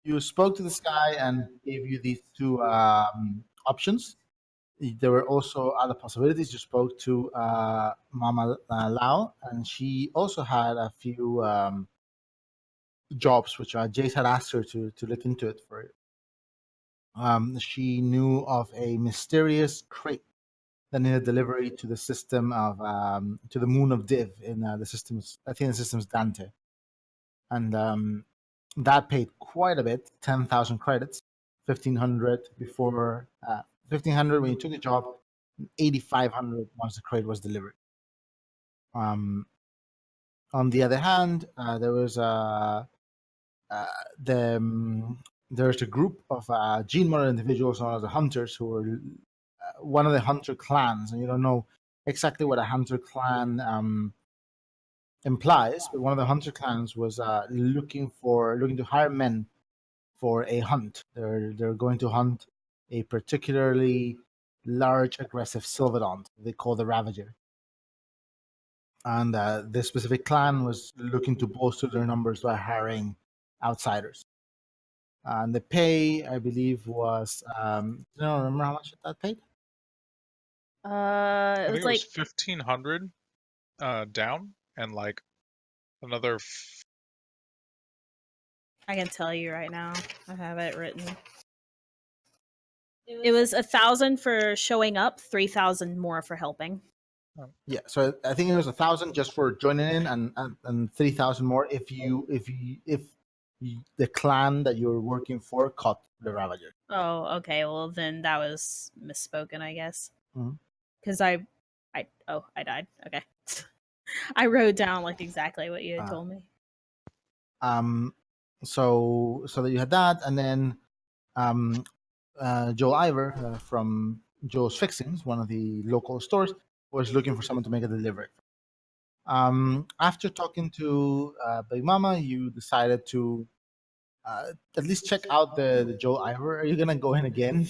You spoke to this guy and gave you these two options. There were also other possibilities. You spoke to Mama Lao, and she also had a few jobs which Jace had asked her to look into it for. She knew of a mysterious crate that needed delivery to the system of to the moon of Div in the systems. I think the system's Dante, and that paid quite a bit, 10,000 credits, 1,500 before 1,500 when you took the job, 8,500 once the crate was delivered. Um, on the other hand, there was the there's a group of gene model individuals known as the hunters who were one of the hunter clans, and you don't know exactly what a hunter clan implies, but one of the hunter clans was looking to hire men for a hunt. They're going to hunt a particularly large, aggressive sylvanont they call the Ravager. And this specific clan was looking to bolster their numbers by hiring outsiders. And the pay, I believe, was I don't remember how much that paid. It I was think it like was 1,500 down, and like another. I can tell you right now. I have it written. It was 1,000 for showing up, 3,000 more for helping. Yeah, so I think it was 1,000 just for joining in, and 3,000 more if the clan that you were working for caught the Ravager. Oh, okay. Well, then that was misspoken, I guess. Mhm. Because I died. Okay. I wrote down like exactly what you had told me. So that you had that, and then Joel Ivor from Joe's Fixings, one of the local stores, was looking for someone to make a delivery. After talking to Big Mama, you decided to at least check out the Joel Ivor. Are you gonna go in again?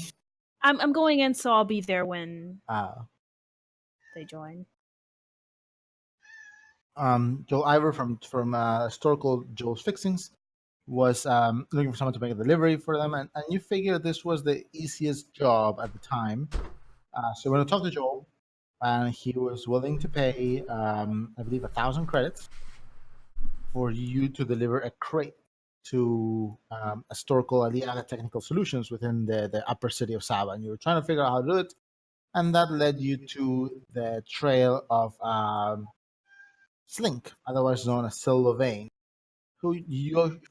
I'm going in, so I'll be there when they join. Joel Ivor from a store called Joe's Fixings was looking for someone to make a delivery for them, and you figure this was the easiest job at the time. So when I talked to Joel, and he was willing to pay, I believe, 1,000 credits for you to deliver a crate to a store called Aliaga Technical Solutions within the upper city of Saba, and you were trying to figure out how to do it, and that led you to the trail of Slink, otherwise known as Lovain, who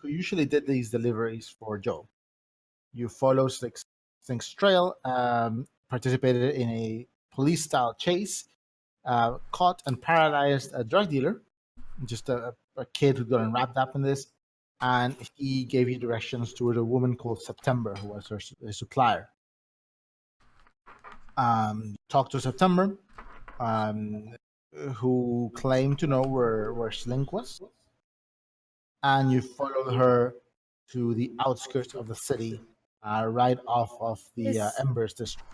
usually did these deliveries for Joe. You follow Slink's trail, participated in a police-style chase, caught and paralyzed a drug dealer, just a kid who got wrapped up in this, and he gave you directions toward a woman called September, who was her supplier. Talked to September, who claimed to know where Slink was, and you followed her to the outskirts of the city, right off of the Embers district.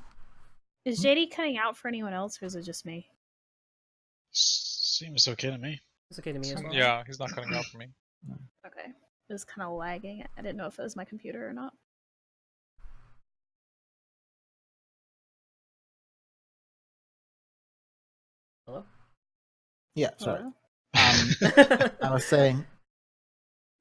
Is JD cutting out for anyone else, or is it just me? Seems okay to me. It's okay to me as well. Yeah, he's not cutting out for me. Okay. It was kind of lagging. I didn't know if it was my computer or not. Hello? Yeah, sorry. Hello? I was saying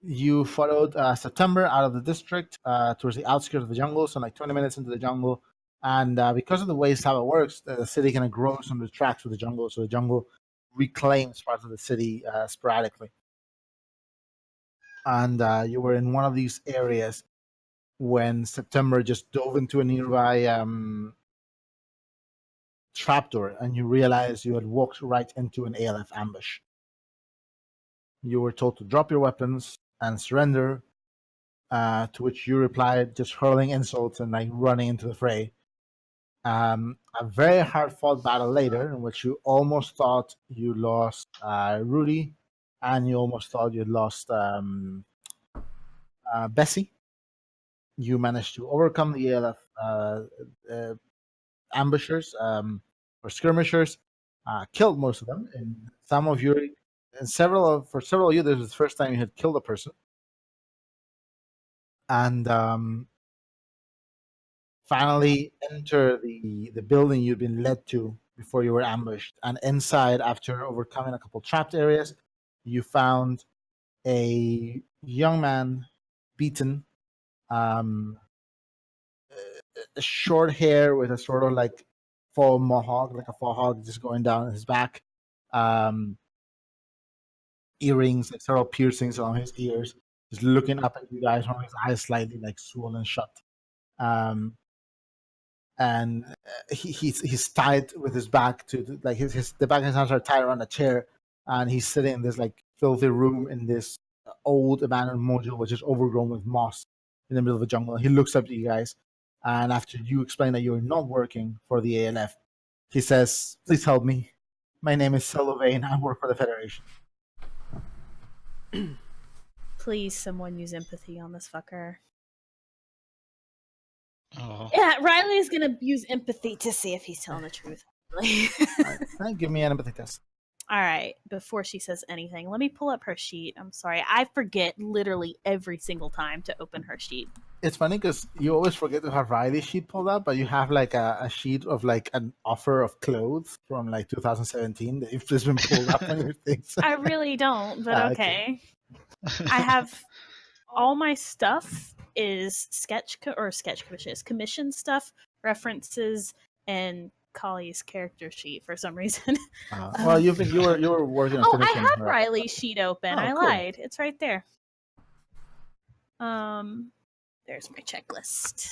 you followed September out of the district towards the outskirts of the jungle, so like 20 minutes into the jungle. And because of the way Saba works, the city kind of grows on the tracks with the jungle, so the jungle reclaims parts of the city sporadically. And you were in one of these areas when September just dove into a nearby trapdoor, and you realized you had walked right into an A.L.F ambush. You were told to drop your weapons and surrender, to which you replied, just hurling insults and like running into the fray. A very hard-fought battle later, in which you almost thought you lost Rudy, and you almost thought you'd lost Bessie. You managed to overcome the A.L.F ambushers or skirmishers, killed most of them, and some of you, for several of you, this was the first time you had killed a person. and finally enter the building you'd been led to before you were ambushed. And inside, after overcoming a couple trapped areas, you found a young man, beaten, um, short hair with a sort of like faux mohawk, like a faux hawk just going down his back, um, earrings, like several piercings on his ears, just looking up at you guys, one of his eyes slightly like swollen shut. Um, and he's tied with his back to like his the back of his hands are tied around a chair, and he's sitting in this like filthy room in this old abandoned module which is overgrown with moss in the middle of a jungle. He looks up to you guys, and after you explain that you're not working for the A.L.F, he says, "Please help me. My name is Lovain. I work for the Federation." Please, someone use empathy on this fucker. Oh. Yeah, Riley's gonna use empathy to see if he's telling the truth. Alright, give me an empathy test. All right, before she says anything, let me pull up her sheet. I'm sorry, I forget literally every single time to open her sheet. It's funny because you always forget to have Riley's sheet pulled up, but you have like a sheet of like an offer of clothes from like 2017 that you've just been pulled up on your things. I really don't, but Okay. I have all my stuff is commission stuff, references, and Collie's character sheet for some reason. Well, you were working on Oh, I finishing. had right? Riley's sheet open. Oh, I cool. lied. It's right there. There's my checklist.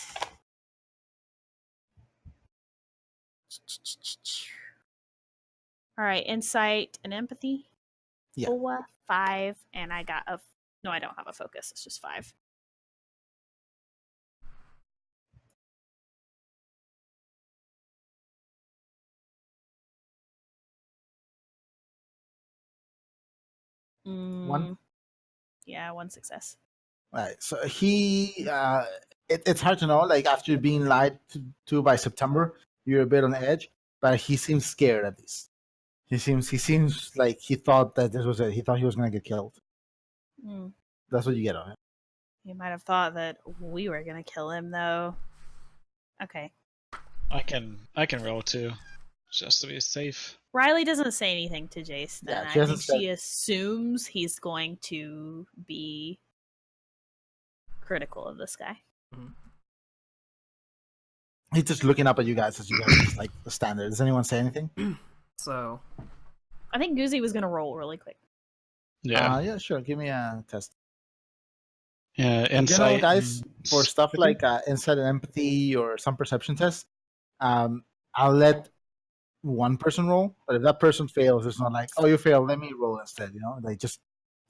All right, insight and empathy. Yeah. 4, 5, and I got a. No, I don't have a focus. It's just 5. One. Yeah, 1 success. Right. So it's hard to know. Like after being lied to by September, you're a bit on edge, but he seems scared at least. He seems like he thought that this was it. He thought he was gonna get killed. That's what you get on it. He might have thought that we were gonna kill him, though. Okay. I can roll too, just to be safe. Riley doesn't say anything to Jace. Then Yeah, she I hasn't think she assumes he's going to be critical of this guy. He's just looking up at you guys as you guys just like the standard. Does anyone say anything? So I think Goozy was gonna roll really quick. Yeah. Yeah, sure. Give me a test. Yeah, In general, insight. guys, for stuff I think- like insight and empathy or some perception tests, I'll let one person roll. But if that person fails, it's not like, oh, you failed, let me roll instead. You know, they just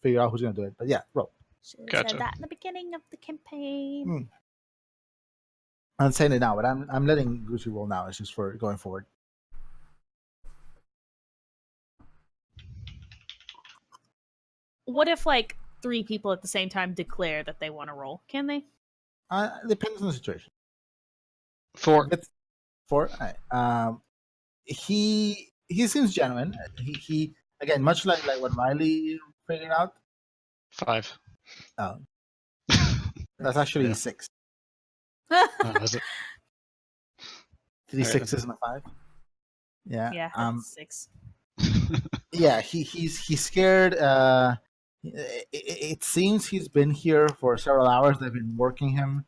figure out who's gonna do it. But yeah, roll. Should have Gotcha. said that in the beginning of the campaign. I'm saying it now, but I'm letting Gucci roll now. It's just for going forward. What if like 3 people at the same time declare that they want to roll? Can they? Depends on the situation. 4. It's 4. All right. He seems genuine. He again, much like what Riley figured out. 5. Oh, that's actually Yeah. 6. Oh, is it? 3 Alright. 6s and a 5. Yeah. Yeah, that's 6. Yeah. He's scared. It seems he's been here for several hours. They've been working him.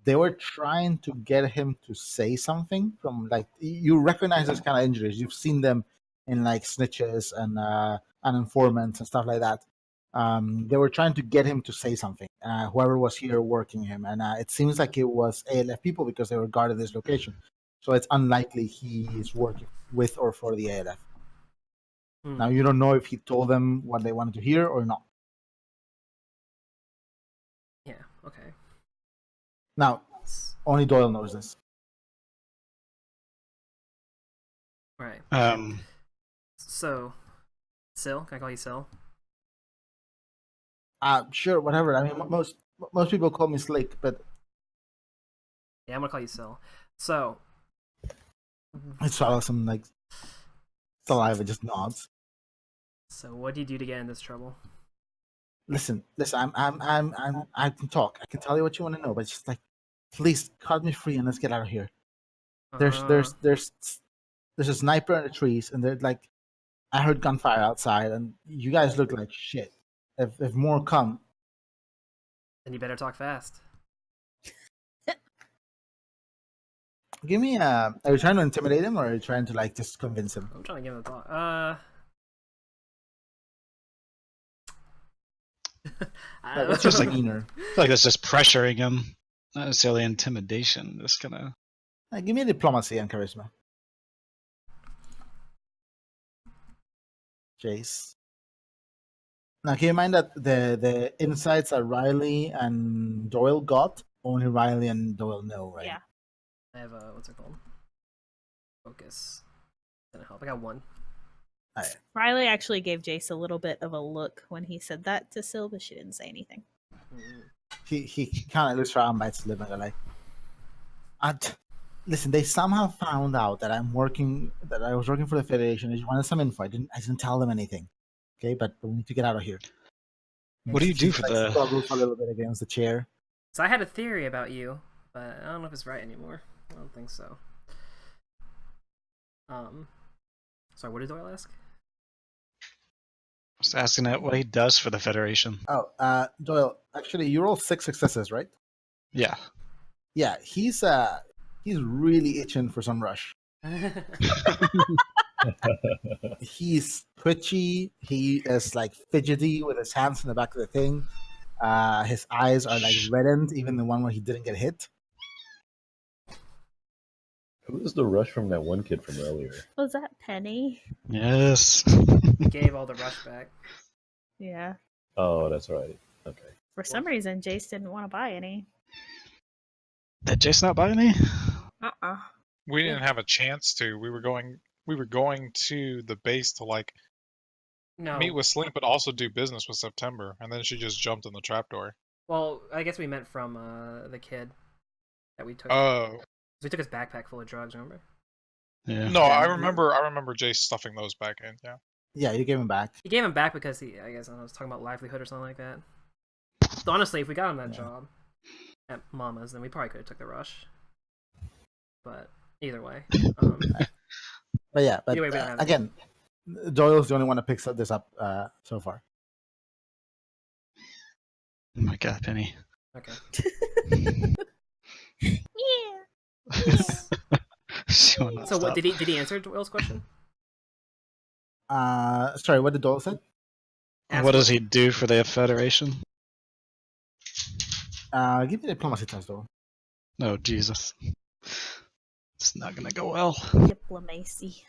They were trying to get him to say something from like you recognize those kind of injuries. You've seen them in like snitches and informants and stuff like that. They were trying to get him to say something. Whoever was here working him, and it seems like it was A.L.F people because they were guarded this location. So it's unlikely he is working with or for the A.L.F. Now you don't know if he told them what they wanted to hear or not. yeah, okay. Now only Doyle knows this. All right. Um, So, Sil, can I call you Sil? Sure, whatever. I mean, most people call me Slink, but Yeah, I'm gonna call you Sil. So, I swallow some like saliva, just nods. so what do you do to get in this trouble? listen. I can talk. I can tell you what you want to know, but it's just like, please cut me free and let's get out of here. There's Uh, there's there's there's a sniper in the trees, and they're like, I heard gunfire outside, and you guys look like shit. If more come, then you better talk fast. give me a. Are you trying to intimidate him, or are you trying to like just convince him? I'm trying to give him a talk. Like, what's your Just like- demeanor? I feel like that's just pressuring him, not necessarily intimidation. Just gonna. Give me a diplomacy and charisma. Jace. Now, keep in mind that the insights that Riley and Doyle got, only Riley and Doyle know, right? Yeah. I have a what's it called? Focus. Gonna help. I got 1. Riley actually gave Jace a little bit of a look when he said that to Syl, but she didn't say anything. He kind of looks around, bites his lip, and they're like, listen, they somehow found out that that I was working for the Federation. They just wanted some info. I didn't tell them anything. Okay, but we need to get out of here. What do you do for the? Struggles a little bit against the chair. So I had a theory about you, but I don't know if it's right anymore. I don't think so. Sorry, what did Doyle ask? Just asking that what he does for the Federation. Oh, Doyle, actually, you rolled 6 successes, right? Yeah. Yeah, he's really itching for some rush. He's twitchy. He is like fidgety with his hands in the back of the thing. His eyes are like reddened, even the one where he didn't get hit. Who was the rush from that one kid from earlier? Was that Penny? Yes. He gave all the rush back. Yeah. Oh, that's right. Okay. For some reason, Jace didn't want to buy any. Did Jason not buy any? Uh-uh. We didn't have a chance to. We were going to the base to like No. meet with Slink, but also do business with September, and then she just jumped in the trapdoor. Well, I guess we meant from the kid that we took. Oh We took his backpack full of drugs, remember? Yeah. no, I remember Jace stuffing those back in. Yeah. Yeah, you gave him back. He gave him back because I guess, I don't know, was talking about livelihood or something like that. So honestly, if we got him that job at Mama's, then we probably could have took the rush. But either way. But yeah, but Anyway, we don't have again, Doyle's the only one that picks this up so far. Oh my God, Penny. Okay. Yeah. She will not So what stop. did he answer Will's question? Sorry, what did Doyle say? What does he do for the Federation? Give me a diplomacy test, Doyle. Oh Jesus. It's not gonna go well. Diplomacy.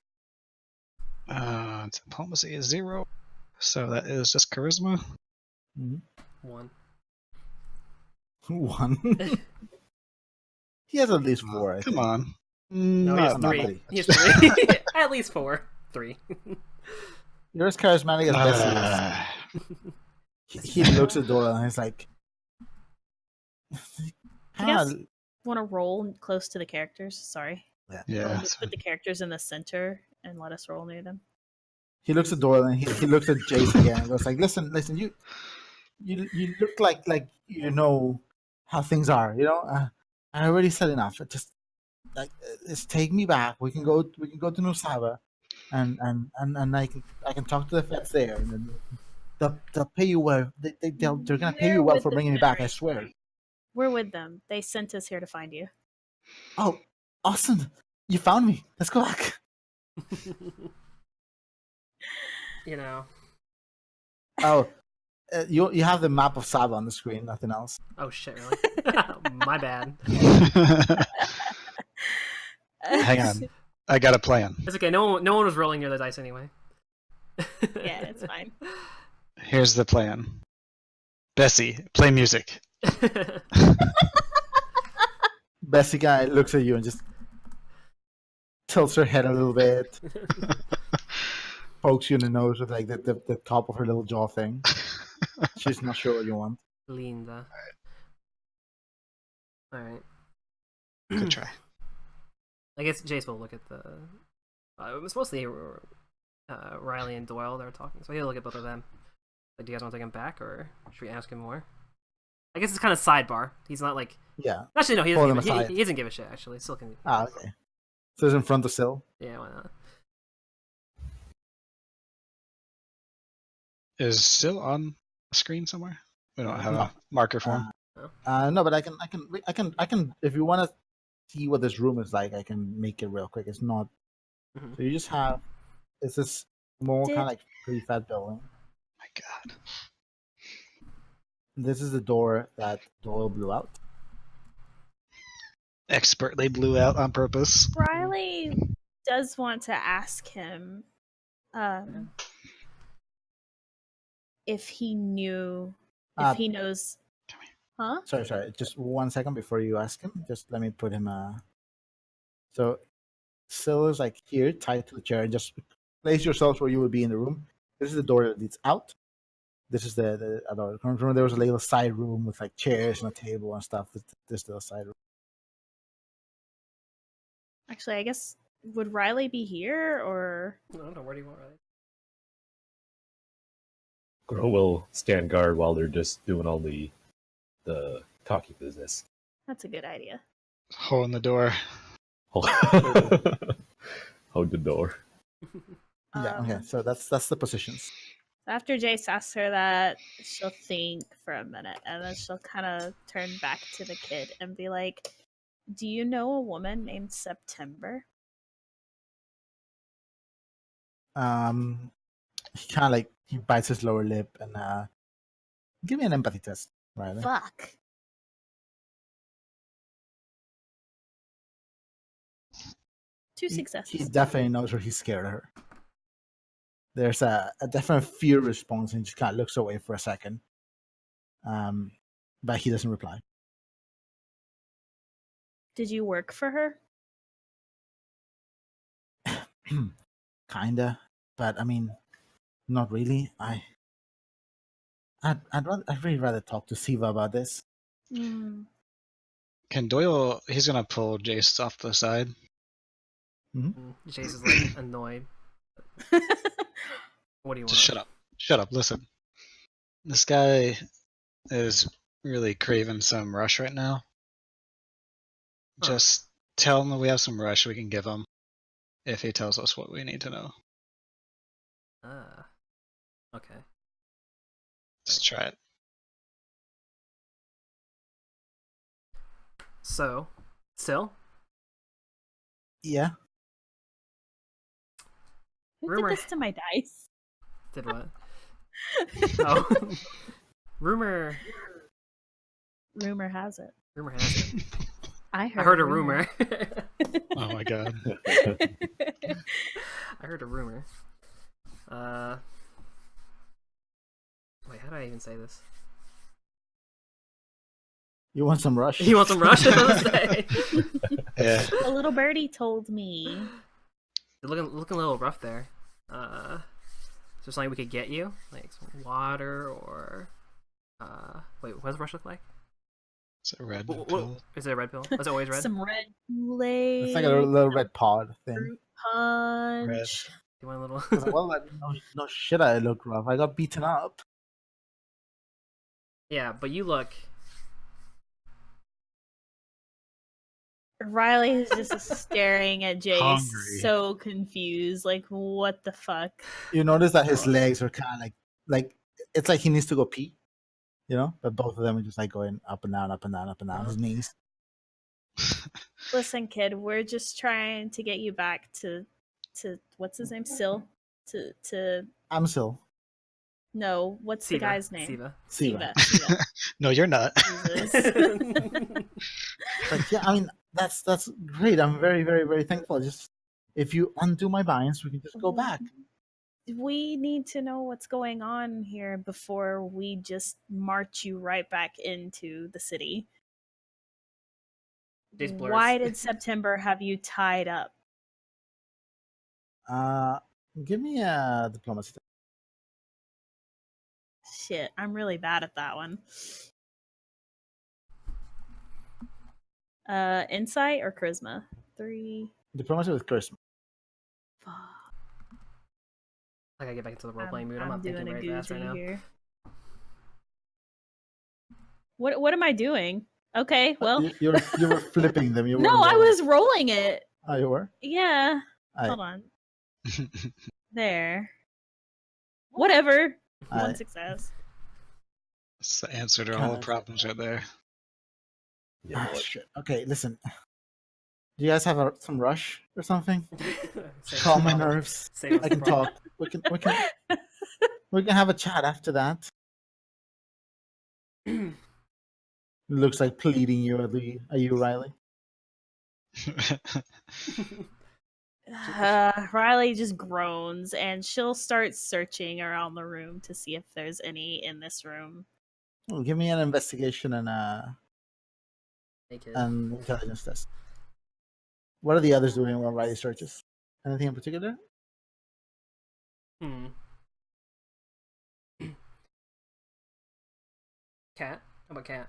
Diplomacy is 0. So that is just charisma. 1. 1. He has at least 4. I Come think. on. No, he Not- has not 3. really. He has 3. At least 4. 3. You're as charismatic as Bessie is. He looks at Doyle and he's like, guess- Want to roll close to the characters? Sorry. yeah. Just put the characters in the center and let us roll near them. He looks at Doyle and he looks at Jace again and goes like, listen, you look like you know how things are, you know. I already said enough. Just take me back. We can go to Nusaba, and I can talk to the vets there, and then they'll pay you well. They're gonna pay you well for bringing me back. I swear. We're with them. They sent us here to find you. Oh, awesome! You found me. Let's go back. You know. Oh, you have the map of Saba on the screen. Nothing else. Oh shit, really? My bad. Hang on. I got a plan. It's okay. No one was rolling near the dice anyway. Yeah, it's fine. Here's the plan. Bessie, play music. Bessie guy looks at you and just tilts her head a little bit, pokes you in the nose with like the top of her little jaw thing. She's not sure what you want. Linda. Alright. Good try. I guess Jace will look at the. It was mostly Riley and Doyle that were talking, so he'll look at both of them. Like, do you guys want to take him back, or should we ask him more? I guess it's kind of sidebar. He's not like. Yeah. Actually, no, he Pull doesn't, him give, aside. he doesn't give a shit, actually. Still can. Ah, okay. So it's in front of Syl. Yeah, why not? Is still on the screen somewhere? We don't have No. a marker for him. No, but I can. If you want to see what this room is like, I can make it real quick. It's not. Mhm. So you just have. It's this small kind of Did- like prefab building. My God. This is the door that Doyle blew out. Expertly blew out on purpose. Riley does want to ask him if he knew, if Uh, he knows. Huh? Sorry. Just 1 second before you ask him. Just let me put him. So, Syl is like here, tied to the chair. Just place yourselves where you would be in the room. This is the door that leads out. This is the other. Remember, there was a little side room with like chairs and a table and stuff. This little side room. Actually, I guess would Riley be here or? I don't know. Where do you want Riley? Grow will stand guard while they're just doing all the talky business. That's a good idea. Hole in the door. Hold the door. Yeah. Okay. So that's the positions. After Jace asks her that, she'll think for a minute and then she'll kind of turn back to the kid and be like, "Do you know a woman named September?" He kind of like he bites his lower lip and give me an empathy test, Riley. Fuck. Two He successes. definitely knows her. He's scared of her. There's a definite fear response, and he just kind of looks away for a second. But he doesn't reply. Did you work for her? Kinda, but I mean, not really. I'd really rather talk to Siva about this. Mm. Can Doyle? He's gonna pull Jace off the side. Jace is like annoyed. What do you want? Just shut up. Shut up. Listen. This guy is really craving some rush right now. Huh. Just tell him that we have some rush we can give him if he tells us what we need to know. Okay. Just try it. So, still, Yeah. Who Rumor- did this to my dice? did what? Oh, rumor Rumor has it. has it. I I heard a rumor. Oh my God. I heard a rumor. Wait, how do I even say this? You want some rush? You want some rush? I was gonna say. Yeah. A little birdie told me. You're looking a little rough there. Is there something we could get you, like some water or? Wait, what does rush look like? It's a red What- pill. Is it a red pill? Was it always red? Some red Kool-Aid. It's like a little red pod thing. fruit punch. Red. You want a little? I was like, well, no shit, I look rough. I got beaten up. Yeah, but you look. Riley is just staring at Jace, Hungry. so confused. Like, what the fuck? You notice that his legs are kind of like it's like he needs to go pee, you know. But both of them are just like going up and down, up and down, up and down. His knees. Listen, kid, we're just trying to get you back to what's his name? Syl. To I'm still no, what's Siva, the guy's name? Siva. Siva. Siva. No, you're not. Jesus. Like, yeah, I mean that's great. I'm very, very, very thankful. Just if you undo my binds, we can just go back. We need to know what's going on here before we just march you right back into the city. Jace blurs. Why did September have you tied up? Give me a diplomacy. Shit, I'm really bad at that one. Insight or charisma? 3. Diplomacy with charisma. Fuck. I gotta get back into the role playing mood. I'm not doing thinking a very fast right goozy now. here. What am I doing? Okay, well, You were flipping them. You no, weren't I rolling. was rolling it. Oh, you were. Yeah. Aye. Hold on. There. Whatever. Aye. One success. That's the answer to all the problems right there. Yeah, Ah, boy. shit. Okay, listen. Do you guys have some rush or something? Save Calm us my the problem. nerves. Save us I the can problem. talk. We can have a chat after that. Looks like pleading you are you, Riley? Riley just groans and she'll start searching around the room to see if there's any in this room. Well, give me an investigation and Hey, kid. an intelligence test. What are the others doing while Riley searches? Anything in particular? Cat? How about cat?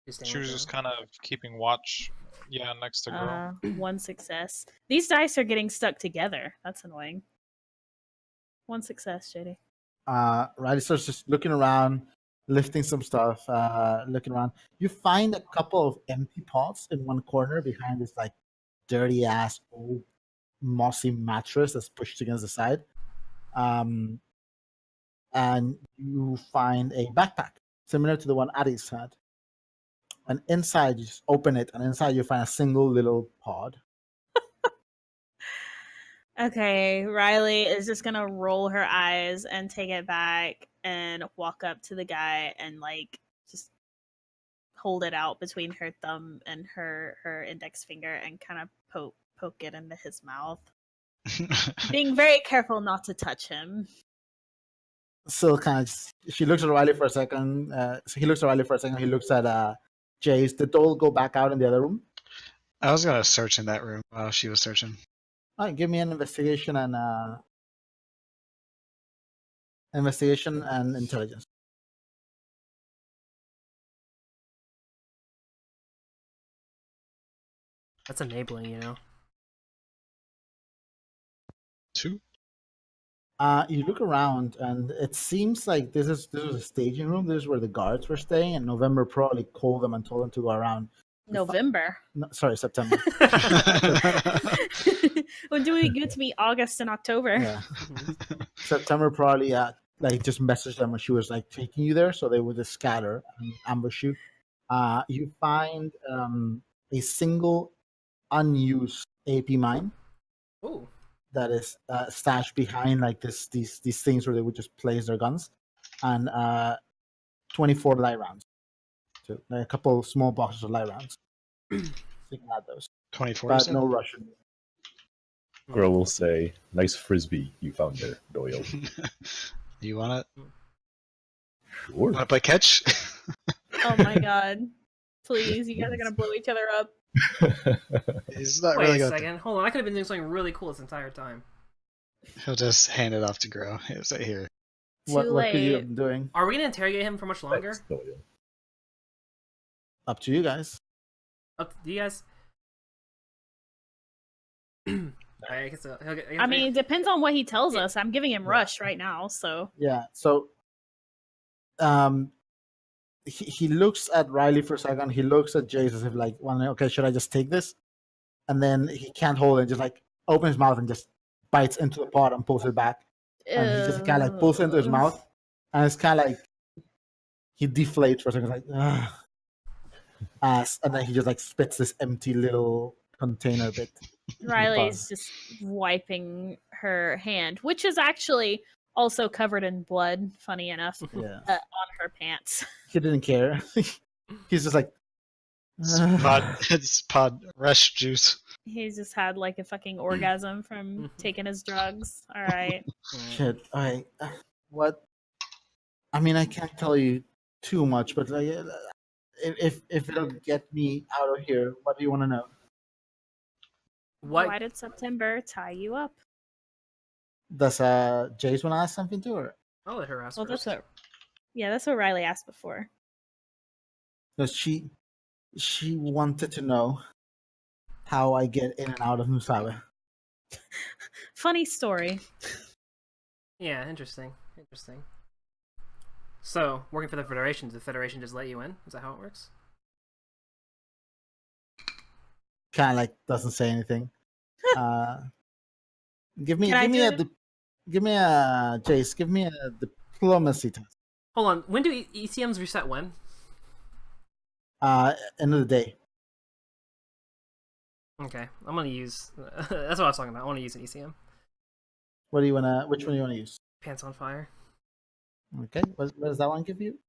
Just staying She was with just Joe? kind of keeping watch. Yeah, next to girl. One success. These dice are getting stuck together. That's annoying. One success, JD. Riley starts just looking around, lifting some stuff, looking around. You find a couple of empty pots in one corner behind this like dirty ass old mossy mattress that's pushed against the side. And you find a backpack similar to the one Addie's had. And inside, you just open it, and inside you find a single little pod. Okay, Riley is just gonna roll her eyes and take it back and walk up to the guy and like just hold it out between her thumb and her index finger and kind of poke it into his mouth, being very careful not to touch him. So kind of, she looks at Riley for a second. So he looks at Riley for a second. He looks at Jace. Did they all go back out in the other room? I was gonna search in that room while she was searching. All right, give me an investigation and intelligence. That's enabling, you know? 2. You look around, and it seems like this was a staging room. This is where the guards were staying, and November probably called them and told them to go around. November. No, sorry, September. When do we get to meet August and October? Yeah, September probably like just messaged them when she was like taking you there, so they would just scatter and ambush you. You find a single unused AP mine Ooh. that is stashed behind like these things where they would just place their guns, and 24 light rounds. So like a couple small boxes of light rounds. So you can add those, 24. but no Russian. Girl will say, "Nice frisbee you found there, Doyle." You want it? Sure. Want to play catch? Oh my god. Please, you guys are gonna blow each other up. He's not Wait really a going. second. Hold on. I could have been doing something really cool this entire time. He'll just hand it off to Grow. He'll say, "Here." What Too could you late. have been doing? Are we gonna interrogate him for much longer? Thanks, Doyle. Up to you guys. Do you guys? I guess. I mean, it depends on what he tells us. I'm giving him rush right now, so Yeah. So, he looks at Riley for a second. He looks at Jace as if like, well, okay, should I just take this? And then he can't hold it, and just like opens his mouth and just bites into the pot and pulls it back. And he just kind of like pulls it into his mouth, and it's kind of like he deflates for a second, like, ugh. And then he just like spits this empty little container bit. Riley's just wiping her hand, which is actually also covered in blood, funny enough, Yeah. on her pants. He didn't care. He's just like, It's pod rush juice. He's just had like a fucking orgasm from taking his drugs. All right. shit. All right. What? I mean, I can't tell you too much, but like, if it'll get me out of here, what do you want to know? What? Why did September tie you up? Does Jace want to ask something to her? I'll let her ask Well, first. that's what Riley asked before. Because she wanted to know how I get in and out of Nusawa. Funny story. Yeah, interesting. Interesting. So, working for the Federation, does the Federation just let you in? Is that how it works? Kind of like doesn't say anything. Give me Can I give me do a it? give me a Jace. Give me a diplomacy test. Hold on. When do ECMs reset when? End of the day. Okay, I'm gonna use. That's what I was talking about. I want to use an ECM. What do you wanna? Which one do you wanna use? Pants on fire. Okay. What does that one give you?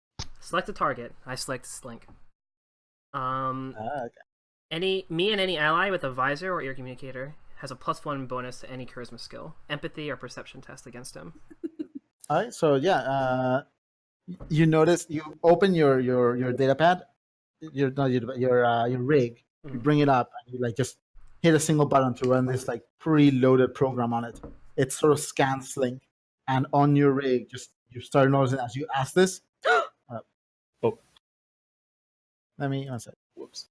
Select a target. I select Slink. Okay. Me and any ally with a visor or ear communicator has a +1 bonus to any charisma skill, empathy, or perception test against him. All right. So yeah, you notice you open your data pad, your not your rig. You Mhm. bring it up and you like just hit a single button to run this like preloaded program on it. It sort of scans Slink, and on your rig, just you start noticing as you ask this. Oh, Let me one sec. whoops.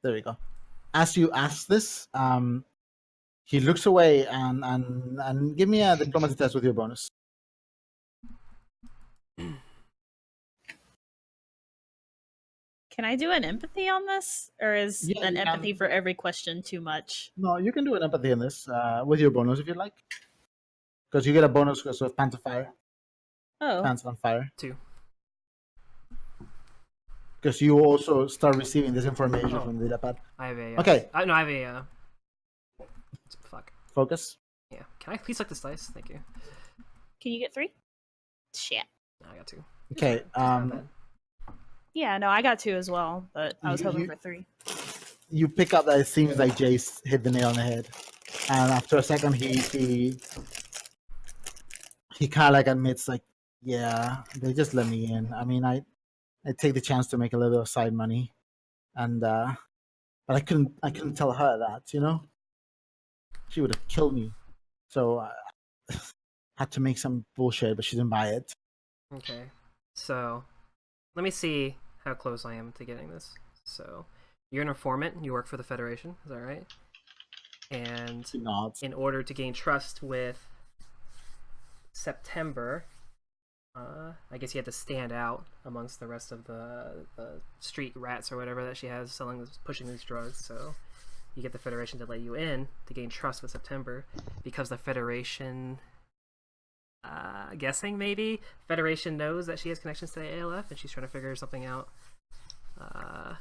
There we go. As you ask this, he looks away and give me a diplomacy test with your bonus. Can I do an empathy on this, or is Yeah, an you empathy can. for every question too much? No, you can do an empathy in this with your bonus if you like, because you get a bonus because of pants on fire. Oh, Pants on fire. 2. Because you also start receiving this information Oh. from the data pad. I have a. Okay. No, I have a. Fuck. Focus. Yeah. Can I please select this dice? Thank you. can you get 3? Shit. No, I got 2. Okay. Not bad. Yeah, no, I got 2 as well, but I was You- hoping you- for 3. You pick up that it seems like Jace hit the nail on the head, and after a second, he kind of like admits like, yeah, they just let me in. I mean, I take the chance to make a little side money, and but I couldn't tell her that, you know, she would have killed me. So I had to make some bullshit, but she didn't buy it. Okay. So, let me see how close I am to getting this. So, you're an informant. You work for the Federation. Is that right? And She nods. in order to gain trust with September, I guess you had to stand out amongst the rest of the street rats or whatever that she has pushing these drugs. So you get the Federation to let you in to gain trust with September, because the Federation, guessing maybe, Federation knows that she has connections to the A.L.F. and she's trying to figure something out. Because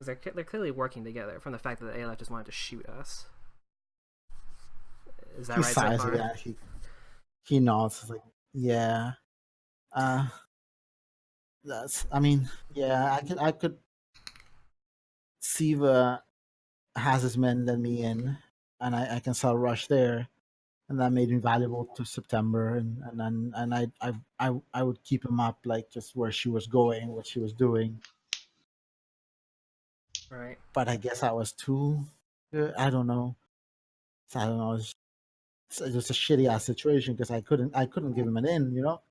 they're clearly working together from the fact that the A.L.F. just wanted to shoot us. Is that He right so sighs. far? Yeah, he nods. He's like, yeah. That's. I mean, yeah. I could. Siva has his men let me in, and I can sell Rush there, and that made me valuable to September, and I would keep him up like just where she was going, what she was doing. Right. But I guess I was too. I don't know. I don't know. It's just a shitty ass situation because I couldn't give him an in, you know.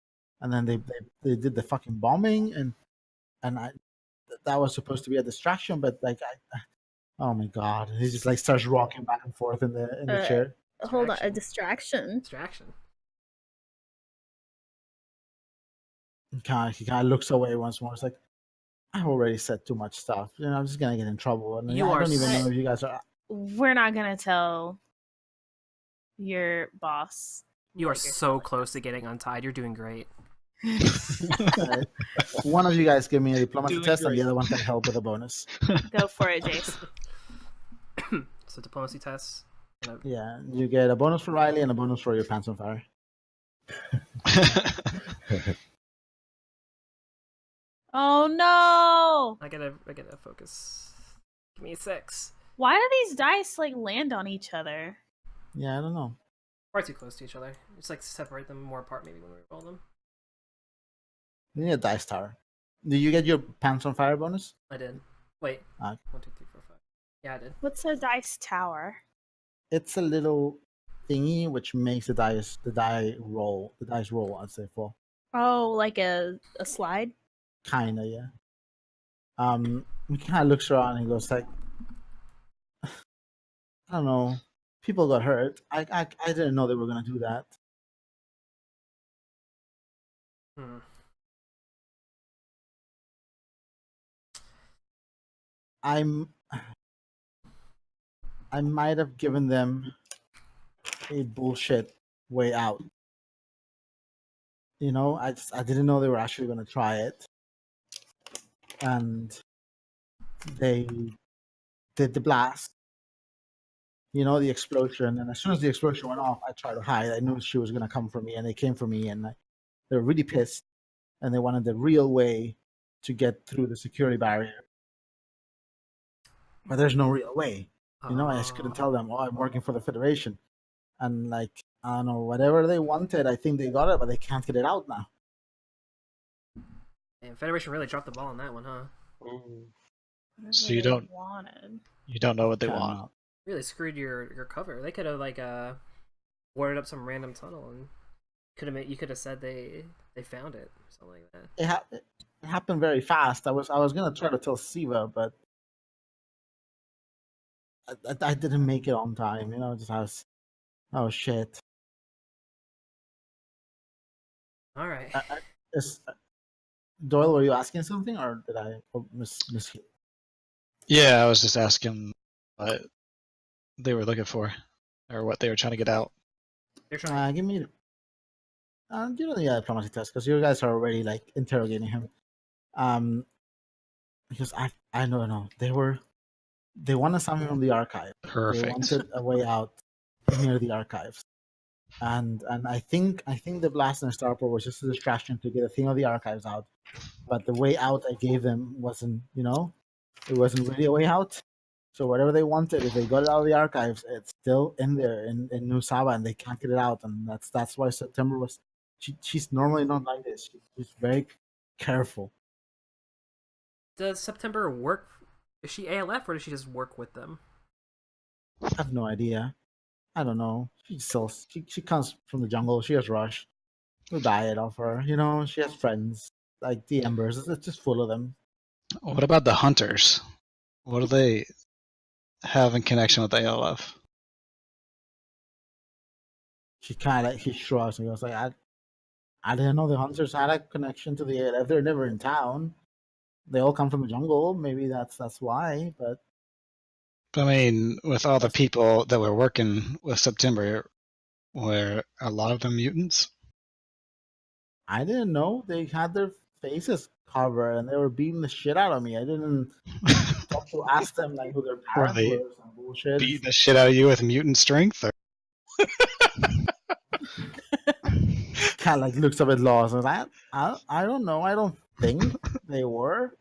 And then they did the fucking bombing, and that was supposed to be a distraction, but like oh my god, he just like starts rocking back and forth in the chair. Hold on, a Distraction. distraction. He kind of looks away once more. It's like I've already said too much stuff. You know, I'm just gonna get in trouble, and You I are don't even know s- if you guys are. We're not gonna tell your boss. You are what you're so telling close to getting untied. You're doing great. Right? One of you guys give me a diplomacy Doing test, and great. the other one can help with a bonus. Go for it, Jace. So diplomacy tests. Yeah, you get a bonus for Riley and a bonus for your pants on fire. Oh no! I gotta focus. Give me a 6. Why do these dice like land on each other? Yeah, I don't know. Far too close to each other. Just like separate them more apart maybe when we roll them. You need a dice tower. Did you get your pants on fire bonus? I did. Wait. Ah. 1, 2, 3, 4, 5. Yeah, I did. What's a dice tower? It's a little thingy which makes the dice roll. The dice roll, I'd say, for Oh, like a slide? kinda, yeah. He kind of looks around and he goes like, I don't know. People got hurt. I didn't know they were gonna do that. Hmm. I might have given them a bullshit way out. You know, I didn't know they were actually going to try it, and they did the blast. You know, the explosion, and as soon as the explosion went off, I tried to hide. I knew she was going to come for me, and they came for me, and they were really pissed, and they wanted the real way to get through the security barrier. But there's no real way. You know, I just couldn't tell them, oh, I'm working for the Federation. And like, I don't know, whatever they wanted, I think they got it, but they can't get it out now. And Federation really dropped the ball on that one, huh? Ooh. So Whatever you they don't- wanted. You don't know what they Kinda want. not. Really screwed your cover. They could have like boarded up some random tunnel and you could have said they found it, something like that. It happened very fast. I was gonna try to tell Siva, but I didn't make it on time. You know, just oh shit. All right. Doyle, were you asking something, or did I miss? Yeah, I was just asking what they were looking for, or what they were trying to get out. They're trying. Give me. Do the diplomacy test because you guys are already like interrogating him. Because I don't know they wanted something from the archive. Perfect. They wanted a way out near the archives, and I think the blast and starport was just a distraction to get a thing of the archives out. But the way out I gave them wasn't, it wasn't really a way out. So whatever they wanted, if they got it out of the archives, it's still in there in New Saba, and they can't get it out. And that's why September was. She's normally not like this. She's very careful. Does September work? Is she A.L.F. or does she just work with them? I have no idea. I don't know. She comes from the jungle. She has Rush. The diet of her. You know, she has friends like the Embers. It's just full of them. What about the hunters? What do they have in connection with A.L.F? He shrugs and goes like, I didn't know the hunters had a connection to the A.L.F. They're never in town. They all come from the jungle. Maybe that's why. But I mean, with all the people that were working with September, were a lot of them mutants? I didn't know they had their faces covered and they were beating the shit out of me. I didn't talk to ask them like who their parents they were or some bullshit. Beating the shit out of you with mutant strength? Or... Kind of like looks a bit lost. I don't know. I don't think they were.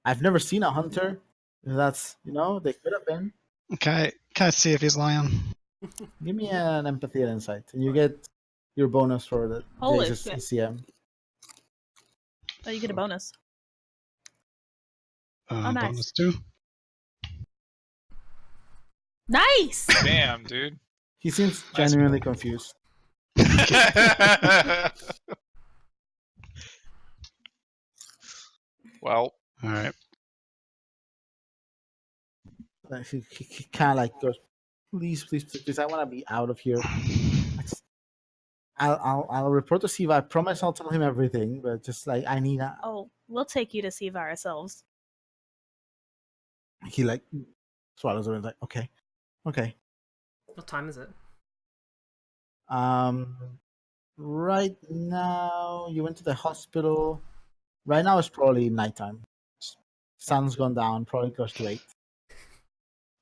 I've never seen a hunter. That's they could have been. Can I see if he's lying? Give me an empathy and insight, and you get your bonus for the Holy Jace's shit. ECM. Oh, you get a bonus. Oh, nice. Bonus 2. Nice! Damn, dude. He seems Nice genuinely confused. Well, All right. Like, he kind of like goes, please, I want to be out of here. I'll report to Siva. I promise I'll tell him everything, but just like I need a. Oh, we'll take you to Siva ourselves. He like swallows it and like okay. What time is it? Right now you went to the hospital. Right now it's probably nighttime. Sun's gone down. Probably goes to 8.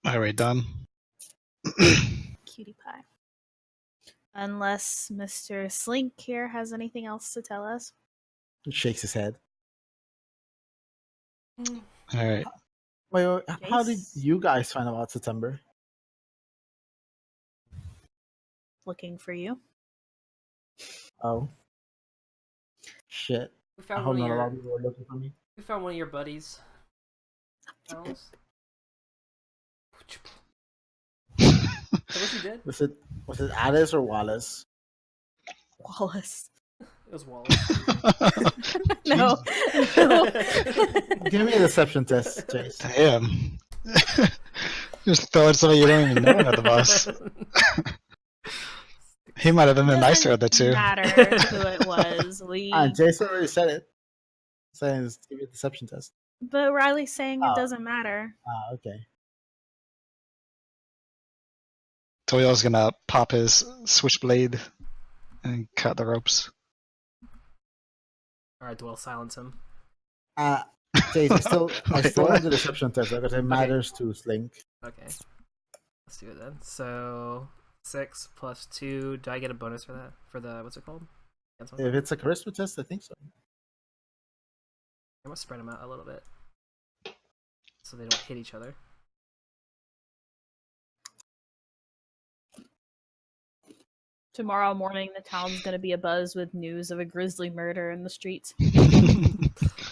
All right, done. Cutie pie. Unless Mr. Slink here has anything else to tell us. He shakes his head. All right. Wait, how did Jace? you guys find out about September? Looking for you. Oh, shit! We I found hope one of not a lot your. of people are looking for me. We found one of your buddies. Charles. Is that what you did? Was it Addis or Wallace? Wallace. It was Wallace. No. Give me a deception test, Jace. Damn. Just throwing somebody you don't even know at the boss. He might have been the nicer of the Doesn't two. matter who it was. Jason already said it. Saying it's a deception test. But Riley's saying it Oh. doesn't matter. Okay. Toyo's gonna pop his switchblade and cut the ropes. Alright, Dwell, silence him. Jason, I Wait, still what? want the deception test because it matters to Slink. Okay. Let's do it then. So 6 plus 2. Do I get a bonus for that? For the what's it called? Cancel? If it's a charisma test, I think so. I'm gonna spread them out a little bit so they don't hit each other. Tomorrow morning, the town's gonna be abuzz with news of a grisly murder in the streets.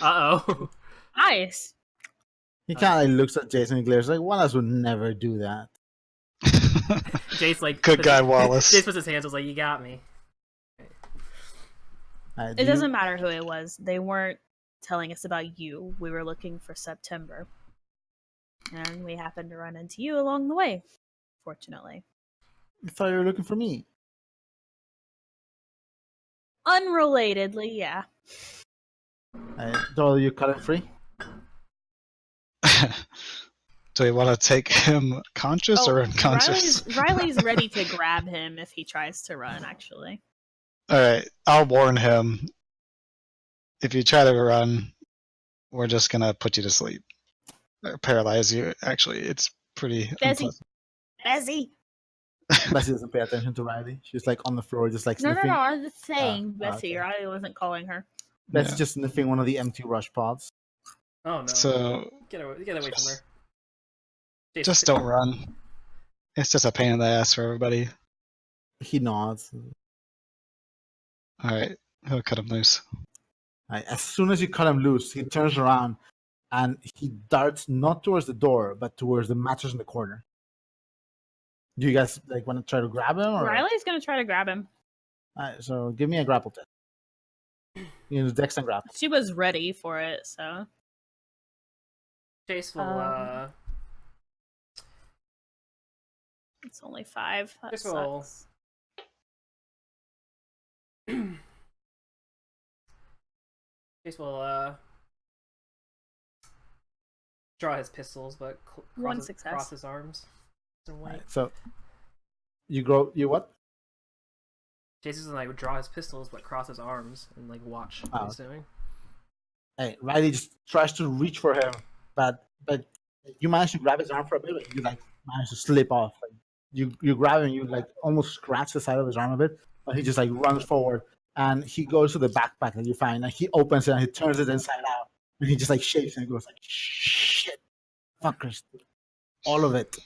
Uh-oh. Nice. He kind of looks at Jason and glares like, one of us would never do that. Jace like Good puts guy, his- Wallace. Jace puts his hands. Was like, "You got me." It doesn't matter who it was. They weren't telling us about you. We were looking for September. And we happened to run into you along the way, fortunately. I thought you were looking for me. Unrelatedly, yeah. So you cut it free? Do we want to take him conscious or unconscious? Riley's ready to grab him if he tries to run, actually. Alright, I'll warn him. If you try to run, we're just gonna put you to sleep. Or paralyze you. Actually, it's pretty Bessie! unpleasant. Bessie! Bessie doesn't pay attention to Riley. She's like on the floor, just like No, sniffing. I was just saying Bessie. okay. Riley wasn't calling her. Bessie's Yeah. just sniffing one of the empty rush pods. Oh no! So Get away from her. Jace, just don't run. It's just a pain in the ass for everybody. He nods. Alright, he'll cut him loose. Right, as soon as you cut him loose, he turns around and he darts not towards the door, but towards the mattress in the corner. Do you guys like want to try to grab him? Or? Riley's gonna try to grab him. Alright, so give me a grapple test. You use Dex and grapple. She was ready for it, so. Jace will It's only 5. That Just roll. sucks. Jace will draw his pistols, but One success. cross his arms. And wait. Alright, so you what? Jason's gonna like draw his pistols, but cross his arms and like watch. Oh. I'm assuming. Hey, Riley just tries to reach for him, but you manage to grab his arm for a bit, but you like manage to slip off. Like you grab him, you like almost scratch the side of his arm a bit, but he just like runs forward and he goes to the backpack that you find and he opens it and he turns it inside out and he just like shakes and goes like shit, fuckers, all of it.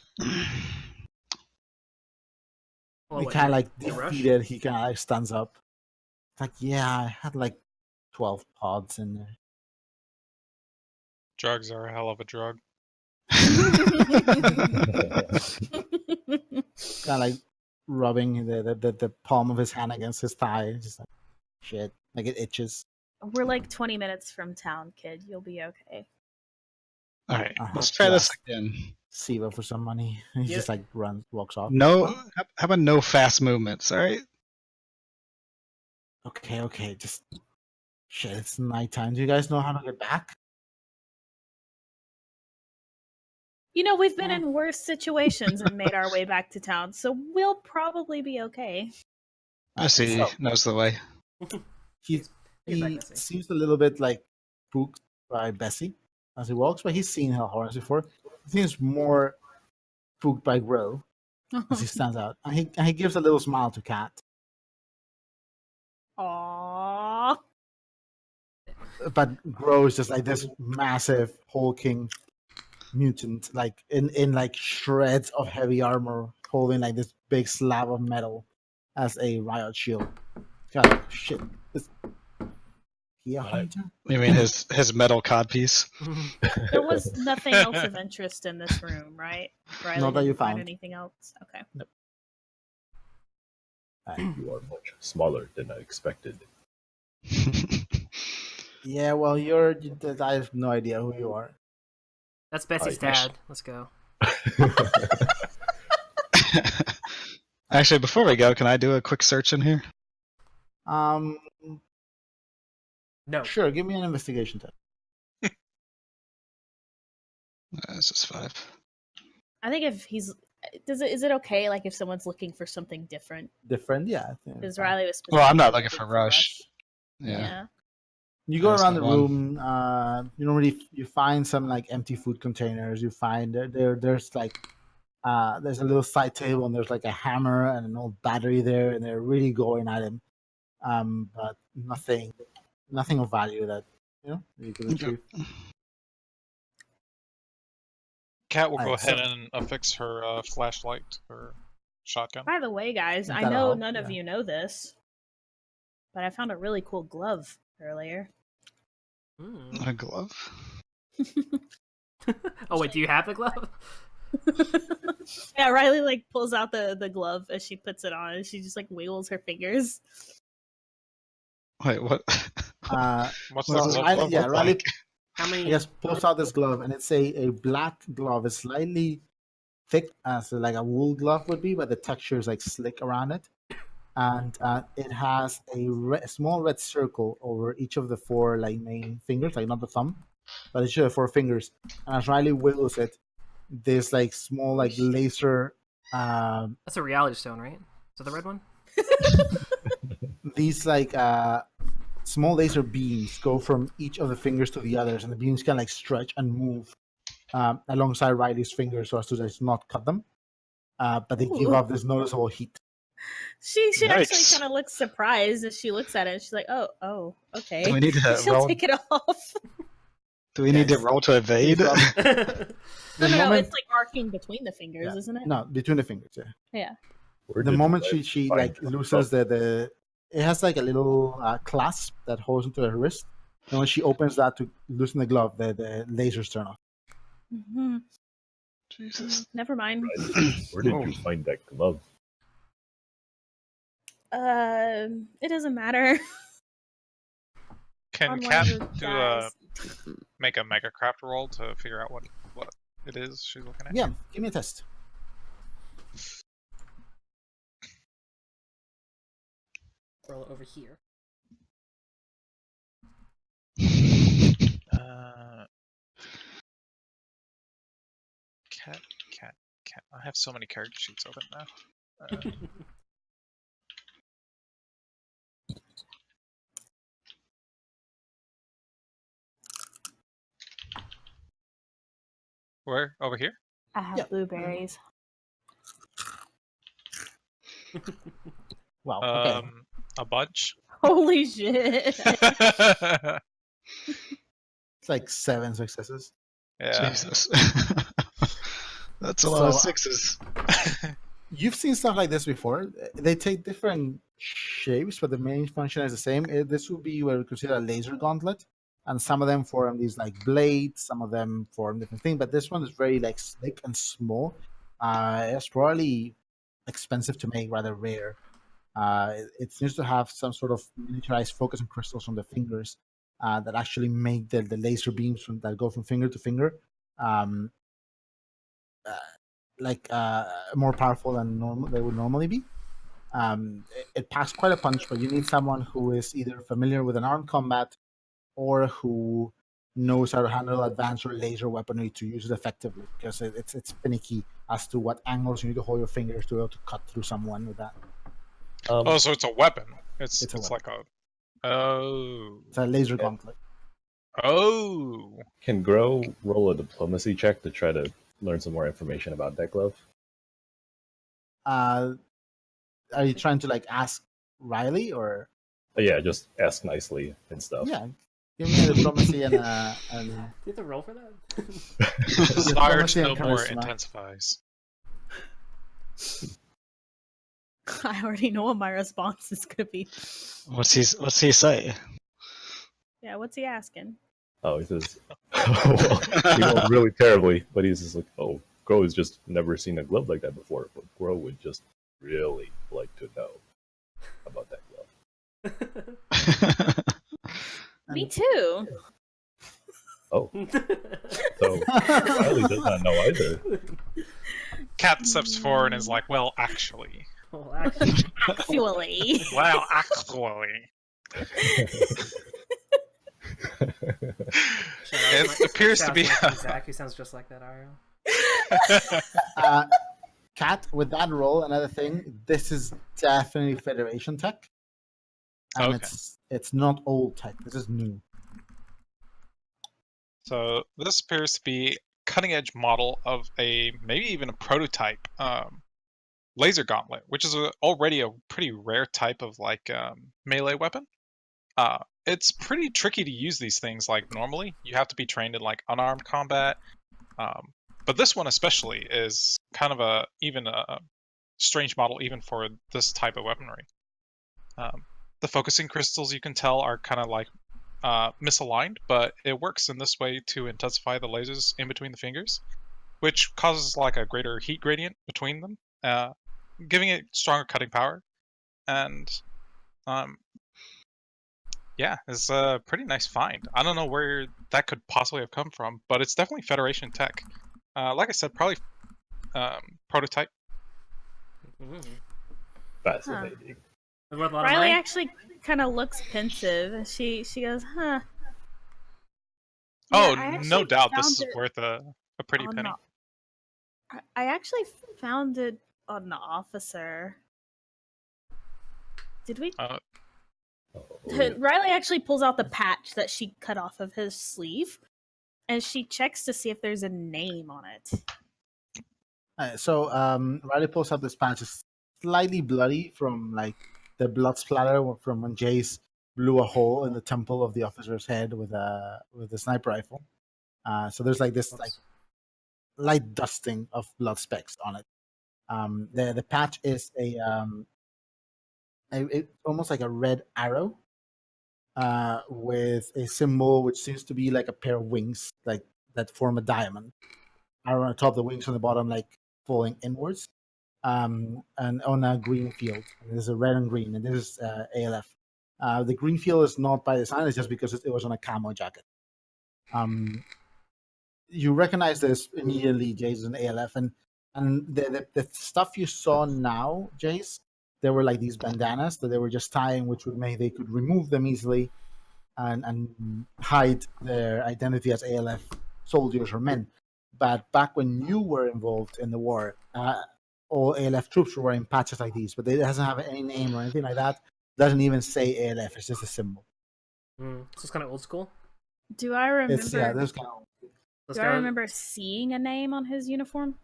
Well, He what, kind of like you rush? defeated. He kind of like stands up. It's like, yeah, I had like 12 pods in there. Drugs are a hell of a drug. Kind of like rubbing the palm of his hand against his thigh. Just like, shit. Like it itches. We're like 20 minutes from town, kid. You'll be okay. Alright, Uh-huh. let's try this Yeah. again. Siva for some money. He Yeah. just like runs, walks off. No, how about no fast movements, alright? Okay. Just shit. It's nighttime. Do you guys know how to get back? You know, we've been in worse situations and made our way back to town, so we'll probably be okay. Bessie So, knows the way. he Get back, he Bessie. seems a little bit like spooked by Bessie as he walks, but he's seen Hellhorns before. He seems more spooked by Grill as he stands out, and he gives a little smile to Kat. Aww. But Grow is just like this massive hulking mutant, like in like shreds of heavy armor, holding like this big slab of metal as a riot shield. God, like, shit. Is he a hunter? You mean his metal codpiece? There was nothing else of interest in this room, right? Riley Not that you didn't find found. anything else? Okay. You are much smaller than I expected. Yeah, well, I have no idea who you are. That's Bessie's yes. dad. Let's go. Actually, before we go, can I do a quick search in here? No. Sure. Give me an investigation test. This is 5. I think if he's is it okay like if someone's looking for something different? Different, yeah. I think Because fine. Riley was Well, I'm not specifically looking for Rush. Yeah. Yeah. You go That's around the the one. room. You normally you find some like empty food containers. You find there's like there's a little side table and there's like a hammer and an old battery there, and they're really going at him. But nothing of value that you can retrieve. Cat will go Alright, ahead so- and affix her flashlight, her shotgun. By the way, guys, I That'll know help, none of yeah. you know this, but I found a really cool glove earlier. Hmm. A glove? Oh wait, do you have the glove? Yeah, Riley like pulls out the glove as she puts it on, and she just like wiggles her fingers. Wait, what? What's Well, this Riley, glove yeah, look Riley, like? How many? I guess pulls out this glove, and it's a black glove. It's slightly thick, so like a wool glove would be, but the texture is like slick around it, and it has a small red circle over each of the 4 like main fingers, like not the thumb, but each of the 4 fingers. And as Riley wiggles it, there's like small like laser. That's a reality stone, right? Is that the red one? These like small laser beams go from each of the fingers to the others, and the beams can like stretch and move alongside Riley's fingers so as to just not cut them. But they give Ooh. off this noticeable heat. She Yikes. actually kind of looks surprised as she looks at it. She's like, "Oh, okay." Do we need to She'll roll? take it off. Do we need to Yes. roll to evade? Please roll. No, The no, moment- it's like arcing between the fingers, Yeah. isn't it? No, between the fingers. Yeah. Yeah. Where The did moment I she find like this loosens glove? the it has like a little clasp that holds into her wrist, and when she opens that to loosen the glove, the lasers turn off. Mhm. Jesus. Never mind. Where did Oh. you find that glove? It doesn't matter. Can On one Cat of the do guys. make a mega craft roll to figure out what it is she's looking at? Yeah, give me a test. Roll it over here. Cat. I have so many character sheets open now. Where? Over here? I have Yeah. blueberries. Wow. Okay. A bunch. Holy shit! Yeah. It's like 7 successes. Jesus. That's a lot of So- 6s. You've seen stuff like this before. They take different shapes, but the main function is the same. This would be what we consider a laser gauntlet, and some of them form these like blades. Some of them form different things, but this one is very like slick and small. It's probably expensive to make, rather rare. It seems to have some sort of miniaturized focus and crystals on the fingers that actually make the laser beams that go from finger to finger more powerful than normal they would normally be. It packs quite a punch, but you need someone who is either familiar with an armed combat or who knows how to handle advanced or laser weaponry to use it effectively, because it's finicky as to what angles you need to hold your fingers to be able to cut through someone with that. Oh, so it's a weapon. It's It's a like a. Oh. It's a laser gauntlet. Oh. Can Grow roll a diplomacy check to try to learn some more information about that glove? Are you trying to like ask Riley or? Yeah, just ask nicely and stuff. Yeah, give me a diplomacy and Do you have to roll for that? Desire Diplomacy to and know more charisma. intensifies. I already know what my response is gonna be. What's he say? Yeah, what's he asking? Oh, he says, he rolled really terribly, but he's just like, oh, Grow has just never seen a glove like that before, but Grow would just really like to know about that glove. Me too. Oh, so Riley does not know either. Cat steps forward and is like, well, actually. Well, actually, Actually. Wow, actually. It appears to be. Zach, who sounds just like that, Ario. Cat, with that roll, another thing, this is definitely Federation tech. And Okay. it's not old tech. This is new. So this appears to be cutting edge model of maybe even a prototype laser gauntlet, which is already a pretty rare type of melee weapon. It's pretty tricky to use these things normally. You have to be trained in unarmed combat. But this one especially is kind of a strange model even for this type of weaponry. The focusing crystals, you can tell, are kind of misaligned, but it works in this way to intensify the lasers in between the fingers, which causes a greater heat gradient between them, giving it stronger cutting power. And yeah, it's a pretty nice find. I don't know where that could possibly have come from, but it's definitely Federation tech. Like I said, probably prototype. Fascinating. Riley actually kind of looks pensive. She goes, huh. Oh, Yeah, no doubt this is found it worth a pretty on penny. I actually found it on the officer. Did we? Oh. Riley actually pulls out the patch that she cut off of his sleeve, and she checks to see if there's a name on it. So Riley pulls up this patch. It's slightly bloody from the blood splatter from when Jace blew a hole in the temple of the officer's head with a sniper rifle. So there's this light dusting of blood specks on it. The patch is almost like a red arrow with a symbol which seems to be like a pair of wings that form a diamond. Arrow on the top, the wings on the bottom falling inwards. And on a green field. And there's a red and green, and this is A.L.F. The green field is not by design; it's just because it was on a camo jacket. You recognize this immediately, Jace, and A.L.F. and the stuff you saw now, Jace. There were these bandanas that they were just tying, which would make they could remove them easily and hide their identity as A.L.F. soldiers or men. But back when you were involved in the war, all A.L.F. troops were wearing patches like these, but it doesn't have any name or anything like that. It doesn't even say A.L.F. It's just a symbol. So it's kind of old school. Do I remember? This kind of. Do I remember seeing a name on his uniform?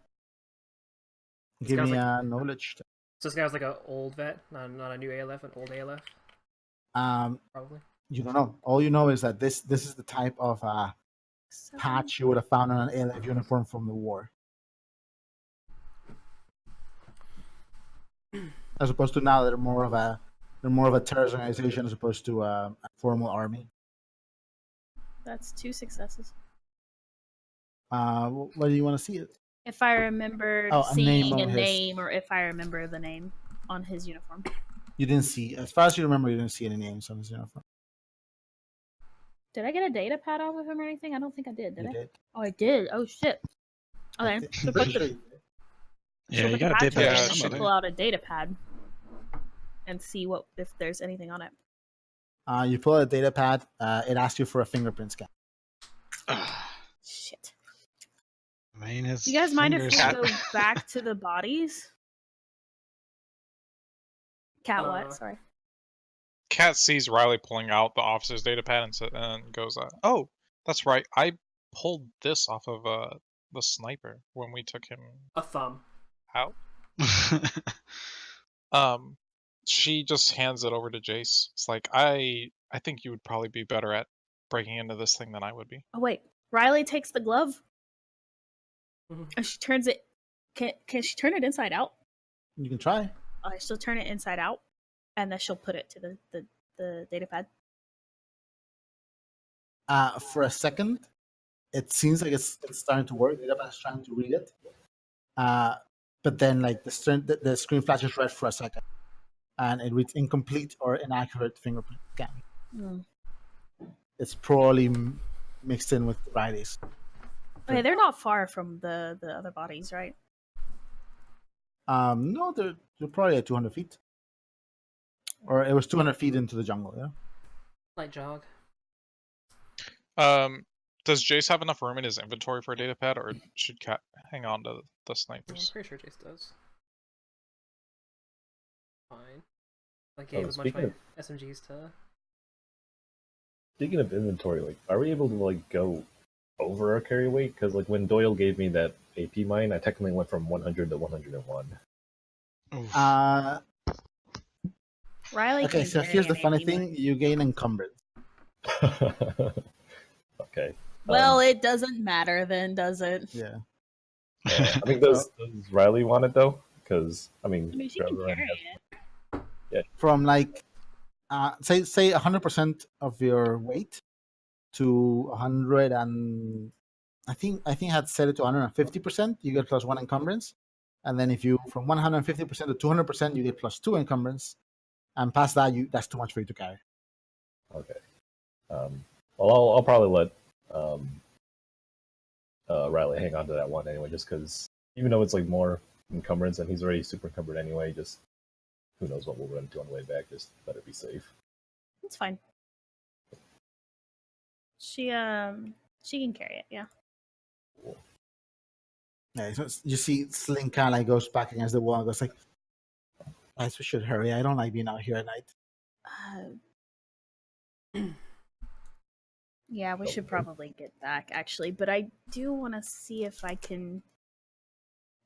Give me a knowledge. So this guy was an old vet, not a new A.L.F., an old A.L.F. Probably. You don't know. All you know is that this is the type of patch you would have found on an A.L.F. uniform from the war. As opposed to now, they're more of a terrorist organization as opposed to a formal army. That's 2 successes. What do you want to see it? If I remember seeing a name, or if I remember the name on his uniform. You didn't see, as far as you remember, you didn't see any names on his uniform. Did I get a data pad off of him or anything? I don't think I did. Did I? Did. Oh, I did. Oh shit. Okay. Yeah, you got a data pad. pad. I should pull out a data pad and see if there's anything on it. You pull out a data pad. It asks you for a fingerprint scan. Shit. His you guys mind if we fingers- go back to the bodies? Cat, what? Sorry. Cat sees Riley pulling out the officer's data pad and goes, "Oh, that's right. I pulled this off of the sniper when we took him a thumb out." She just hands it over to Jace. It's I think you would probably be better at breaking into this thing than I would be. Oh wait, Riley takes the glove. And she turns it. Can she turn it inside out? You can try. She'll turn it inside out, and then she'll put it to the data pad. For a second, it seems like it's starting to work. The data pad is trying to read it. But then the screen flashes red for a second, and it reads incomplete or inaccurate fingerprint scan. It's probably mixed in with Riley's. Okay, they're not far from the other bodies, right? No, they're probably at 200 feet. Or it was 200 feet into the jungle, yeah? Light jog. Does Jace have enough room in his inventory for a data pad, or should Cat hang on to the I'm snipers? pretty sure Jace does. Fine. I Oh, gave a bunch of speaking my of- SMGs to. Speaking of inventory, like, are we able to like go over our carry weight? Because like when Doyle gave me that AP mine, I technically went from 100 to 101. Oof. Riley Okay, can so carry here's the an funny AP mine. thing: you gain encumbrance. Okay. Well, it doesn't matter then, does it? Yeah. I mean, does Riley want it though? Because I mean, I mean, she can Trevor and carry it. From like, say 100% of your weight to 100 and I think I had set it to 150%. You get +1 encumbrance, and then if you from 150% to 200%, you get +2 encumbrance, and past that, that's too much for you to carry. Okay. Well, I'll probably let Riley hang on to that one anyway, just because even though it's like more encumbrance and he's already super encumbered anyway, just who knows what we'll run into on the way back. Just better be safe. It's fine. She can carry it, yeah. Cool. Yeah, so you see Slink kind of like goes back against the wall and goes like, guys, we should hurry. I don't like being out here at night. Yeah, we should probably get back, actually. But I do want to see if I can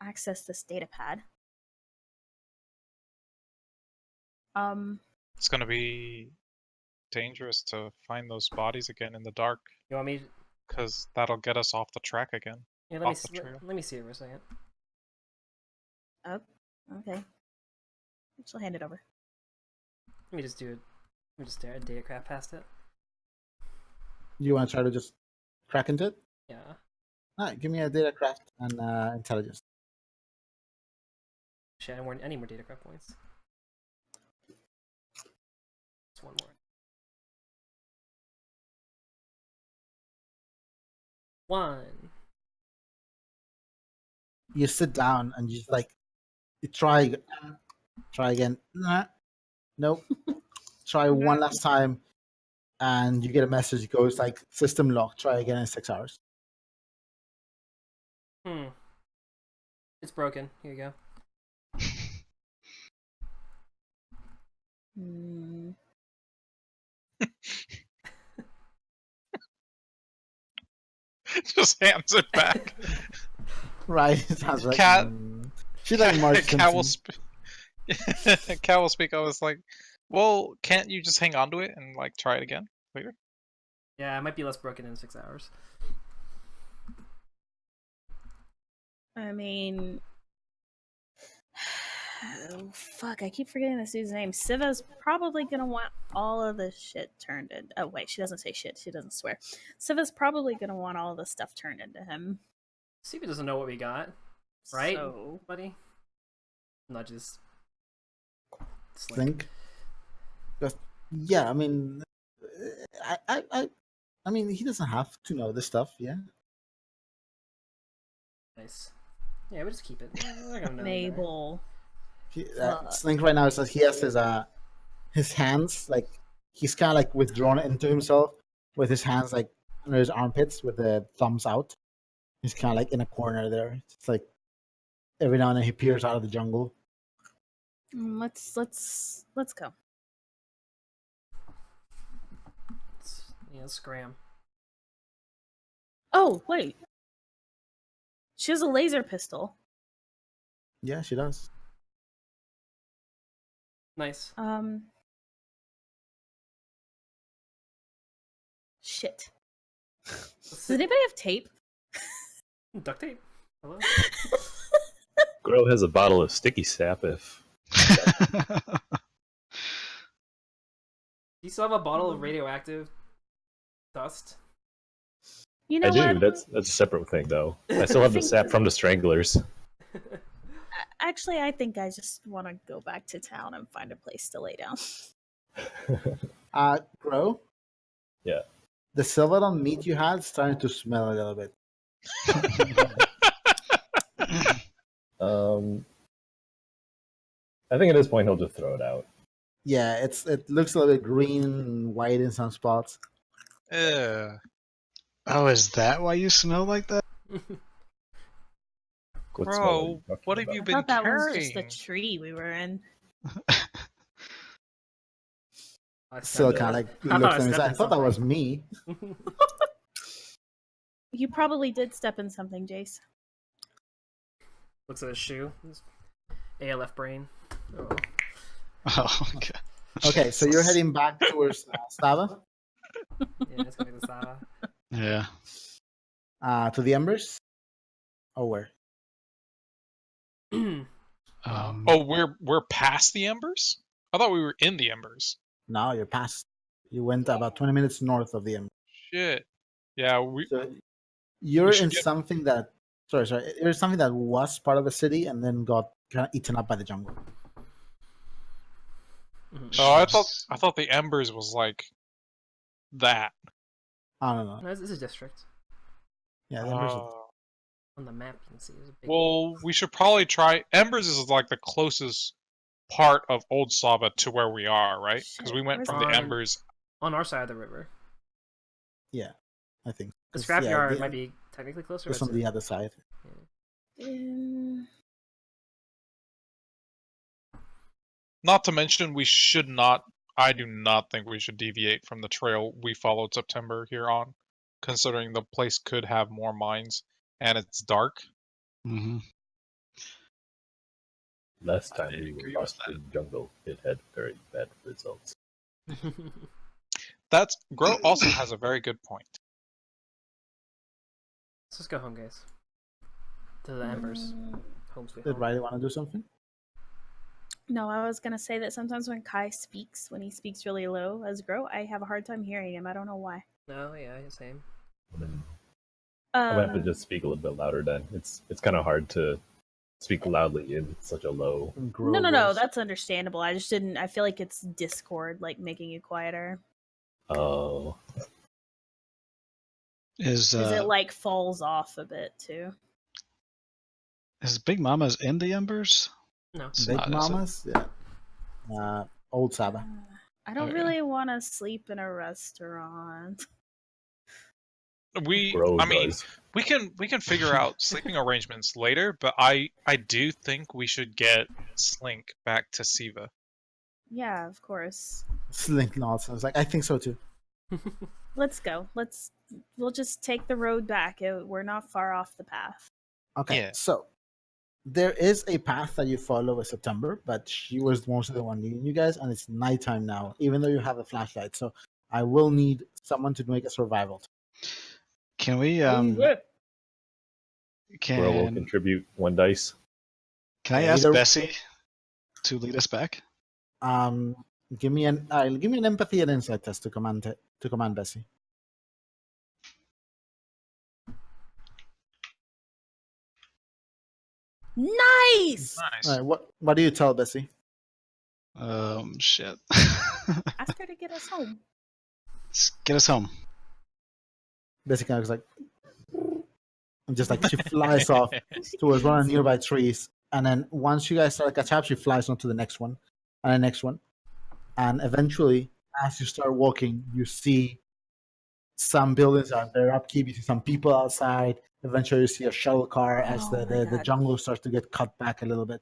access this data pad. It's gonna be dangerous to find those bodies again in the dark, You want me? because that'll get us off the track again. Yeah, Off the trail. let me see it for a second. Oh, okay. She'll hand it over. Let me just do it. Let me just stare at data craft past it. You want to try to just crack into it? Yeah. All right, give me a data craft and intelligence. Shit, I need more data craft points. Just one more. One. You sit down and you just like you try again. Nah, nope. Try one last time, and you get a message. It goes like system lock. Try again in 6 hours. It's broken. Here you go. Just hands it back. Right? Sounds like Cat. She's like Marge Cat will Simpson. Cat will speak. I was like, well, can't you just hang on to it and like try it again later? Yeah, it might be less broken in 6 hours. I mean, oh, fuck, I keep forgetting this dude's name. Siva's probably gonna want all of this shit turned in. Oh, wait, she doesn't say shit. She doesn't swear. Siva's probably gonna want all of this stuff turned into him. Siva doesn't know what we got, right, So, buddy? Nudges. Slink. Just, yeah, I mean, I mean, he doesn't have to know this stuff. Yeah. Nice. Yeah, we'll just keep it. We're not gonna know Mabel. Slink right now says he has his hands like he's kind of like withdrawn into himself with his hands like under his armpits with the thumbs out. He's kind of like in a corner there. It's like every now and then he peers out of the jungle. Let's go. Yeah, scram. Oh, wait. She has a laser pistol. Yeah, she does. Nice. Shit. Does anybody have tape? Duct tape. Hello. Grow has a bottle of sticky sap if. Do you still have a bottle of radioactive dust? You know I do. what? That's a separate thing though. I still have the sap from the Stranglers. Actually, I think I just want to go back to town and find a place to lay down. Grow. Yeah. The Sylvan meat you had is starting to smell a little bit. I think at this point he'll just throw it out. Yeah, it looks a little bit green and white in some spots. Ugh. Oh, is that why you smell like that? What smell are you Bro, talking what have about? you I been thought that was just the carrying? tree we were in. I Still stepped kind in- of like I thought looks I at me. stepped I in thought that was something. me. You probably did step in something, Jace. Looks at his shoe. A.L.F brain. Oh. Oh, okay. Okay, so you're heading back towards Stava, Yeah, it's gonna be the Sava. Yeah. to the Embers. Oh, where? Oh, we're past the embers? I thought we were in the embers. No, you're past. You went about 20 minutes north of the Embers. Shit. Yeah, we So you're should in get- something that. Sorry. You're something that was part of the city and then got kind of eaten up by the jungle. Oh, I thought the embers was like that. I don't know. No, this is a district. Yeah, the Embers. On the map, you can see there's a big. Well, we should probably try. Embers is like the closest part of Old Slava to where we are, right? Because we went Where's from the On- embers. On our side of the river. Yeah, I think. The 'Cause, scrapyard yeah, might be technically closer. It's but on the other side. Not to mention, we should not. I do not think we should deviate from the trail we followed September here on, considering the place could have more mines and it's dark. Mm-hmm. Last time I we agree were with lost in the jungle, it had very bad results. That's Grow also has a very good point. Let's just go home, guys. To the Embers. Home sweet Did home. Riley want to do something? No, I was gonna say that sometimes when Kai speaks, when he speaks really low as Grow, I have a hard time hearing him. I don't know why. No, yeah, same. I'm gonna have to Um, just speak a little bit louder then. It's kind of hard to speak loudly in such a low. no, that's understandable. I just didn't. I feel like it's Discord, like making you quieter. Oh, Is Because it like falls off a bit too. Big Mama's in the Embers? No. It's Big not, is it? Mamas? Yeah. Old Saba. I don't Okay. really want to sleep in a restaurant. Grow I mean, does. we can figure out sleeping arrangements later, but I do think we should get Slink back to Siva. Yeah, of course. Slink nods. I was like, I think so too. Let's go. We'll just take the road back. We're not far off the path. Okay, Yeah. so there is a path that you follow with September, but she was mostly the one leading you guys, and it's nighttime now, even though you have a flashlight. So I will need someone to make a survival. Can we Grow will can contribute 1 dice. I Yeah, ask either- Bessie to lead us back? Give me an empathy and insight test to command Bessie. Nice. Nice. All right, what do you tell Bessie? Shit. Ask her to get us home. Get us home. Bessie kind of like, and just like she flies off towards one of the nearby trees, and then once you guys start to catch up, she flies on to the next one, and the next one, and eventually, as you start walking, you see some buildings are their upkeep. You see some people outside. Eventually, you see a shuttle car as Oh my the God. jungle starts to get cut back a little bit,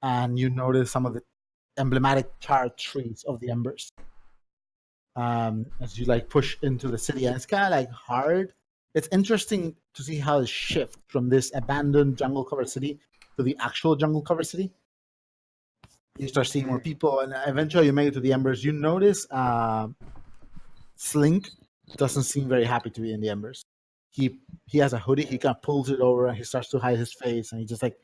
and you notice some of the emblematic charred trees of the embers. As you like push into the city, and it's kind of like hard. It's interesting to see how it shifts from this abandoned jungle covered city to the actual jungle covered city. You start seeing more people, and eventually you make it to the embers. You notice Slink doesn't seem very happy to be in the embers. He has a hoodie. He kind of pulls it over, and he starts to hide his face, and he just like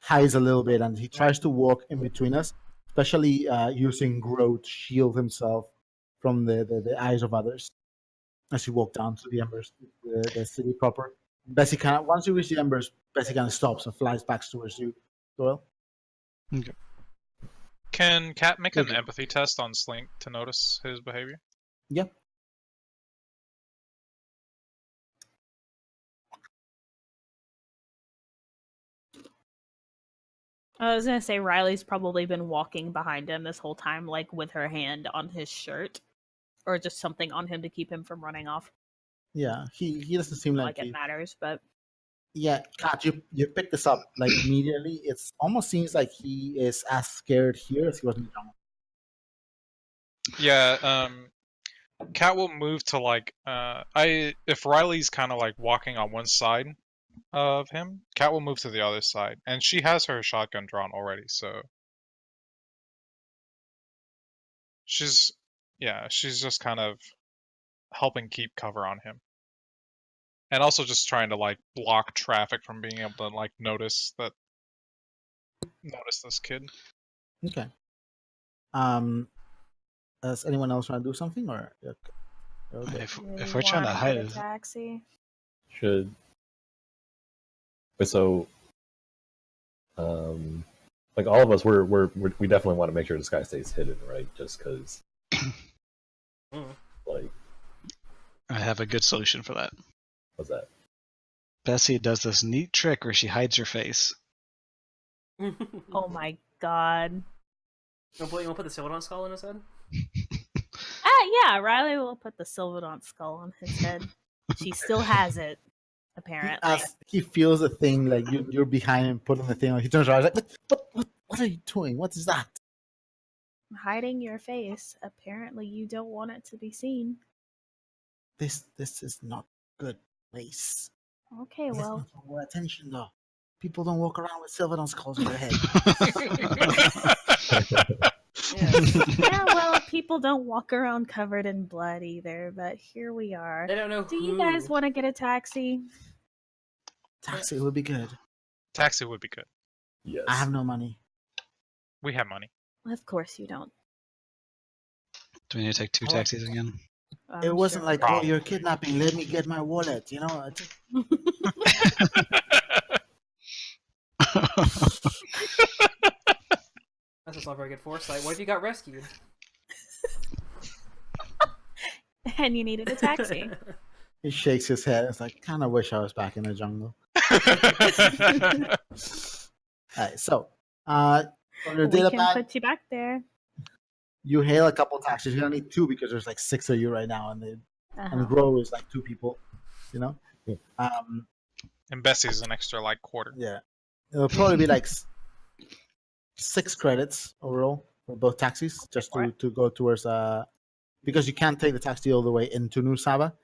hides a little bit, and he tries to walk in between us, especially using Grow to shield himself from the eyes of others as you walk down to the embers, the city proper. Bessie kind of, once you reach the embers, Bessie kind of stops and flies back towards you, Doyle. Can Kat make an Okay. empathy test on Slink to notice his behavior? Yep. I was gonna say Riley's probably been walking behind him this whole time, like with her hand on his shirt, or just something on him to keep him from running off. Yeah, he doesn't seem Not like like it matters, but Yeah, Kat, you picked this up like immediately. It's almost seems like he is as scared here as he was in the jungle. Yeah, Cat will move to like if Riley's kind of like walking on one side of him, Cat will move to the other side, and she has her shotgun drawn already, so she's just kind of helping keep cover on him, and also just trying to like block traffic from being able to like notice this kid. Okay. Does anyone else want to do something or? Okay. If we're trying to hide a it, taxi. Should. But so, like all of us, we definitely want to make sure this guy stays hidden, right? Just because, like, I have a good solution for that. what's that? Bessie does this neat trick where she hides her face. Oh my god. You want to put the Sylvan skull in his head? Yeah, Riley will put the Sylvedant skull on his head. She still has it, apparently. As he feels the thing, like you're behind him, putting the thing on, he turns around, he's like, what are you doing? What is that? Hiding your face. Apparently, you don't want it to be seen. This is not a good place. Okay, Let's well. not draw more attention, though. People don't walk around with Sylvedant skulls on their head. Yeah, well, people don't walk around covered in blood either, but here we are. They don't know Do you guys want to get a taxi? Taxi would be good. Taxi would be good. Yes. I have no money. We have money. Of course you don't. Do we need to take 2 taxis again? It wasn't sure. like, oh, you're kidnapping, let me get my wallet, you know? That's just not very good foresight. What if you got rescued? And you needed a taxi. He shakes his head. It's like, kind of wish I was back in the jungle. Alright, so, on your We data can pad, put you back there. you hail a couple taxis. You don't need 2 because there's like 6 of you right now, and the Uh-huh. row is like 2 people, you know? Yeah. And Bessie's an extra like quarter. Yeah. It'll probably be like 6 credits overall for both taxis, just to go towards because you can't take the taxi all the way into New Saba.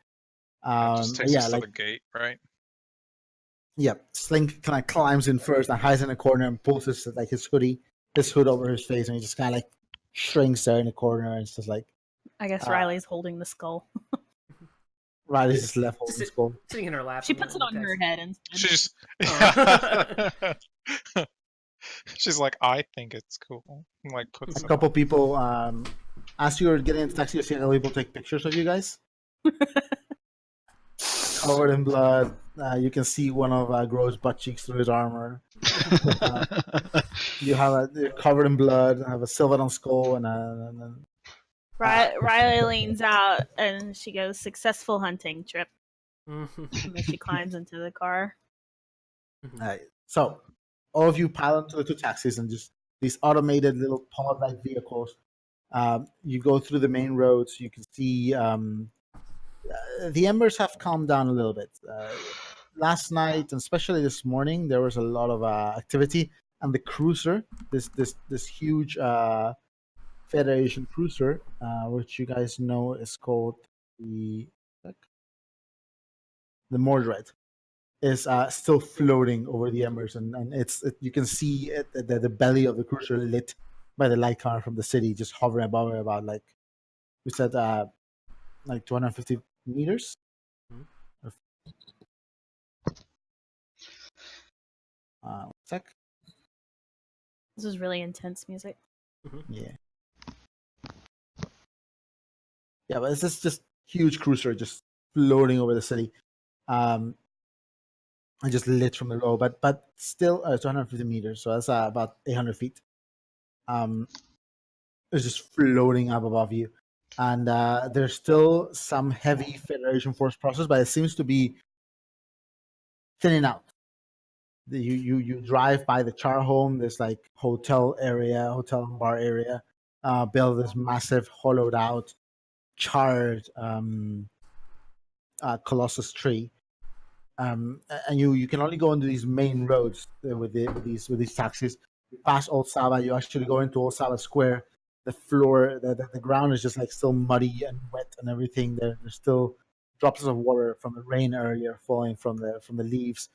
It just takes us to like the gate, right? yeah, Slink kind of climbs in first and hides in a corner and pulls his hood over his face, and he just kind of like shrinks there in the corner, and it's just like I guess Riley's holding the skull. Riley's just left holding the skull. Sitting in her lap. She puts it on her head instead. She's Oh. she's like, I think it's cool. Like puts A it couple on. people, as you're getting into the taxi, you see other people take pictures of you guys. Covered in blood. You can see one of Gro's butt cheeks through his armor. You're covered in blood. Have a Sylvedant skull and Riley leans out and she goes, "Successful hunting trip." And then she climbs into the car. So, all of you pile into the 2 taxis and just these automated little pod-like vehicles. You go through the main roads. You can see the embers have calmed down a little bit. Last night, and especially this morning, there was a lot of activity. And the cruiser, this huge Federation cruiser, which you guys know is called the Mordred, is still floating over the embers, and you can see the belly of the cruiser lit by the light coming from the city, just hovering above it about like we said, like 250 meters. One sec. This is really intense music. Yeah. Yeah, but it's just huge cruiser just floating over the city. And just lit from the low, but still 250 meters, so that's about 800 feet. It's just floating up above you, and there's still some heavy Federation force process, but it seems to be thinning out. You drive by the Char home, this like hotel and bar area, built this massive hollowed out charred colossus tree. And you can only go into these main roads with these taxis. You pass Old Saba, you actually go into Old Saba Square. The floor, the ground is just like still muddy and wet and everything. There's still drops of water from the rain earlier falling from the leaves.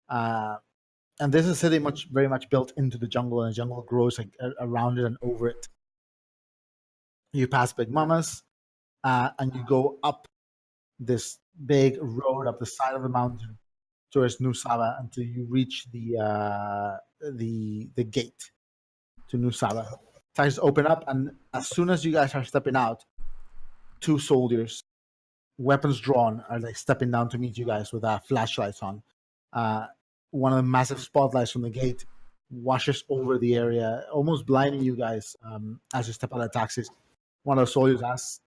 And this is a city very much built into the jungle, and the jungle grows like around it and over it. You pass Big Mamas, and you go up this big road up the side of the mountain towards New Saba until you reach the gate to New Saba. Taxis open up, and as soon as you guys are stepping out, two soldiers, weapons drawn, are like stepping down to meet you guys with flashlights on. One of the massive spotlights from the gate washes over the area, almost blinding you guys as you step out of the taxis. One of the soldiers asks,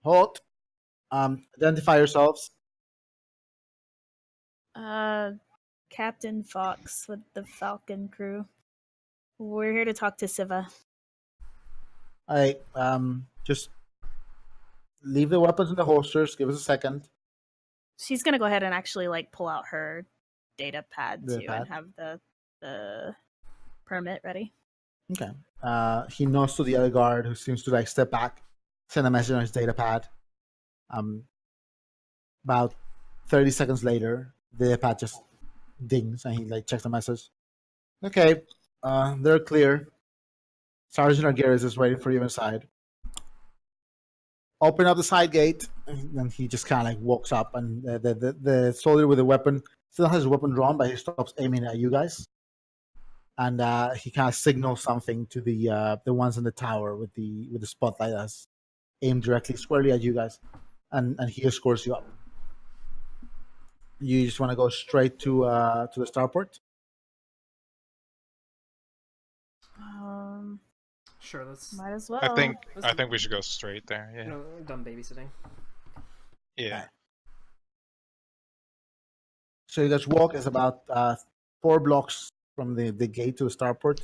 "Halt! Identify yourselves." Captain Fox with the Falcon crew. We're here to talk to Siva. All right, just leave the weapons in the holsters. Give us a second. She's gonna go ahead and actually like pull out her data pad Data too pad. and have the permit ready. Okay. He nods to the other guard who seems to like step back, send a message on his data pad. About 30 seconds later, the data pad just dings and he like checks the message. Okay, they're clear. Sergeant Argueras is waiting for you inside. Open up the side gate, and he just kind of like walks up, and the soldier with the weapon still has his weapon drawn, but he stops aiming at you guys. And he kind of signals something to the ones in the tower with the spotlight that's aimed directly squarely at you guys, and he escorts you up. You just want to go straight to the starport. Sure, let's. Might as well. I think we should go straight there. Yeah. No, dumb babysitting. Yeah. So you guys walk. It's about 4 blocks from the gate to the starport.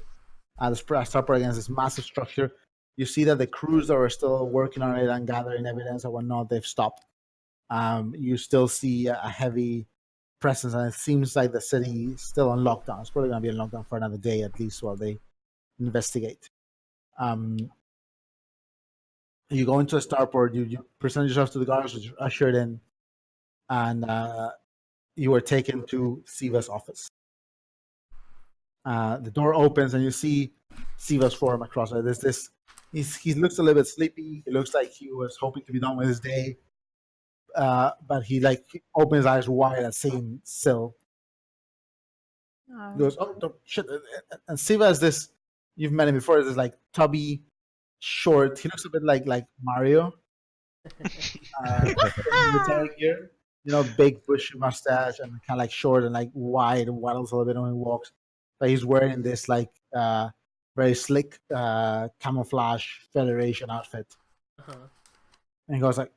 The starport against this massive structure. You see that the crews that are still working on it and gathering evidence and whatnot, they've stopped. You still see a heavy presence, and it seems like the city is still on lockdown. It's probably going to be on lockdown for another day at least while they investigate. You go into a starport, you present yourself to the guards, which are ushered in, and you are taken to Siva's office. The door opens, and you see Siva's form across it. There's this. He looks a little bit sleepy. He looks like he was hoping to be done with his day, but he like opens his eyes wide at seeing Sil. He goes, "Oh shit!" And Siva is this. You've met him before. This like tubby, short. He looks a bit like Mario. Military gear, big bushy mustache and kind of like short and like wide and waddles a little bit when he walks. But he's wearing this like very slick camouflage Federation outfit. Uh-huh. And he goes like,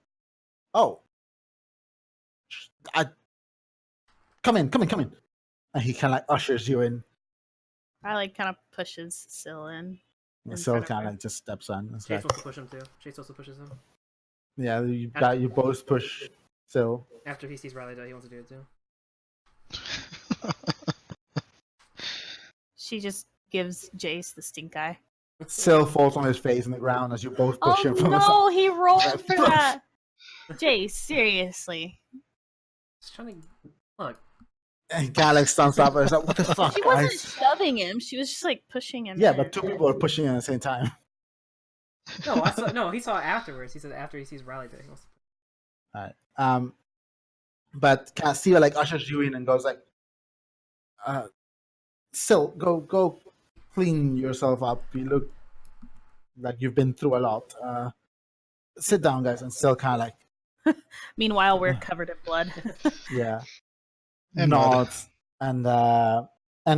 "Oh, come in." And he kind of like ushers you in. I like kind of pushes Sil in. And Sil kind of like just steps on. It's Chase like, wants to push him too. Chase also pushes him. yeah, you both push Sil. After he sees Riley die, he wants to do it too. She just gives Jace the stink eye. Sil falls on his face in the ground as you both push him from the side. No, he rolled for that. Jace, seriously. Just trying to look. And he kind of like stands up and is like, "What the fuck, She wasn't guys?" shoving him. She was just like pushing him. Yeah, in. but 2 people are pushing him at the same time. No, he saw it afterwards. He said after he sees Riley die, he wants to. All right. But Siva like ushers you in and goes like, "Sil, go clean yourself up. You look like you've been through a lot. Sit down, guys." And Sil kind of like, Meanwhile, we're covered in blood. yeah, And nods and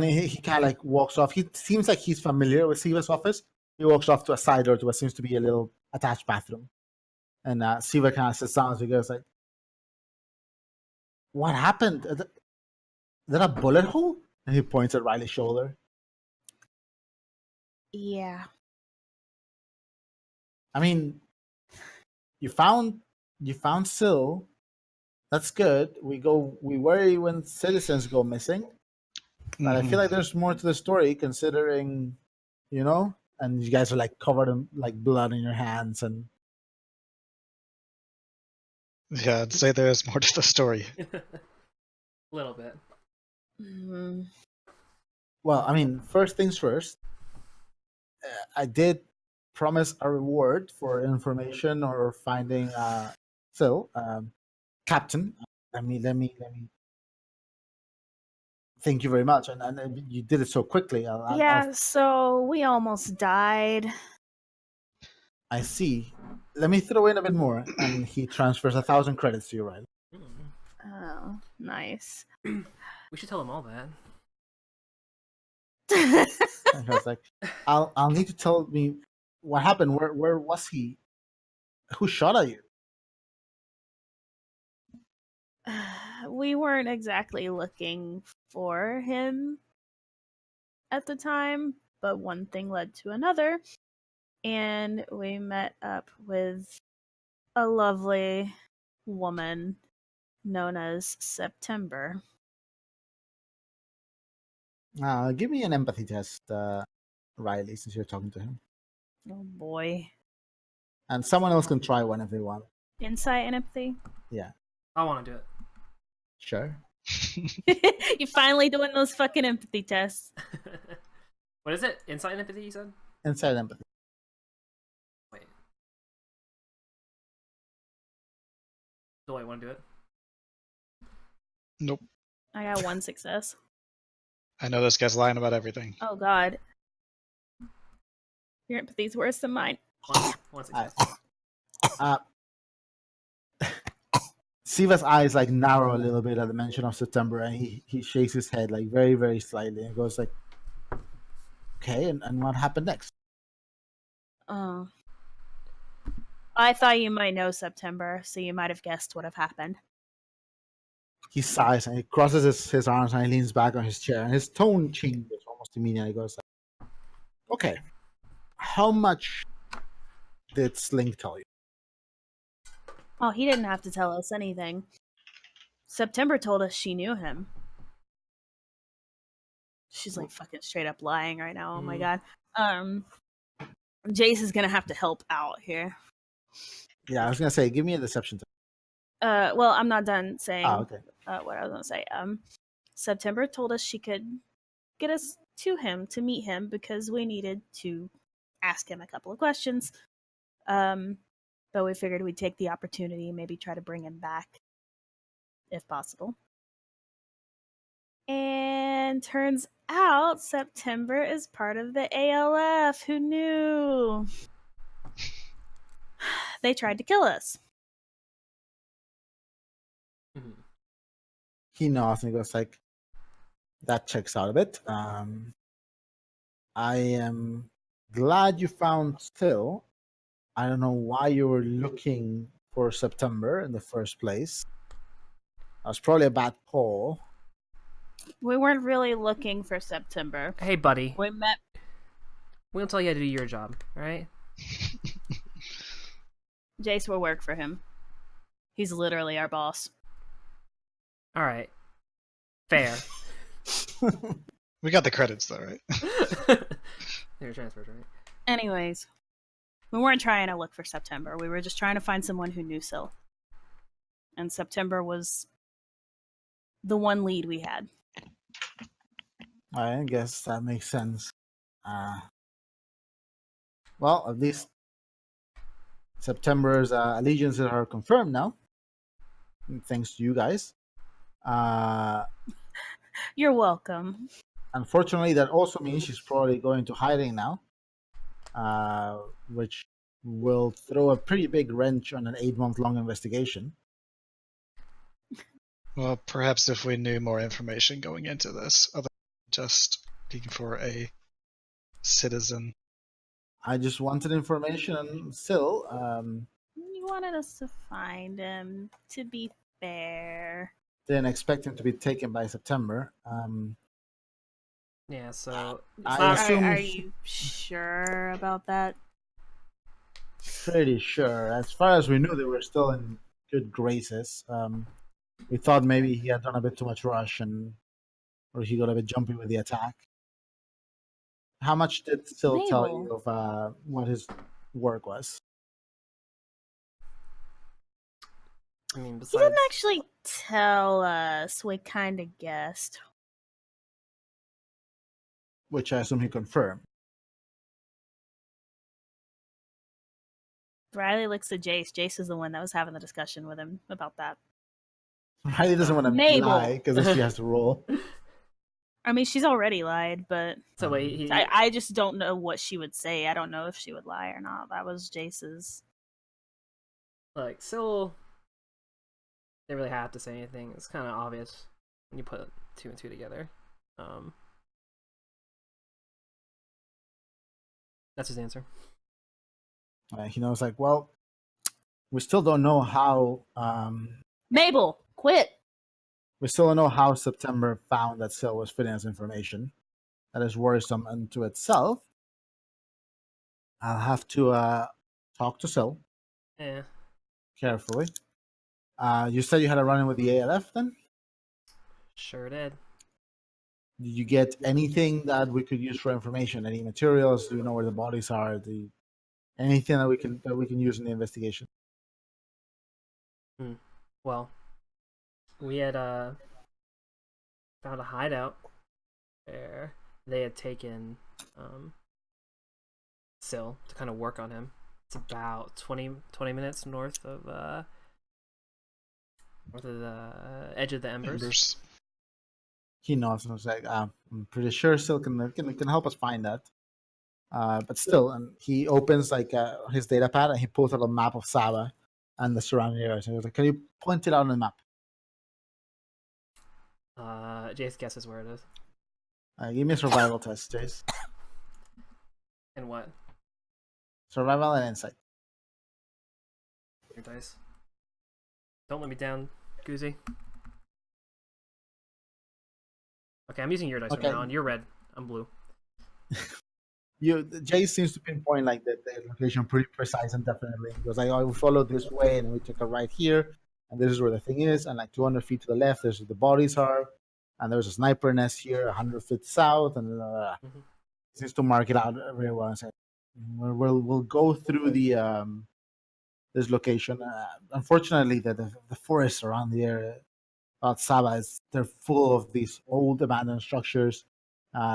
he kind of like walks off. He seems like he's familiar with Siva's office. He walks off to a side door to what seems to be a little attached bathroom. And Siva kind of sits down as he goes like, "What happened? Is that a bullet hole?" And he points at Riley's shoulder. Yeah. I mean, you found Syl. That's good. We worry when citizens go missing, but I feel like there's more to the story considering, and you guys are like covered in like blood in your hands and Yeah, I'd say there is more to the story. A little bit. Mhm. well, I mean, first things first. I did promise a reward for information or finding Syl, Captain. Let me. Thank you very much, and you did it so quickly. Yeah, so we almost died. I see. Let me throw in a bit more, and he transfers 1,000 credits to you, right? Mm. Oh, nice. We should tell him all that. And he was like, "I'll need to tell me what happened. Where was he? Who shot at you?" We weren't exactly looking for him at the time, but one thing led to another, and we met up with a lovely woman known as September. Give me an empathy test, Riley, since you're talking to him, Oh boy. and someone else can try one if they want. Insight and empathy? Yeah, I want to do sure. You're finally doing those fucking empathy tests. it. What is it? Insight and empathy, you said? Inside empathy. Wait. Do I want to do it? Nope. I got one success. I know this guy's lying about everything. Oh god. Your empathy's worse than mine. One success. Siva's eyes like narrow a little bit at the mention of September, and he shakes his head like very, very slightly and goes like, "Okay, and what happened next?" Oh. I thought you might know September, so you might have guessed what have happened. He sighs and he crosses his arms and he leans back on his chair, and his tone changes almost immediately. He goes like, "Okay, how much did Slink tell you?" Oh, he didn't have to tell us anything. September told us she knew him. She's like fucking straight up lying right now. Oh my god. Jace is gonna have to help out here. Yeah, I was gonna say, give me a deception test. Well, I'm not done saying Okay. what I was gonna say. September told us she could get us to him to meet him because we needed to ask him a couple of questions. But we figured we'd take the opportunity and maybe try to bring him back if possible. And turns out September is part of the A.L.F. Who knew? They tried to kill us. Mhm. He nods and he goes like, "That checks out a bit. I am glad you found Still. I don't know why you were looking for September in the first place. That was probably a bad call." We weren't really looking for September. Hey, buddy. We met. We don't tell you how to do your job, alright? Jace will work for him. He's literally our boss. Alright. Fair. We got the credits though, right? Your transfers, right? Anyways, we weren't trying to look for September. We were just trying to find someone who knew Syl. And September was the one lead we had. I guess that makes sense. Well, at least September's allegiances are confirmed now, thanks to you guys. You're welcome. Unfortunately, that also means she's probably going to hiding now, which will throw a pretty big wrench on an 8-month-long investigation. Well, perhaps if we knew more information going into this, other than just looking for a citizen. I just wanted information and still, You wanted us to find him, to be fair. didn't expect him to be taken by September. Yeah, so it's I not. assume Are you sure about that? pretty sure. As far as we knew, they were still in good graces. We thought maybe he had done a bit too much rush or he got a bit jumpy with the attack. How much did Sil tell Mabel. you of what his work was? I mean, He besides, didn't actually tell us. We kind of guessed. Which I assume he confirmed. Riley looks at Jace. Jace is the one that was having the discussion with him about that. Riley doesn't want to Mabel. lie because then she has to roll. I mean, she's already lied, but so wait, he, I just don't know what she would say. I don't know if she would lie or not. That was Jace's. like Syl didn't really have to say anything. It's kind of obvious when you put 2 and 2 together. That's his answer. He knows, like, well, we still don't know how. Mabel, quit. We still don't know how September found that Sil was fitting us information. That is worrisome unto itself. I'll have to talk to Sil Yeah. carefully. You said you had a run-in with the A.L.F. then? Sure did. Did you get anything that we could use for information? Any materials? Do you know where the bodies are? Anything that we can use in the investigation? Well, we had found a hideout where they had taken Syl to kind of work on him. It's about 20 minutes north of the edge of the Embers. He nods and was like, I'm pretty sure Sil can help us find that. But still, and he opens like his data pad and he pulls out a map of Saba and the surrounding areas. And he was like, "Can you point it out on the map?" Jace guesses where it is. Give me a survival test, Jace. And what? Survival and insight. Your dice. Don't let me down, Goozy. Okay, I'm using your dice Okay. right now, and you're red. I'm blue. Jace seems to pinpoint like the location pretty precise and definitely. He goes like, "Oh, we followed this way and we took a right here, and this is where the thing is, and like 200 feet to the left, there's where the bodies are, and there's a sniper nest here, 100 feet south, and seems to mark it out very well and say, we'll go through the this location. Unfortunately, the forests around the area about Saba they're full of these old abandoned structures,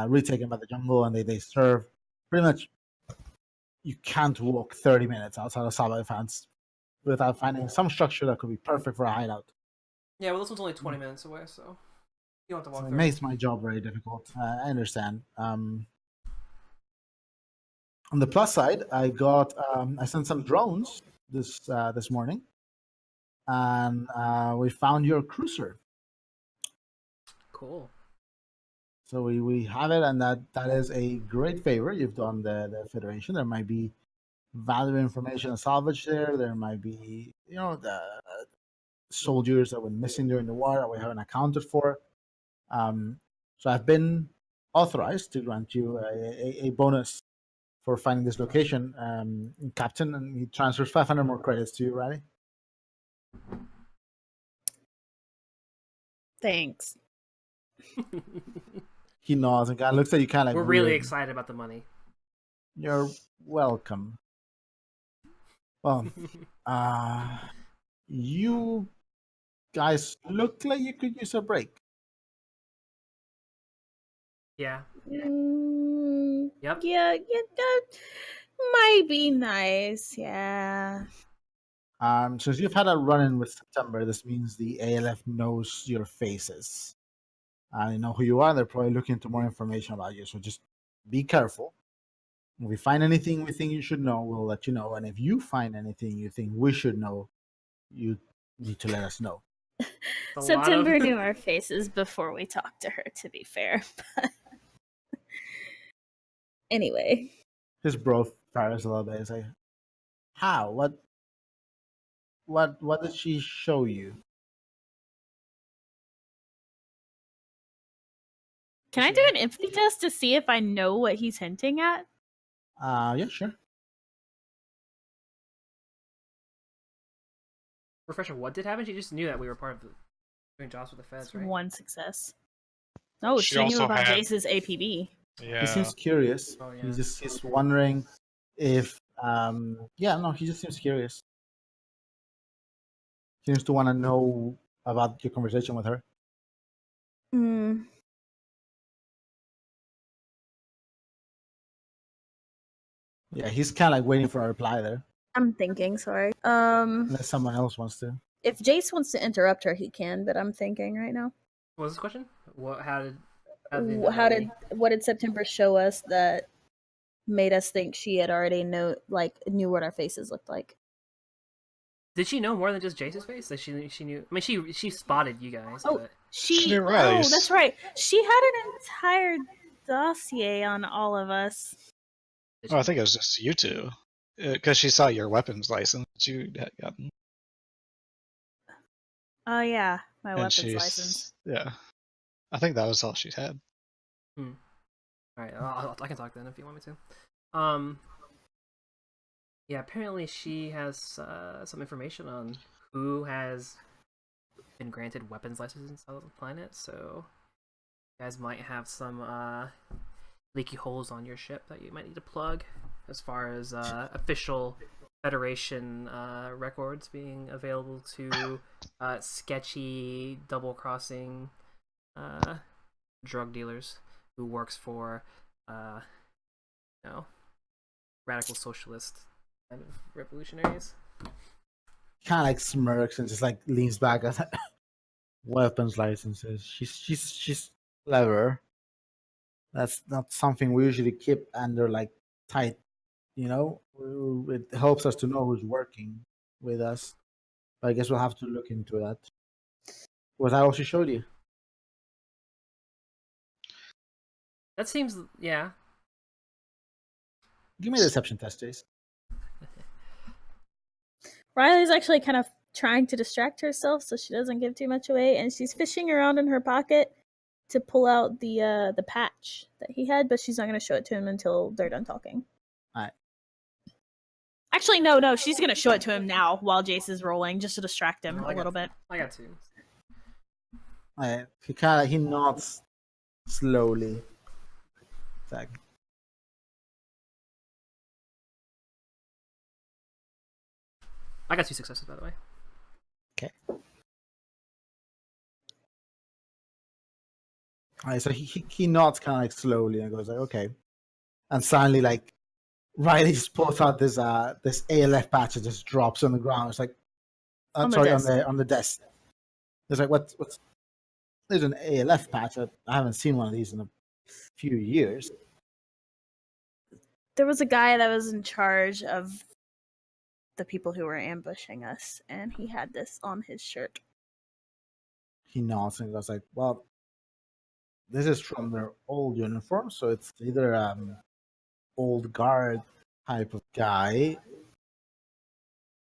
retaken by the jungle, and they serve pretty much. You can't walk 30 minutes outside of Saba fans without finding some structure that could be perfect for a hideout. Yeah, well, this one's only 20 minutes away, so you don't have to walk So it 30. makes my job very difficult. I understand. On the plus side, I sent some drones this morning, and we found your cruiser. Cool. So we have it, and that is a great favor you've done the Federation. There might be valuable information salvaged there. There might be the soldiers that went missing during the war that we haven't accounted for. So I've been authorized to grant you a bonus for finding this location, Captain, and he transfers 500 more credits to you, Riley. Thanks. He nods and kind of looks at you, kind of like We're really weird. excited about the money. You're welcome. Well, you guys look like you could use a break. Yeah. Yep. Yep. Yeah, that might be nice. Yeah. Since you've had a run-in with September, this means the A.L.F. knows your faces. They know who you are. They're probably looking into more information about you. So just be careful. If we find anything we think you should know, we'll let you know. And if you find anything you think we should know, you need to let us know. September knew our faces before we talked to her, to be fair. Anyway. His bro fires a little bit. He's like, how? What did she show you? Can I do an empathy test to see if I know what he's hinting at? Yeah, sure. Refresher, what did happen? She just knew that we were part of doing jobs with the feds, right? One success. Oh, She she knew also about had- Jace's APB. Yeah. He seems curious. Oh, yeah. He's wondering if he just seems curious. Seems to want to know about your conversation with her. Hmm. Yeah, he's kind of like waiting for a reply there, I'm thinking. Sorry. unless someone else wants to. If Jace wants to interrupt her, he can. But I'm thinking right now. What was this question? What? How did What did September show us that made us think she had already knew what our faces looked like? Did she know more than just Jace's face? That she knew. I mean, she spotted you guys. Oh, But She did Riley's. Oh, that's right. She had an entire dossier on all of us. did Well, I she? think it was just you two, because she saw your weapons license that you had gotten, Oh yeah, my and weapons she's license. yeah. I think that was all she's had. All right, I can talk then if you want me to. Yeah, apparently she has some information on who has been granted weapons licenses on the planet, so you guys might have some leaky holes on your ship that you might need to plug, as far as official Federation records being available to sketchy, double-crossing drug dealers who works for, radical socialist kind of revolutionaries. Kind of like smirks and just like leans back at weapons licenses. She's clever. That's not something we usually keep under like tight. It helps us to know who's working with us. But I guess we'll have to look into that. Was that all she showed you? That seems, yeah. Give me a deception test, Jace. Riley's actually kind of trying to distract herself so she doesn't give too much away, and she's fishing around in her pocket to pull out the patch that he had, but she's not going to show it to him until they're done talking. All right. Actually, no, she's going to show it to him now while Jace is rolling, just to distract him a little bit. I got two. All right. He nods slowly. Like, I got two successes, by the way. okay. All right, so he nods kind of like slowly and goes like, okay. And suddenly, like, Riley just pulls out this A.L.F patch and just drops on the ground. It's like, On the on the desk. It's like, what's there's an A.L.F patch. I haven't seen one of these in a few years. There was a guy that was in charge of the people who were ambushing us, and he had this on his shirt. He nods and goes like, well, this is from their old uniform, so it's either old guard type of guy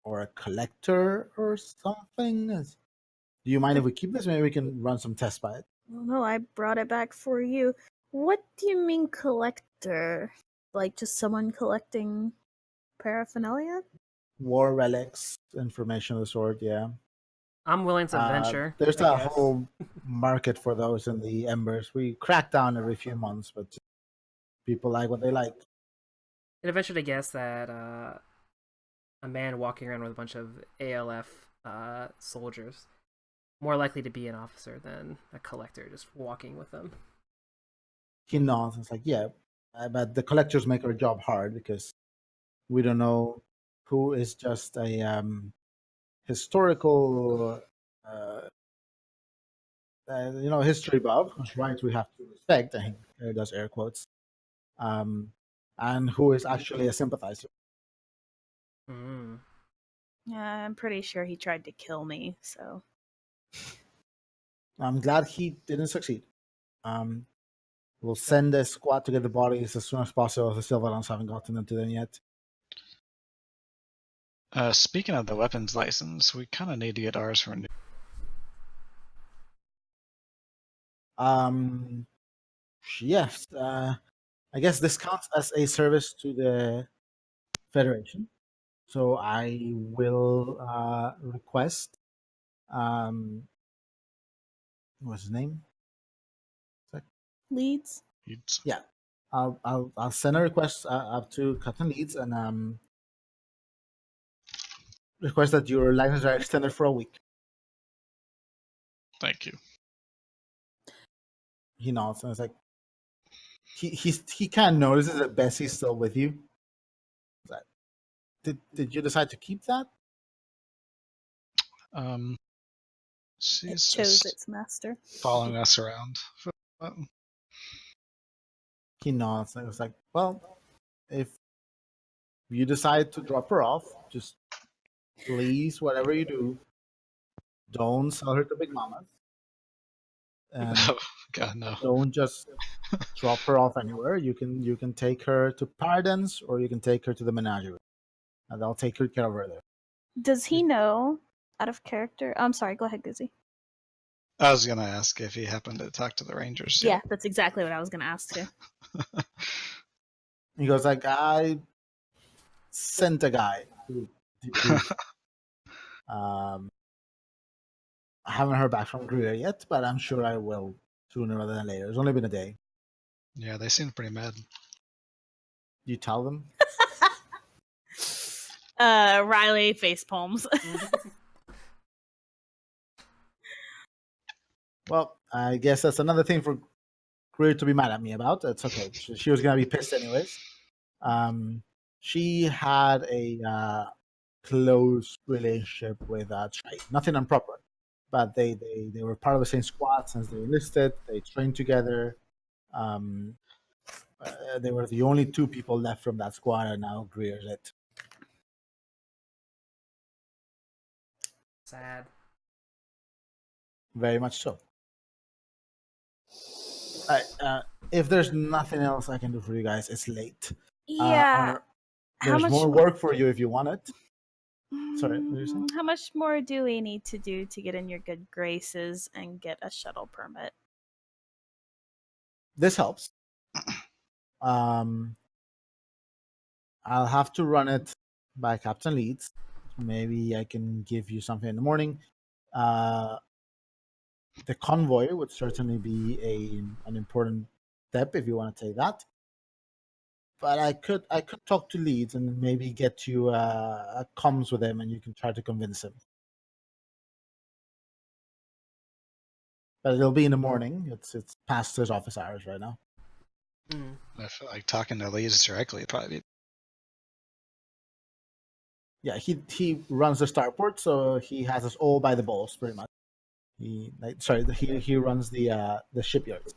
or a collector or something. Do you mind if we keep this? Maybe we can run some tests by it. Well, no, I brought it back for you. What do you mean collector? Like just someone collecting paraphernalia? War relics, information of the sort, yeah. I'm willing to venture. There's I a guess. whole market for those in the Embers. We crack down every few months, but people like what they like. I'd venture to guess that a man walking around with a bunch of A.L.F soldiers more likely to be an officer than a collector just walking with them. He nods and it's like, yeah, but the collectors make our job hard because we don't know who is just a historical history buff, whose rights we have to respect. I think he does air quotes, and who is actually a sympathizer. Mm. Yeah, I'm pretty sure he tried to kill me, so. I'm glad he didn't succeed. We'll send a squad to get the bodies as soon as possible. The Silverlands haven't gotten them to them yet. Speaking of the weapons license, we kind of need to get ours renewed. Yes, I guess this counts as a service to the Federation. So I will request. What's his name? Leads. It's- Yeah, I'll send a request up to Captain Leeds and request that your licenses are extended for a week. Thank you. He nods and it's like he kind of notices that Bessie's still with you. He's like, did you decide to keep that? Um, It she's chose just its master. following us around. He nods and it's like, well, if you decide to drop her off, just please, whatever you do, don't sell her to Big Mamas. And Oh, God, no. don't just drop her off anywhere. You can take her to Paradise or you can take her to the menagerie. And I'll take good care of her there. Does he know, out of character? I'm sorry, go ahead, Guzzy. I was going to ask if he happened to talk to the Rangers. Yeah, that's exactly what I was going to ask too. He goes like, I sent a guy to debrief. I haven't heard back from Greer yet, but I'm sure I will sooner rather than later. It's only been a day. Yeah, they seemed pretty mad. You tell them. Riley face palms. Well, I guess that's another thing for Greer to be mad at me about. It's okay. She was gonna be pissed anyways. She had a close relationship with Trey. Nothing improper, but they were part of the same squad since they enlisted. They trained together. They were the only two people left from that squad, and now Greer's it. Sad. Very much so. If there's nothing else I can do for you guys, it's late. Yeah. There's more work for you if you want it. Sorry, what were you saying? How much more do we need to do to get in your good graces and get a shuttle permit? This helps. I'll have to run it by Captain Leeds. Maybe I can give you something in the morning. The convoy would certainly be an important step if you want to take that. But I could talk to Leeds and maybe get you comms with him, and you can try to convince him. But it'll be in the morning. It's past his office hours right now. I feel like talking to Leeds directly would probably be. Yeah, he runs the starport, so he has us all by the balls, pretty much. He runs the shipyards,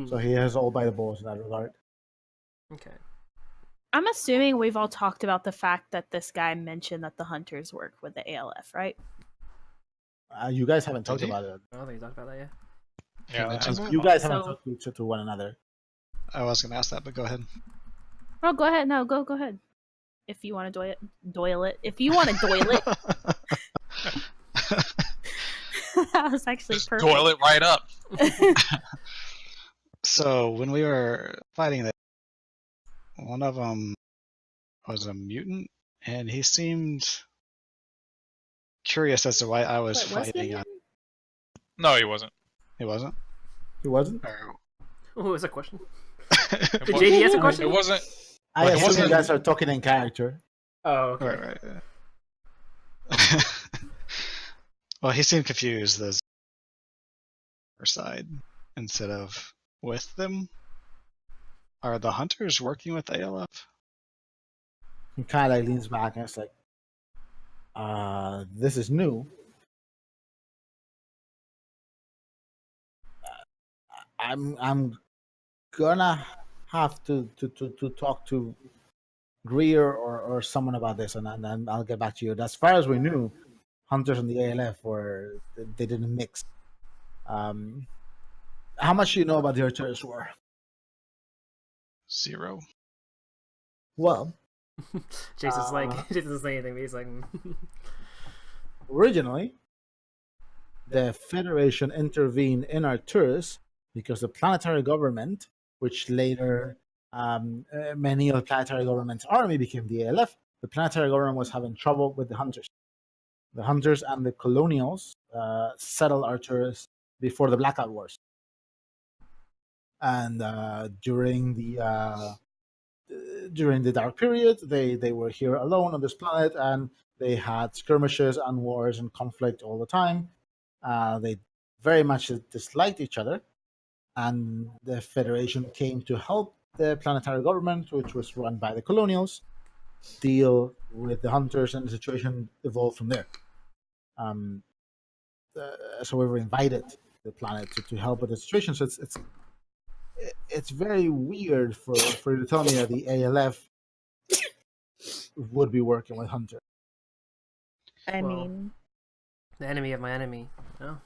so he has all by the balls in that regard. Okay. I'm assuming we've all talked about the fact that this guy mentioned that the hunters work with the A.L.F, right? You guys haven't talked Did he? about it. I don't think you talked about that yet. Yeah, that has You guys haven't So- talked to one another. I was going to ask that, but go ahead. Oh, go ahead. No, go ahead. If you want to doyle it. If you want to doyle it. That was actually just perfect. doil it right up. So when we were fighting that, one of them was a mutant, and he seemed curious as to why I was Wait, was he a fighting. mutant? No, he wasn't. He wasn't. He wasn't. Or... What was that question? It Did wasn't- JD ask a question? It wasn't. I Well, he assume you wasn't- guys are talking in character. Oh, okay. Right. Well, he seemed confused. There's side instead of with them. Are the hunters working with A.L.F? He kind of leans back and it's like, this is new. I'm gonna have to talk to Greer or someone about this, and then I'll get back to you. As far as we knew, hunters and the A.L.F they didn't mix. How much do you know about the Arcturus War? 0. Well, Jason's like, Jason doesn't say anything, but he's like, originally, the Federation intervened in Arcturus because the planetary government, which later many of the planetary government's army became the A.L.F., the planetary government was having trouble with the hunters. The hunters and the colonials settled Arcturus before the Blackout Wars. And during the dark period, they were here alone on this planet, and they had skirmishes and wars and conflict all the time. They very much disliked each other, and the Federation came to help the planetary government, which was run by the colonials, deal with the hunters, and the situation evolved from there. So we were invited to the planet to help with the situation. So it's very weird for you to tell me that the A.L.F would be working with Hunter. I Well, mean, The enemy of my enemy. No.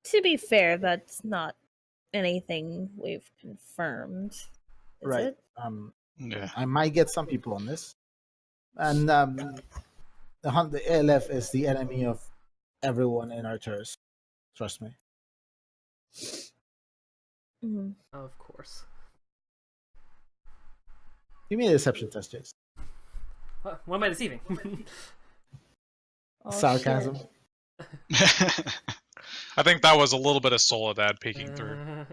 to be fair, that's not anything we've confirmed. Is Right. it? Yeah. I might get some people on this. And the A.L.F is the enemy of everyone in Arcturus. Trust me. Mhm. Of course. Give me a deception test, Jason. What am I deceiving? Oh, Sarcasm. shit. I think that was a little bit of Soledad peeking through.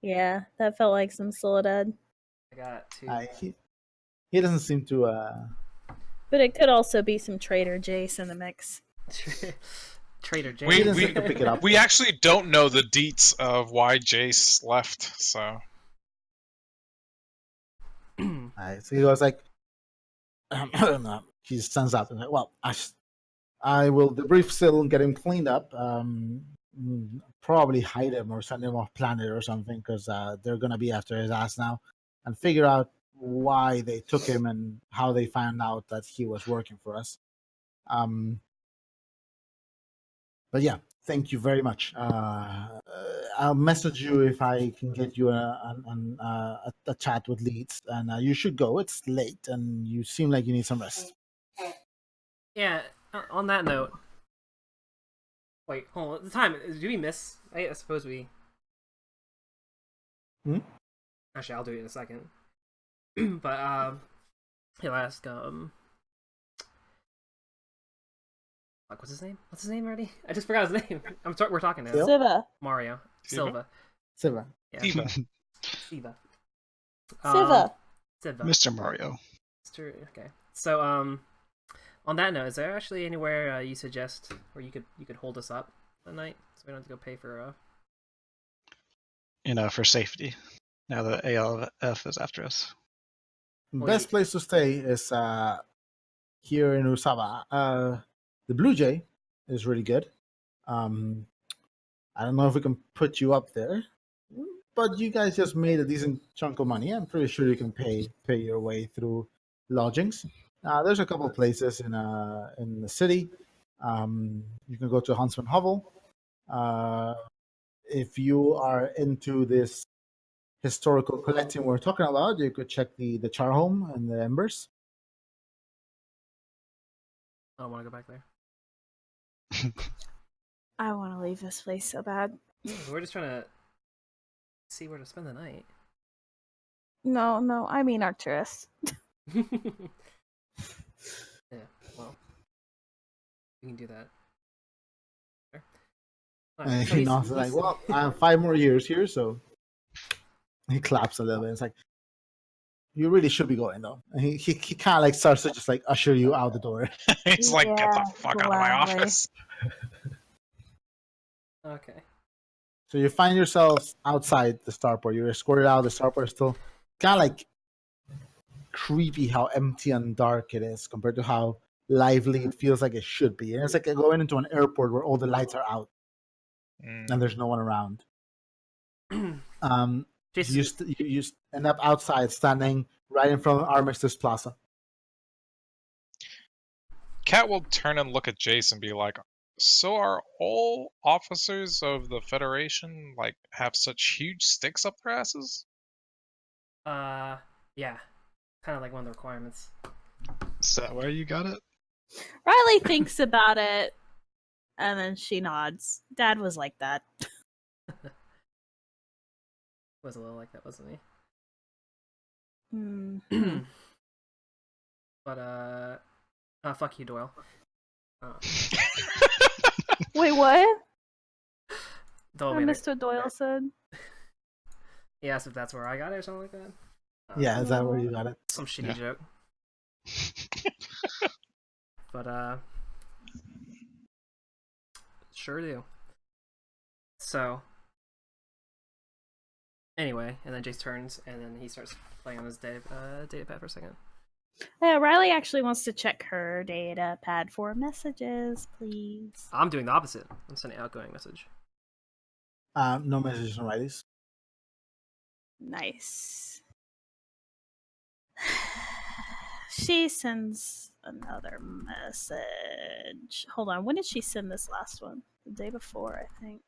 Yeah, that felt like some Soledad. I got 2. He doesn't seem to. But it could also be some Trader Jace in the mix. Trader James. We- He doesn't seem to pick it up. We actually don't know the deets of why Jace left, so So he goes like, he stands up and like, well, I will debrief Syl and get him cleaned up. Probably hide him or send him off planet or something, because they're gonna be after his ass now, and figure out why they took him and how they found out that he was working for us. But yeah, thank you very much. I'll message you if I can get you a chat with Leeds, and you should go. It's late, and you seem like you need some rest. Yeah, on that note. Wait, hold on. The time. Do we miss? I suppose we. Actually, I'll do it in a second. But, he'll ask, Fuck, what's his name? What's his name already? I just forgot his name. We're talking now. Sil? Siva. Mario. Siva? Silva. Siva. Yeah. Siva. Siva. Siva. Siva. Mr. Mario. Okay. So, on that note, is there actually anywhere you suggest where you could hold us up at night, so we don't have to go pay for For safety. Now the A.L.F is after us. Best place to stay is here in Usaba. The Bluejay is really good. I don't know if we can put you up there, but you guys just made a decent chunk of money. I'm pretty sure you can pay your way through lodgings. There's a couple of places in the city. You can go to Huntsman Hovel. If you are into this historical collecting we're talking about, you could check the Charholm and the Embers. I don't want to go back there. I want to leave this place so bad. We're just trying to see where to spend the night. No, I mean Arcturus. Yeah, well, we can do that. Sure. Alright, And so he he's- nods like, he's- well, I have 5 more years here, so he claps a little bit. It's like, you really should be going though. And he kind of like starts to just like usher you out the door. He's like, get the Yeah, fuck out of my gladly. office. Okay. So you find yourselves outside the starport. You're escorted out. The starport is still kind of like creepy how empty and dark it is compared to how lively it feels like it should be. And it's like going into an airport where all the lights are out and there's no one around. Jason, You end up outside, standing right in front of Armistice Plaza. Cat will turn and look at Jace and be like, so are all officers of the Federation like have such huge sticks up their asses? yeah, kind of like one of the requirements. Is that where you got it? Riley thinks about it, and then she nods. Dad was like that. Was a little like that, wasn't Hmm. he? But fuck you, Doyle. Wait, what? Doyle I made missed what Doyle said. He asked if that's where I got it or something like that. Yeah, is that where you got it? Some shitty Yeah. joke. But sure do. So anyway, and then Jace turns and then he starts playing on his data pad for a second. Yeah, Riley actually wants to check her data pad for messages, please. I'm doing the opposite. I'm sending outgoing message. No messages from Riley's. Nice. She sends another message. Hold on, when did she send this last one? The day before, I think.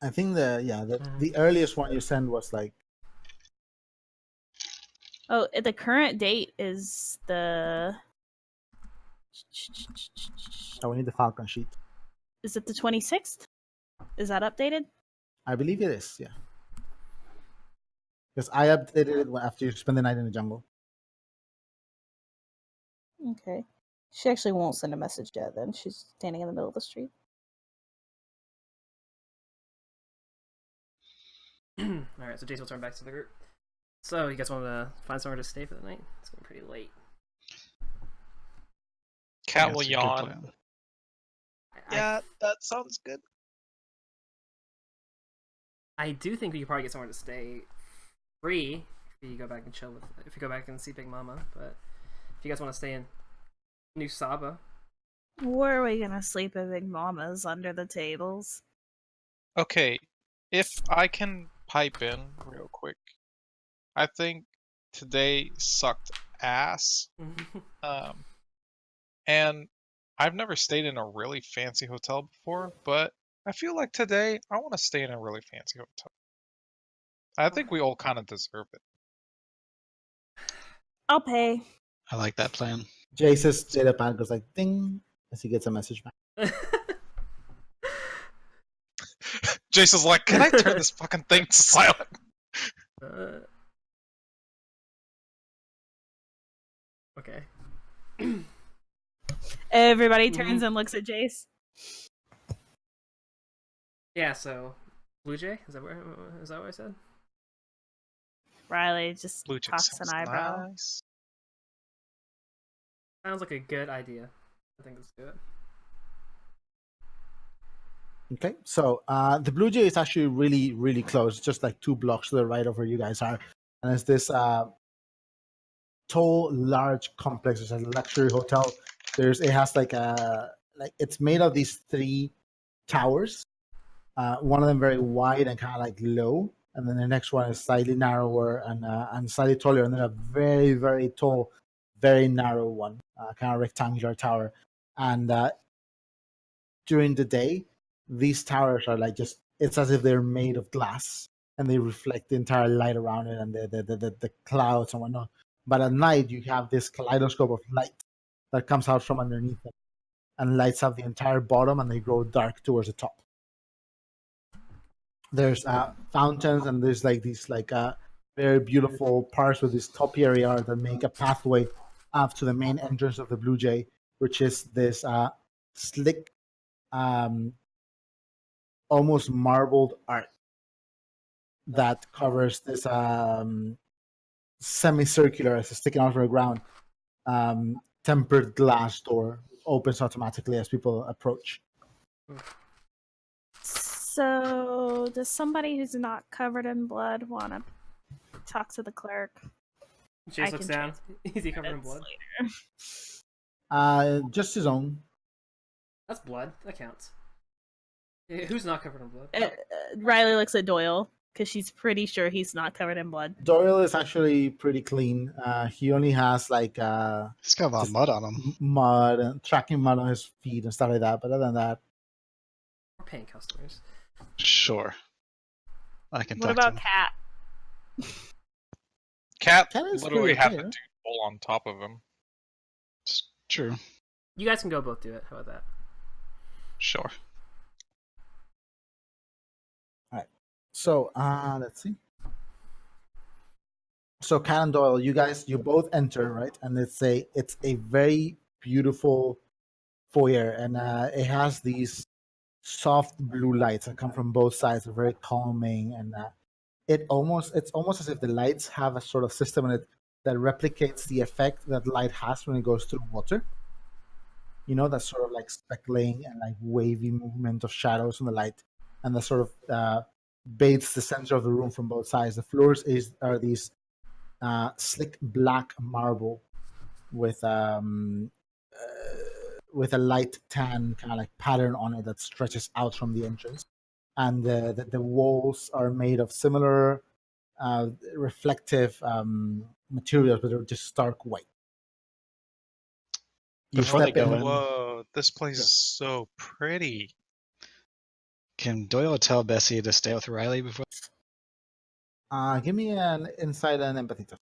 I think the earliest one you sent was like. Oh, the current date is the. Oh, we need the Falcon sheet. Is it the 26th? Is that updated? I believe it is. Yeah. Because I updated it after you spend the night in the jungle. Okay. She actually won't send a message yet then. She's standing in the middle of the street. Alright, so Jace will turn back to the group. So, you guys want to find somewhere to stay for the night? It's getting pretty late. Cat Yeah, will it's a good yawn. plan. Yeah, that sounds good. I do think we could probably get somewhere to stay free if you go back and chill with. If you go back and see Big Mama, but if you guys want to stay in New Saba, Where are we gonna sleep at Big Mama's? Under the tables? Okay, if I can pipe in real quick, I think today sucked ass. And I've never stayed in a really fancy hotel before, but I feel like today I want to stay in a really fancy hotel. I think we all kind of deserve it. I'll pay. I like that plan. Jace's data pad goes like ding as he gets a message back. Jason's like, can I turn this fucking thing to silent? Okay. Everybody turns and looks at Jace. Yeah. So, Bluejay, is that what I said? Riley just Blue Jay cocks an sounds eyebrow. nice. Sounds like a good idea. I think let's do it. Okay, so the Bluejay is actually really, really close, just like 2 blocks to the right of where you guys are. And it's this tall, large complex. It's a luxury hotel. It has it's made of these 3 towers. One of them very wide and kind of like low, and then the next one is slightly narrower and slightly taller, and then a very, very tall, very narrow one, kind of rectangular tower. And during the day, these towers are like it's as if they're made of glass and they reflect the entire light around it and the clouds and whatnot. But at night, you have this kaleidoscope of light that comes out from underneath them and lights up the entire bottom, and they grow dark towards the top. There's fountains, and there's like these very beautiful parts with this topiary art that make a pathway up to the main entrance of the Bluejay, which is this slick, almost marbled art that covers this semicircular, as it's sticking out from the ground, tempered glass door. Opens automatically as people approach. So, does somebody who's not covered in blood want to talk to the clerk? Jace looks down. Is he covered in blood? Just his own. That's blood. That counts. Who's not covered in blood? Riley looks at Doyle because she's pretty sure he's not covered in blood. Doyle is actually pretty clean. He only has He's got a lot of mud on him. mud and tracking mud on his feet and stuff like that. But other than that, We're paying customers. Sure. I can What talk about to him. Cat? Cat Cat is literally pretty had okay, the dude pull on top of him. It's true. You guys can go both do it. How about that? Sure. So let's see. So Conan Doyle, you both enter, right? And it's a very beautiful foyer, and it has these soft blue lights that come from both sides, are very calming, and it's almost as if the lights have a sort of system in it that replicates the effect that light has when it goes through water. You know, that sort of like speckling and like wavy movement of shadows in the light, and that sort of bathes the center of the room from both sides. The floors are these slick black marble with with a light tan kind of like pattern on it that stretches out from the entrance, and the walls are made of similar reflective materials, but they're just stark white. You Before they step go in. in, Whoa, this place Yeah. is so pretty. can Doyle tell Bessie to stay with Riley before? Give me an insight and empathy test.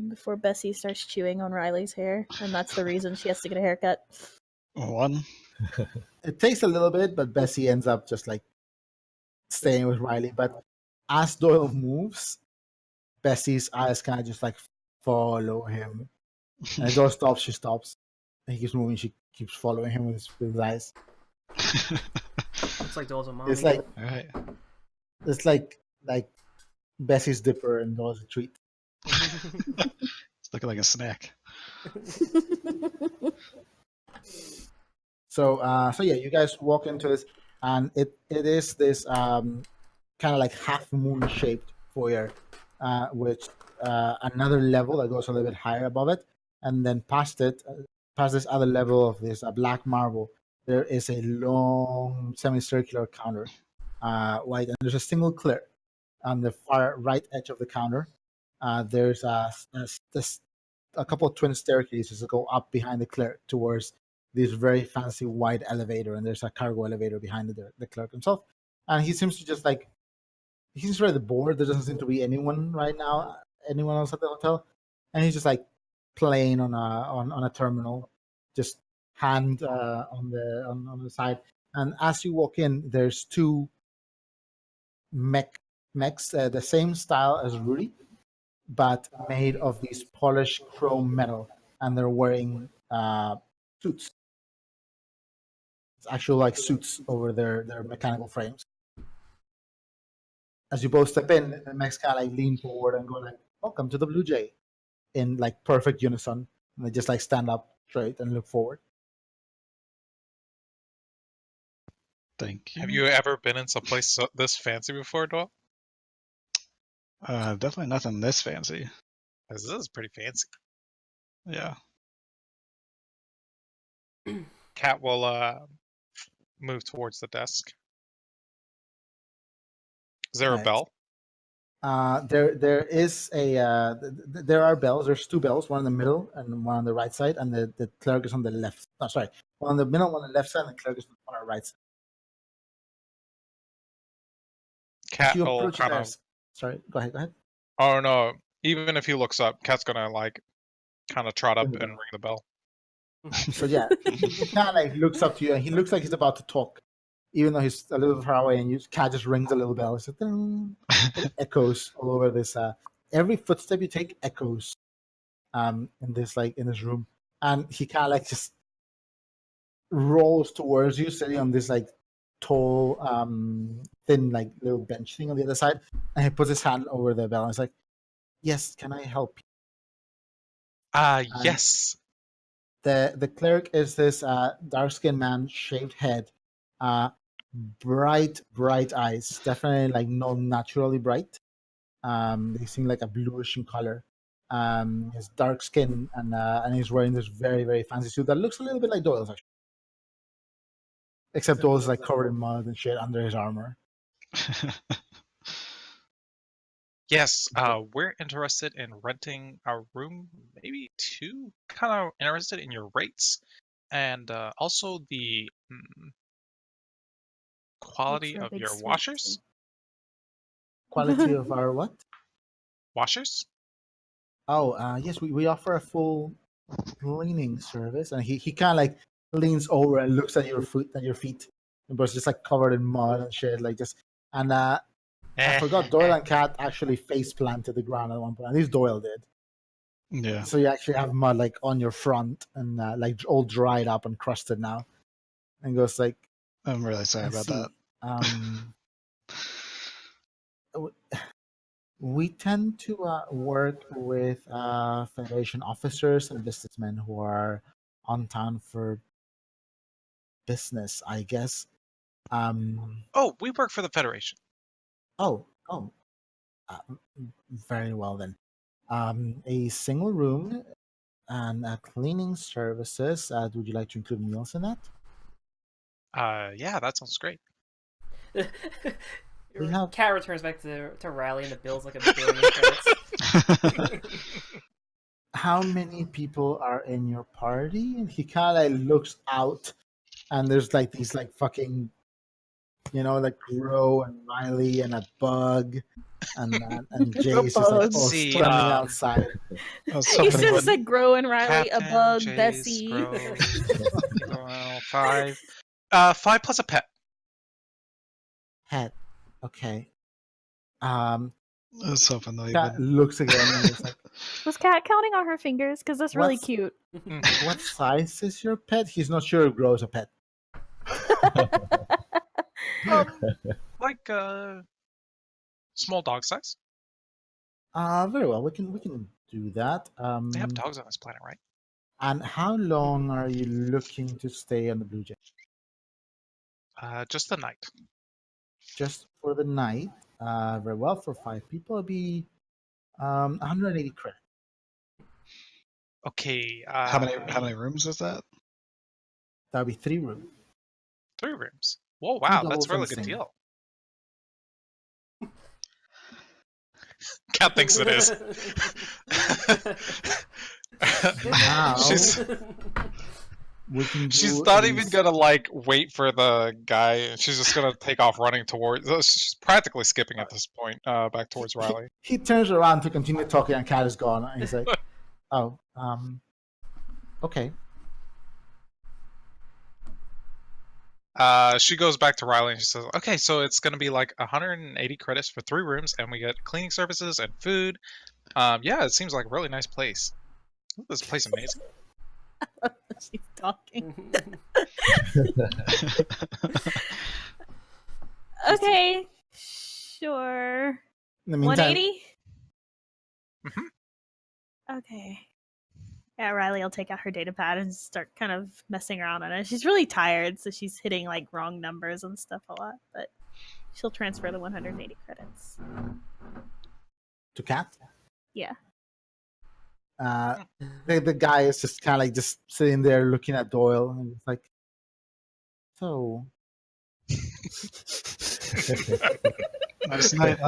Before Bessie starts chewing on Riley's hair, and that's the reason she has to get a haircut. 1. It takes a little bit, but Bessie ends up just like staying with Riley. But as Doyle moves, Bessie's eyes kind of just like follow him. And as Doyle stops, she stops. And he keeps moving, she keeps following him with his eyes. Looks like Dole's a mommy. It's like All right. it's like Bessie's dipper and Doyle's a treat. It's looking like a snack. So yeah, you guys walk into this, and it is this kind of like half moon shaped foyer, with another level that goes a little bit higher above it, and then past it, past this other level of this black marble, there is a long semicircular counter, white, and there's a single clerk on the far right edge of the counter. There's a couple of twin staircases that go up behind the clerk towards this very fancy wide elevator, and there's a cargo elevator behind the clerk himself. And he seems to just like he's really bored. There doesn't seem to be anyone right now, anyone else at the hotel, and he's just like playing on a terminal, just hand on the side. And as you walk in, there's two mechs, the same style as Rudy, but made of these polished chrome metal, and they're wearing suits. It's actual like suits over their mechanical frames. As you both step in, the mechs kind of like lean forward and go like, "Welcome to the Bluejay," in like perfect unison. And they just like stand up straight and look forward. Thank you. Have you ever been in some place this fancy before, Doyle? Definitely nothing this fancy. 'Cause this is pretty fancy. Yeah. Cat will move towards the desk. Is there a Right. bell? There is a there are bells. There's two bells, one in the middle and one on the right side, and the clerk is on the left. No, sorry, one on the middle, one on the left side, and the clerk is on our right side. Cat You will approach kind the of. desk. Sorry, go ahead. Oh no! Even if he looks up, Cat's gonna like kind of trot up and ring the bell. So yeah, he kind of like looks up to you, and he looks like he's about to talk, even though he's a little far away. And cat just rings a little bell. It's like, ding. It echoes all over this. Every footstep you take echoes, in this room, and he kind of like just rolls towards you, sitting on this like tall, thin like little bench thing on the other side, and he puts his hand over the bell and it's like, "Yes, can I help you?" Yes. The cleric is this dark skinned man, shaved head, bright eyes, definitely like not naturally bright. They seem like a bluish in color. His dark skin, and he's wearing this very very fancy suit that looks a little bit like Doyle's actually, except Doyle's like covered in mud and shit under his armor. Yes. We're interested in renting a room, maybe two. Kind of interested in your rates, and also the quality What's our of big your suite? washers. Quality of our what? Washers. Oh, yes, we offer a full cleaning service, and he kind of like leans over and looks at your feet, but it's just like covered in mud and shit, like just. And I forgot Doyle and Kat actually face planted the ground at one point. At least Doyle did. Yeah. So you actually have mud like on your front and like all dried up and crusted now. And goes like, I'm really sorry I about see. that. We tend to work with Federation officers and businessmen who are on town for business, I guess. Oh, we work for the Federation. Oh, very well then. A single room and cleaning services. Would you like to include meals in that? Yeah, that sounds great. We have- Cat returns back to Riley and the bill's like 1 billion credits. How many people are in your party? And he kind of like looks out, and there's like these like fucking, like Crow and Riley and a bug, and Jace is like bug. all See, standing outside. I was He hoping he says wouldn't. like Grow and Riley, a Captain, bug, Jace, Bessie. Grow, 5. 5 plus a pet. Head, okay. I was hoping though he Cat wouldn't. looks again and is like, Was Kat counting on her fingers? Because that's really What's- cute. "What size is your pet?" He's not sure if Grow's a pet. Like small dog size. Very well. We can do that. They have dogs on this planet, right? And how long are you looking to stay on the Bluejay? Just the night. Just for the night. Very well. For 5 people, it'll be 180 credit. Okay. How many rooms is that? That'll be 3 rooms. 3 rooms. Whoa, wow, that's doubles a really and good single. deal. Cat thinks it is. Wow. She's not even gonna like wait for the guy. She's just gonna take off running towards. She's practically skipping at this point, back towards Riley. He turns around to continue talking, and Cat is gone. And he's like, "Oh, okay." She goes back to Riley and she says, "Okay, so it's gonna be like 180 credits for 3 rooms, and we get cleaning services and food. Yeah, it seems like a really nice place. Ooh, this place is amazing." She's talking. Okay, sure. In the meantime, 180? Mhm. Okay. Yeah, Riley will take out her data pad and start kind of messing around on it. She's really tired, so she's hitting like wrong numbers and stuff a lot, but she'll transfer the 180 credits. to Cat. Yeah. The guy is just kind of like just sitting there looking at Doyle, and he's like, "So, Nice night.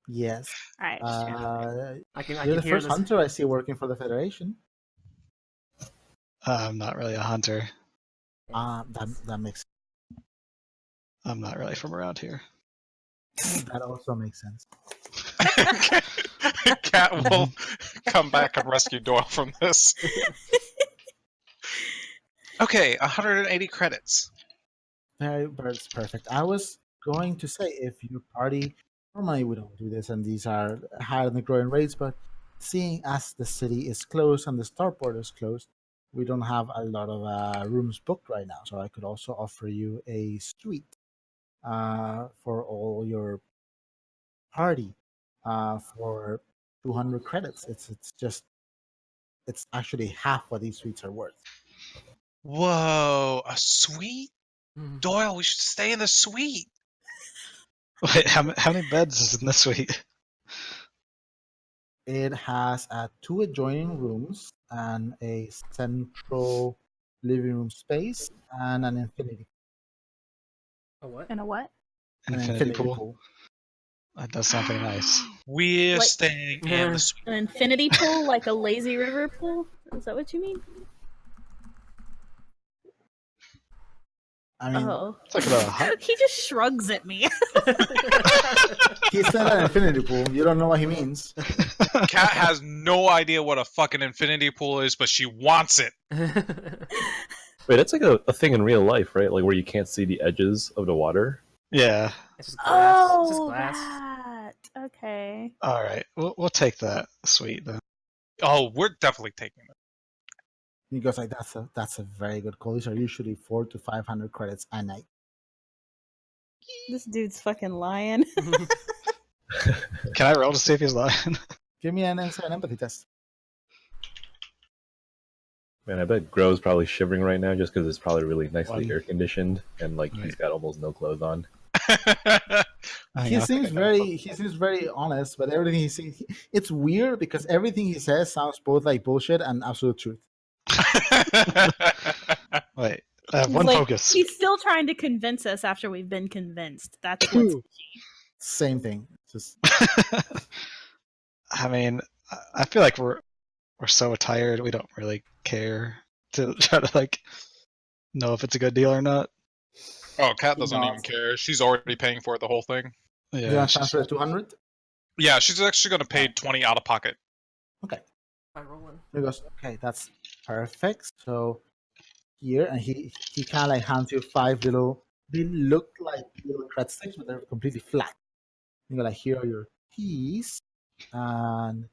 yes, All right. Sure. I you're can the hear first this. hunter I see working for the Federation. I'm not really a hunter. That makes I'm not really from around here. that also makes sense." Cat will come back and rescue Doyle from this. Okay, 180 credits. That's perfect. I was going to say, if your party, normally we don't do this, and these are higher than the growing rates, but seeing as the city is closed and the starport is closed, we don't have a lot of rooms booked right now. So I could also offer you a suite for all your party for 200 credits. It's actually half what these suites are worth. Whoa, a suite? Mhm. Doyle, we should stay in the suite. Wait, how many beds is in this suite? It has 2 adjoining rooms and a central living room space and an infinity A what? And a what? An an infinity pool. That does sound pretty nice. We're Like- staying in the suite. An infinity pool, like a lazy river pool? Is that what you mean? I mean, Oh. It's like a hut. He just shrugs at me. he said an infinity pool. You don't know what he means. Kat has no idea what a fucking infinity pool is, but she wants it. Wait, that's like a thing in real life, right? Like where you can't see the edges of the water. Yeah. It's just glass. It's just Oh, glass. that. Okay. All right. We'll take that. Sweet then. Oh, we're definitely taking it. He goes like, that's a very good call. These are usually 400 to 500 credits a night. This dude's fucking lying. Can I roll to see if he's lying? Give me an insight and empathy test. Man, I bet Gro's probably shivering right now just because it's probably really nicely One. air conditioned and like he's Right. got almost no clothes on. He seems very honest, but everything he says, it's weird because everything he says sounds both like bullshit and absolute truth. Wait. I have He's one like- focus. He's still trying to convince us after we've been convinced. That's what's Same thing. Just I mean, I feel like we're so tired. We don't really care to try to like know if it's a good deal or not. Oh, Kat doesn't Not. even care. She's already paying for the whole thing. you Yeah. want to transfer it 200? Yeah, she's actually going to pay 20 out of pocket. Okay. By rolling. He goes, okay, that's perfect. So here, and he kind of like hands you 5 little. They look like little cred sticks, but they're completely flat. You go like, here are your keys, and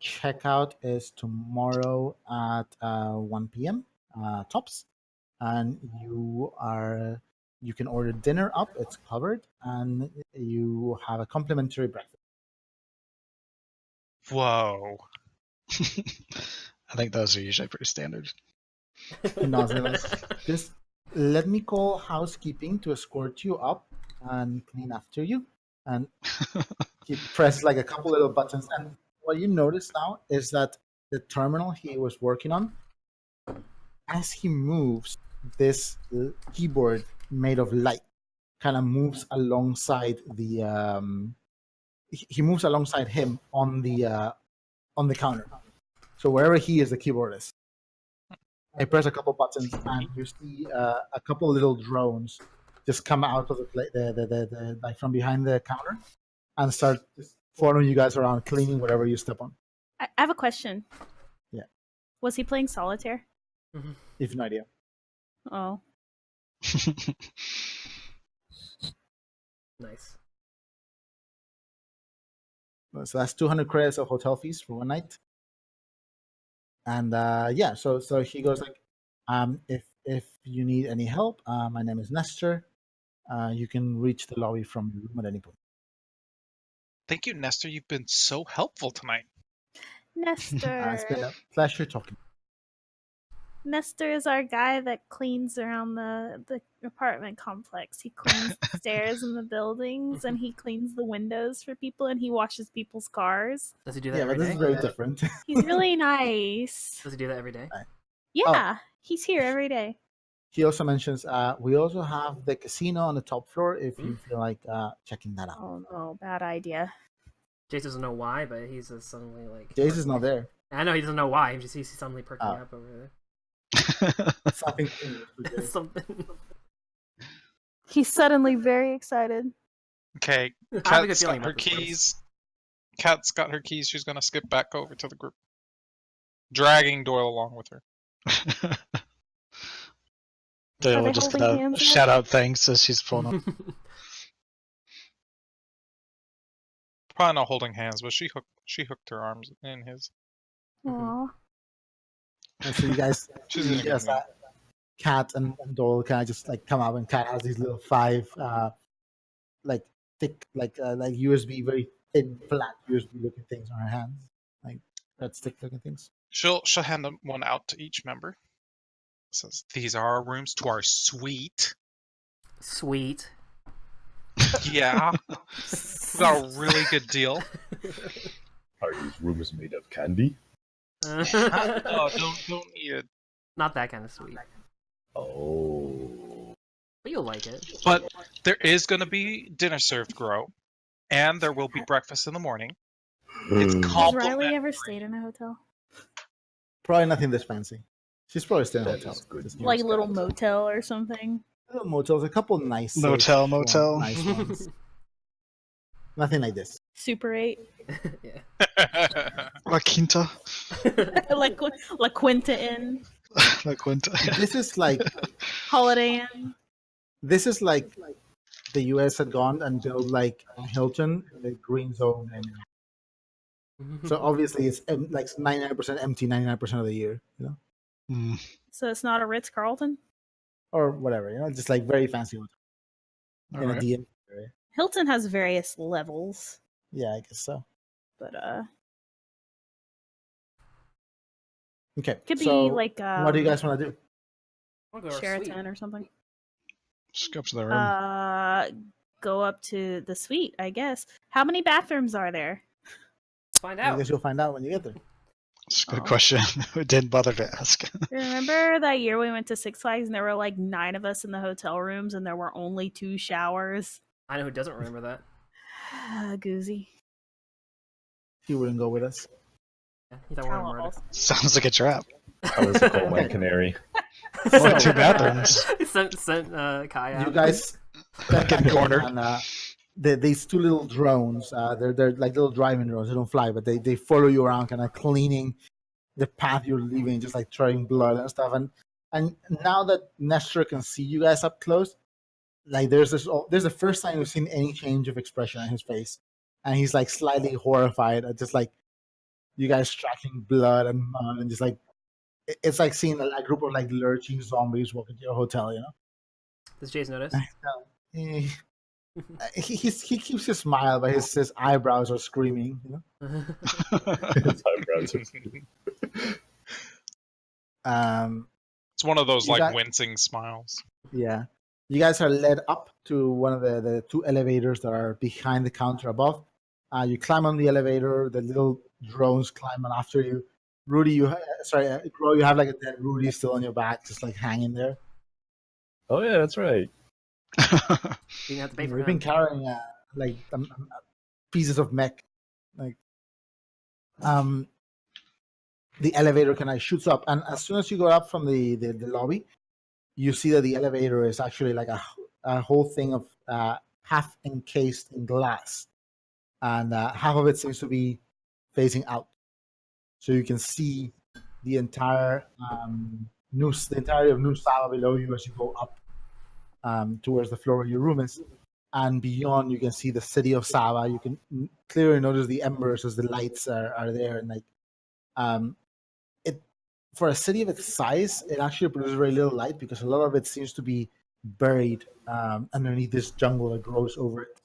checkout is tomorrow at 1 p.m. Tops, and you can order dinner up. It's covered, and you have a complimentary breakfast. Whoa. I think those are usually pretty standard. Just let me call housekeeping to escort you up and clean after you. And he presses like a couple little buttons. And what you notice now is that the terminal he was working on, as he moves, this keyboard made of light kind of moves alongside the. He moves alongside him on the counter. So wherever he is, the keyboard is. I press a couple buttons, and you see a couple little drones just come out of the like from behind the counter and start just following you guys around, cleaning whatever you step on. I have a question. Yeah. Was he playing solitaire? If you have no idea. Oh. Nice. So that's 200 credits of hotel fees for one night. And yeah, so he goes like, if you need any help, my name is Nestor. You can reach the lobby from your room at any point. Thank you, Nestor. You've been so helpful tonight. It's been Nestor. a pleasure talking. Nestor is our guy that cleans around the apartment complex. He cleans the stairs in the buildings, and he cleans the windows for people, and he washes people's cars. Does he do that Yeah, but every this day? is very different. He's really nice. Does he do that every day? Yeah, he's here every day. He also mentions we also have the casino on the top floor if you feel like checking that out. Oh no, bad idea. Jace doesn't know why, but he's just suddenly like. Jace is not there. I know he doesn't know why. He's suddenly perking Oh. up over there. Something changed for Jace. Something. He's suddenly very excited. Okay, I have a good Kat's feeling got her about this place. keys. Kat's got her keys. She's going to skip back over to the group, dragging Doyle along with her. Dale Are will they just holding gonna hands yet? shout out thanks as she's pulling up. Probably not holding hands, but she hooked her arms in his. Aw. And so you guys, She's you in a good guys, mood. Kat and Doyle kind of just like come out, and Kat has these little 5 like thick like USB, very thin, flat USB looking things on her hands, like red stick looking things. She'll hand them one out to each member. Says these are our rooms to our suite. Sweet. Yeah, we got a really good deal. Are these rooms made of candy? Oh, don't eat it. Not that kind of sweet. Oh. But you'll like it. But there is going to be dinner served, Grow, and there will be breakfast in the morning. It's Mm. Has complimentary. Riley ever stayed in a hotel? Probably nothing this fancy. She's probably staying in a That hotel. is good. Just Like a little Wisconsin. motel or something? little motels, a couple nice Motel. nice ones. Nothing like this. Super 8. Yeah. La Quinta. La Quinta Inn. La Quinta. This is like Holiday Inn. this is like the U.S. had gone and built like a Hilton in the green zone, and so obviously it's like 99% empty 99% of the year, you know, Mm. So it's not a Ritz Carlton? or whatever, you know, just like very fancy hotel All in a right. DM area. Hilton has various levels, Yeah, I guess so. but Okay, could be so like what do you guys want to do? I'll go to our Sheraton suite. or something. Just go up to the room. Go up to the suite, I guess. How many bathrooms are there? Let's find I out. guess you'll find out when you get there. It's a good Oh. question. We didn't bother to ask. Remember that year we went to Six Flags and there were like 9 of us in the hotel rooms and there were only 2 showers? I know who doesn't remember that. Goozy. He wouldn't go with us. Yeah, you thought we were murdered. Sounds like a trap. I was a coal mine canary. Only 2 bathrooms. sent Kai out. You guys Getting cornered. And these 2 little drones, they're like little driving drones. They don't fly, but they follow you around, kind of cleaning the path you're leaving, just like throwing blood and stuff. And now that Nestor can see you guys up close, like there's the first time we've seen any change of expression on his face, and he's like slightly horrified at just like you guys tracking blood and mud, and just like it's like seeing a group of like lurching zombies walk into your hotel, you know. Does Jace notice? He keeps his smile, but his eyebrows are screaming, you know. His eyebrows are- It's one of those You like got- wincing smiles. Yeah. You guys are led up to one of the 2 elevators that are behind the counter above. You climb on the elevator. The little drones climb on after you. Rudy, Gro, you have like a dead Rudy still on your back, just like hanging there. Oh yeah, that's right. You didn't have to pay for We've been him. carrying like pieces of mech, like the elevator kind of shoots up, and as soon as you go up from the lobby, you see that the elevator is actually like a whole thing of half encased in glass, and half of it seems to be facing out, so you can see the entire the entirety of New Sala below you as you go up towards the floor where your room is. And beyond, you can see the city of Saba. You can clearly notice the embers as the lights are there. And like, it for a city of its size, it actually produces very little light because a lot of it seems to be buried underneath this jungle that grows over it.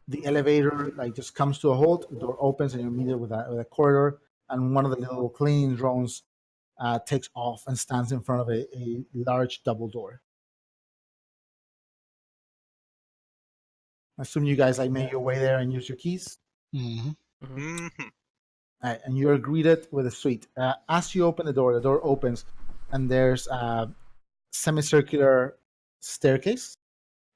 The elevator like just comes to a halt. The door opens, and you're immediately with a corridor. And one of the little cleaning drones takes off and stands in front of a large double door. I assume you guys like make your way there and use your keys. hmm Mhm. All right, and you're greeted with a suite. As you open the door opens, and there's a semicircular staircase,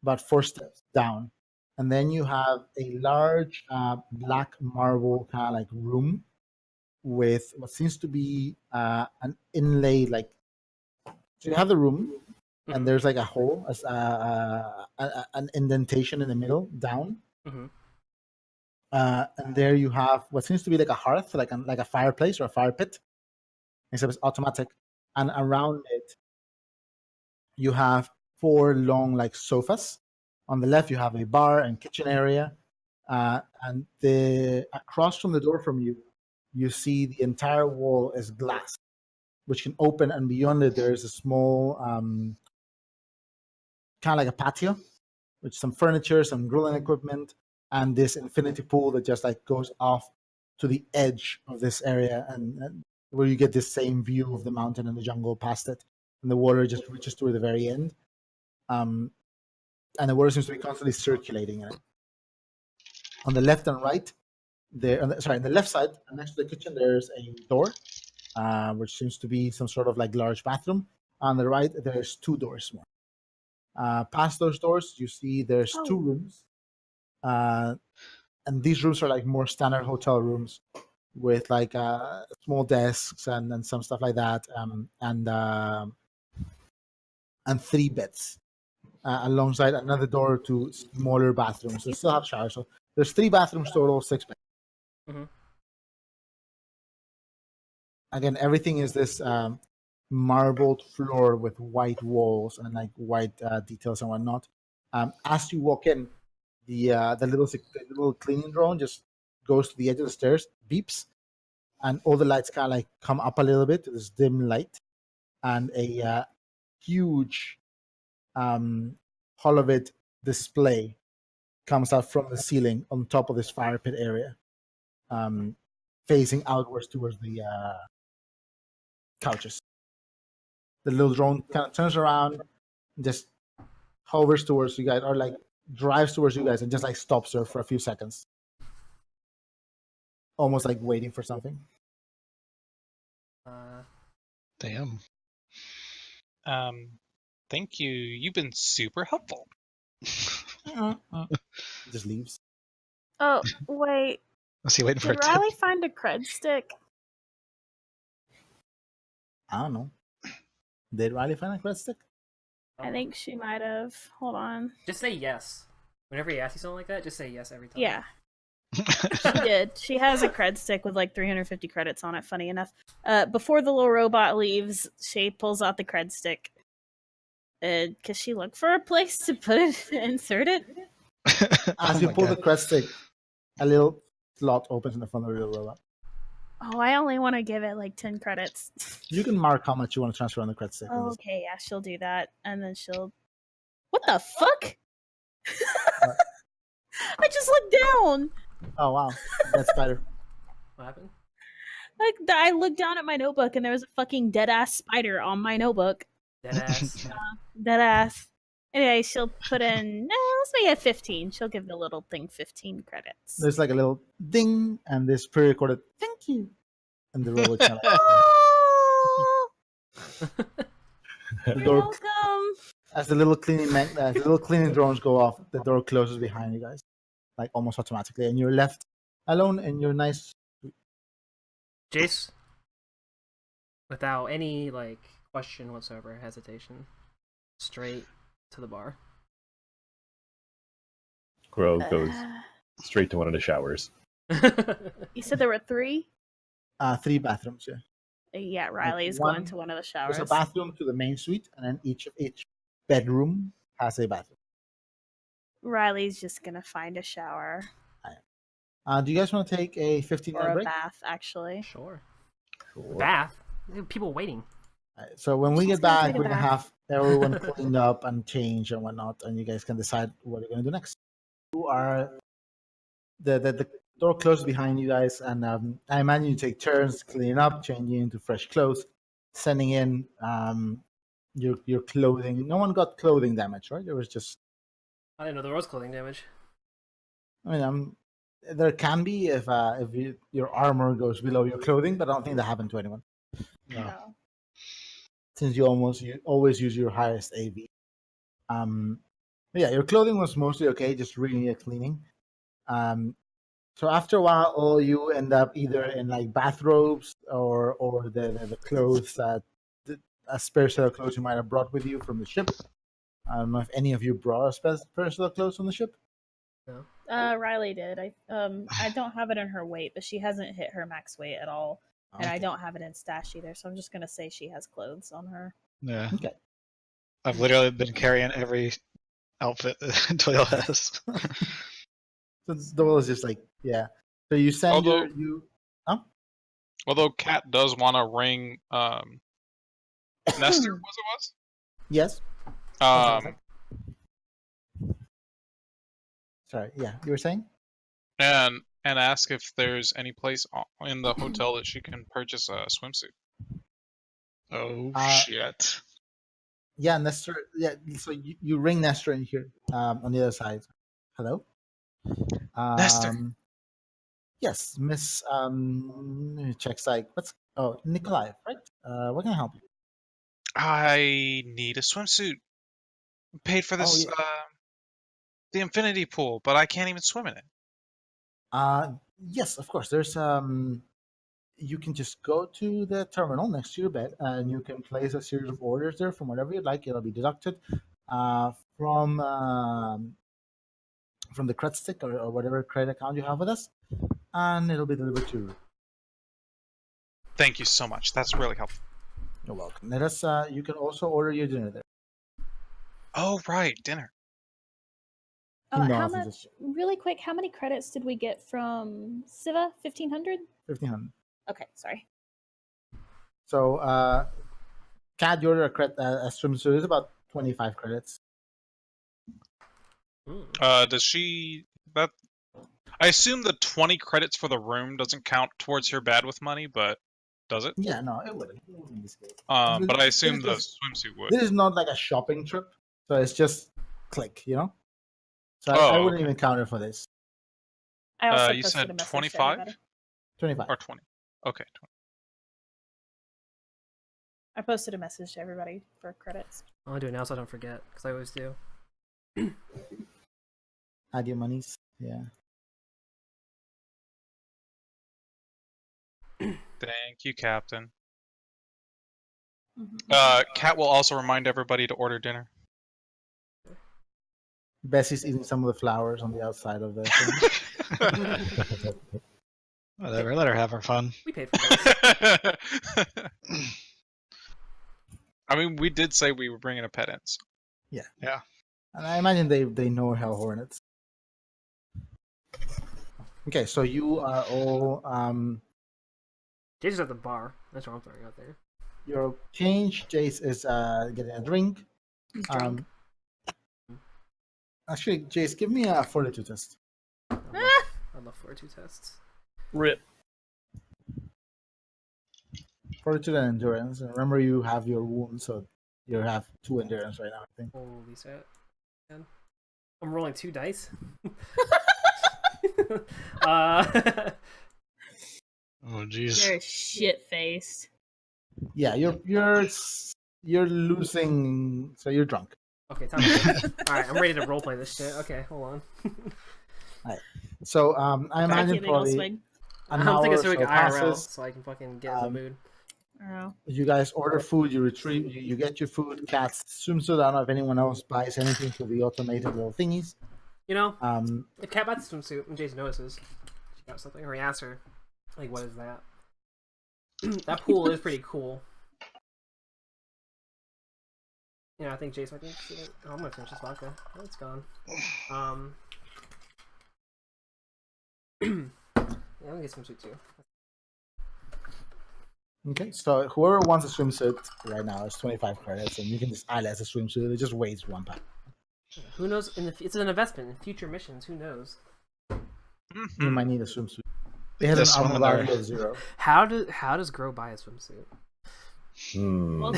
about 4 steps down, and then you have a large black marble kind of like room with what seems to be an inlay like. So you have the room, and there's like a hole, an indentation in the middle down. Mhm. And there you have what seems to be like a hearth, like a fireplace or a fire pit, except it's automatic. And around it, you have 4 long like sofas. On the left, you have a bar and kitchen area, and across from the door from you, you see the entire wall is glass, which can open, and beyond it, there is a small kind of like a patio with some furniture, some grilling equipment, and this infinity pool that just like goes off to the edge of this area, and where you get this same view of the mountain and the jungle past it, and the water just reaches to the very end. And the water seems to be constantly circulating in it. On the left and right, on the left side, next to the kitchen, there's a door, which seems to be some sort of like large bathroom. On the right, there's 2 doors more. Past those doors, you see there's 2 rooms, and these rooms are like more standard hotel rooms with like small desks and some stuff like that, and 3 beds. alongside another door to smaller bathrooms. They still have showers. So there's 3 bathrooms total, 6 beds. Mhm. Again, everything is this marbled floor with white walls and like white details and whatnot. As you walk in, the little cleaning drone just goes to the edge of the stairs, beeps, and all the lights kind of like come up a little bit to this dim light, and a huge holovid display comes out from the ceiling on top of this fire pit area, facing outwards towards the couches. The little drone kind of turns around, and just hovers towards you guys, or like drives towards you guys, and just like stops there for a few seconds, almost like waiting for something. Damn. Thank you. You've been super helpful. Just leaves. Oh, wait. Was he waiting for a Did tip? Riley find a cred stick? I don't know. Did Riley find a cred stick? I think she might have. Hold on. Just say yes. Whenever he asks you something like that, just say yes every time. Yeah, she did. She has a cred stick with like 350 credits on it, funny enough. Before the little robot leaves, she pulls out the cred stick. Because she looked for a place to put it, insert it. As you pull the cred stick, a little slot opens in the front of the robot. Oh, I only want to give it like 10 credits. You can mark how much you want to transfer on the cred stick. Oh, okay, yeah, she'll do that. And then she'll... What the fuck? I just looked down! Oh, wow. That's better. What happened? Like, I looked down at my notebook and there was a fucking dead-ass spider on my notebook. Deadass. Deadass. Anyway, she'll put in... let's make it 15. She'll give the little thing 15 credits. There's like a little ding, and this pre-recorded "thank you," and the robot kind of Oh, the you're door welcome. as the little cleaning drones go off. The door closes behind you guys, like almost automatically, and you're left alone in your nice. Jace, without any like question whatsoever, hesitation, straight to the bar. Grow goes straight to one of the showers. You said there were 3? 3 bathrooms. Yeah, Yeah, Riley's one- going to one of the showers. there's a bathroom to the main suite, and then each bedroom has a bathroom. Riley's just gonna find a shower Do you guys want to take a or 15-minute a break? bath, actually. Sure. Sure. Bath. People waiting. Alright, so when we She's get gonna back, take a we're gonna bath. have everyone cleaned up and changed and whatnot, and you guys can decide what you're gonna do next. You are the door closes behind you guys, and I imagine you take turns cleaning up, changing into fresh clothes, sending in your clothing. No one got clothing damage, right? It was just, I didn't know there was clothing damage. I mean, there can be if your armor goes below your clothing, but I don't think that happened to anyone. No. Since you always use your highest AV. But yeah, your clothing was mostly okay, just really needed cleaning. So after a while, all you end up either in like bathrobes or the clothes that a spare set of clothes you might have brought with you from the ship. I don't know if any of you brought a spare set of clothes from the ship. No. Riley did. I don't have it in her weight, but she hasn't hit her max weight at all. And I Okay. don't have it in stash either, so I'm just gonna say she has clothes on her. Yeah. Okay. I've literally been carrying every outfit Toil has. So the wall is just like, yeah. So you send Although- you. Although Kat does want to ring Nestor, was Yes. it was? Sorry. Yeah, you were saying. And ask if there's any place in the hotel that she can purchase a swimsuit. Oh shit. Yeah, Nestor. Yeah, so you ring Nestor in here on the other side. Hello, Nestor. Yes, Miss. Checks like what's. Oh, Nikolai, right? What can I help you? I need a swimsuit. Paid for this yeah. the infinity pool, but I can't even swim in it. Yes, of course. There's you can just go to the terminal next to your bed, and you can place a series of orders there from whatever you'd like. It'll be deducted from the credit stick or whatever credit account you have with us, and it'll be delivered to you. Thank you so much. That's really helpful. You're welcome. Let us. You can also order your dinner there. Oh, right, dinner. He How nods and much? just Really quick, how many credits did we get from Siva? 1,500. 1,500. Okay, sorry. So, Cat, you order a swimsuit. It's about 25 credits. Does she that? I assume the 20 credits for the room doesn't count towards her bad with money, but does it? Yeah, no, it wouldn't. It wouldn't in this case. But I assume the This swimsuit would. This is not like a shopping trip, so it's just click, So I wouldn't okay. even count it for this. I also You posted a said message to 25 everybody. 25. or 20? Okay, 20. I posted a message to everybody for credits. I'll do it now so I don't forget, because I always do. Add your monies. Yeah. Thank you, Captain. Mhm. Kat will also remind everybody to order dinner. Bessie's eating some of the flowers on the outside of the thing. Whatever, let her have her fun. We paid for this. I mean, we did say we were bringing a pet in. So. And I imagine they know Hell Hornets. Okay, so you are all Jason's at the bar. That's what I'm throwing out there. your change. Jace is getting a drink. He's drunk. Actually, Jace, give me a fortitude test. I love 4-2 tests. Rip. Fortitude and endurance. And remember, you have your wounds, so you have 2 endurance right now, I think. Holy shit. Man. I'm rolling 2 dice. Oh jeez. You're shit faced. Yeah, you're losing, so you're drunk. Okay, time. Alright, I'm ready to roleplay this shit. Okay, hold on. So I imagine Big ol' probably swing. I'm an hour thinking or so so IRL, passes. so I can fucking get in the mood. Oh. You guys order food, you retrieve, you get your food. Cat's swimsuit. I don't know if anyone else buys anything for the automated little thingies. You know, Um, if Cat buys the swimsuit and Jason notices she got something, or he asks her, like, what is that? That pool is pretty cool. Yeah, I think Jason might see it. Oh, I'm gonna finish this vodka. Oh, it's gone. Yeah, I'm gonna get swimsuit too. okay, so whoever wants a swimsuit right now is 25 credits, and you can just add it as a swimsuit. It just weighs 1 pound. Who knows? It's an investment in future missions. Who knows? You might need a swimsuit. It has This an one armor there. value of 0. How does Grow buy a swimsuit? Well,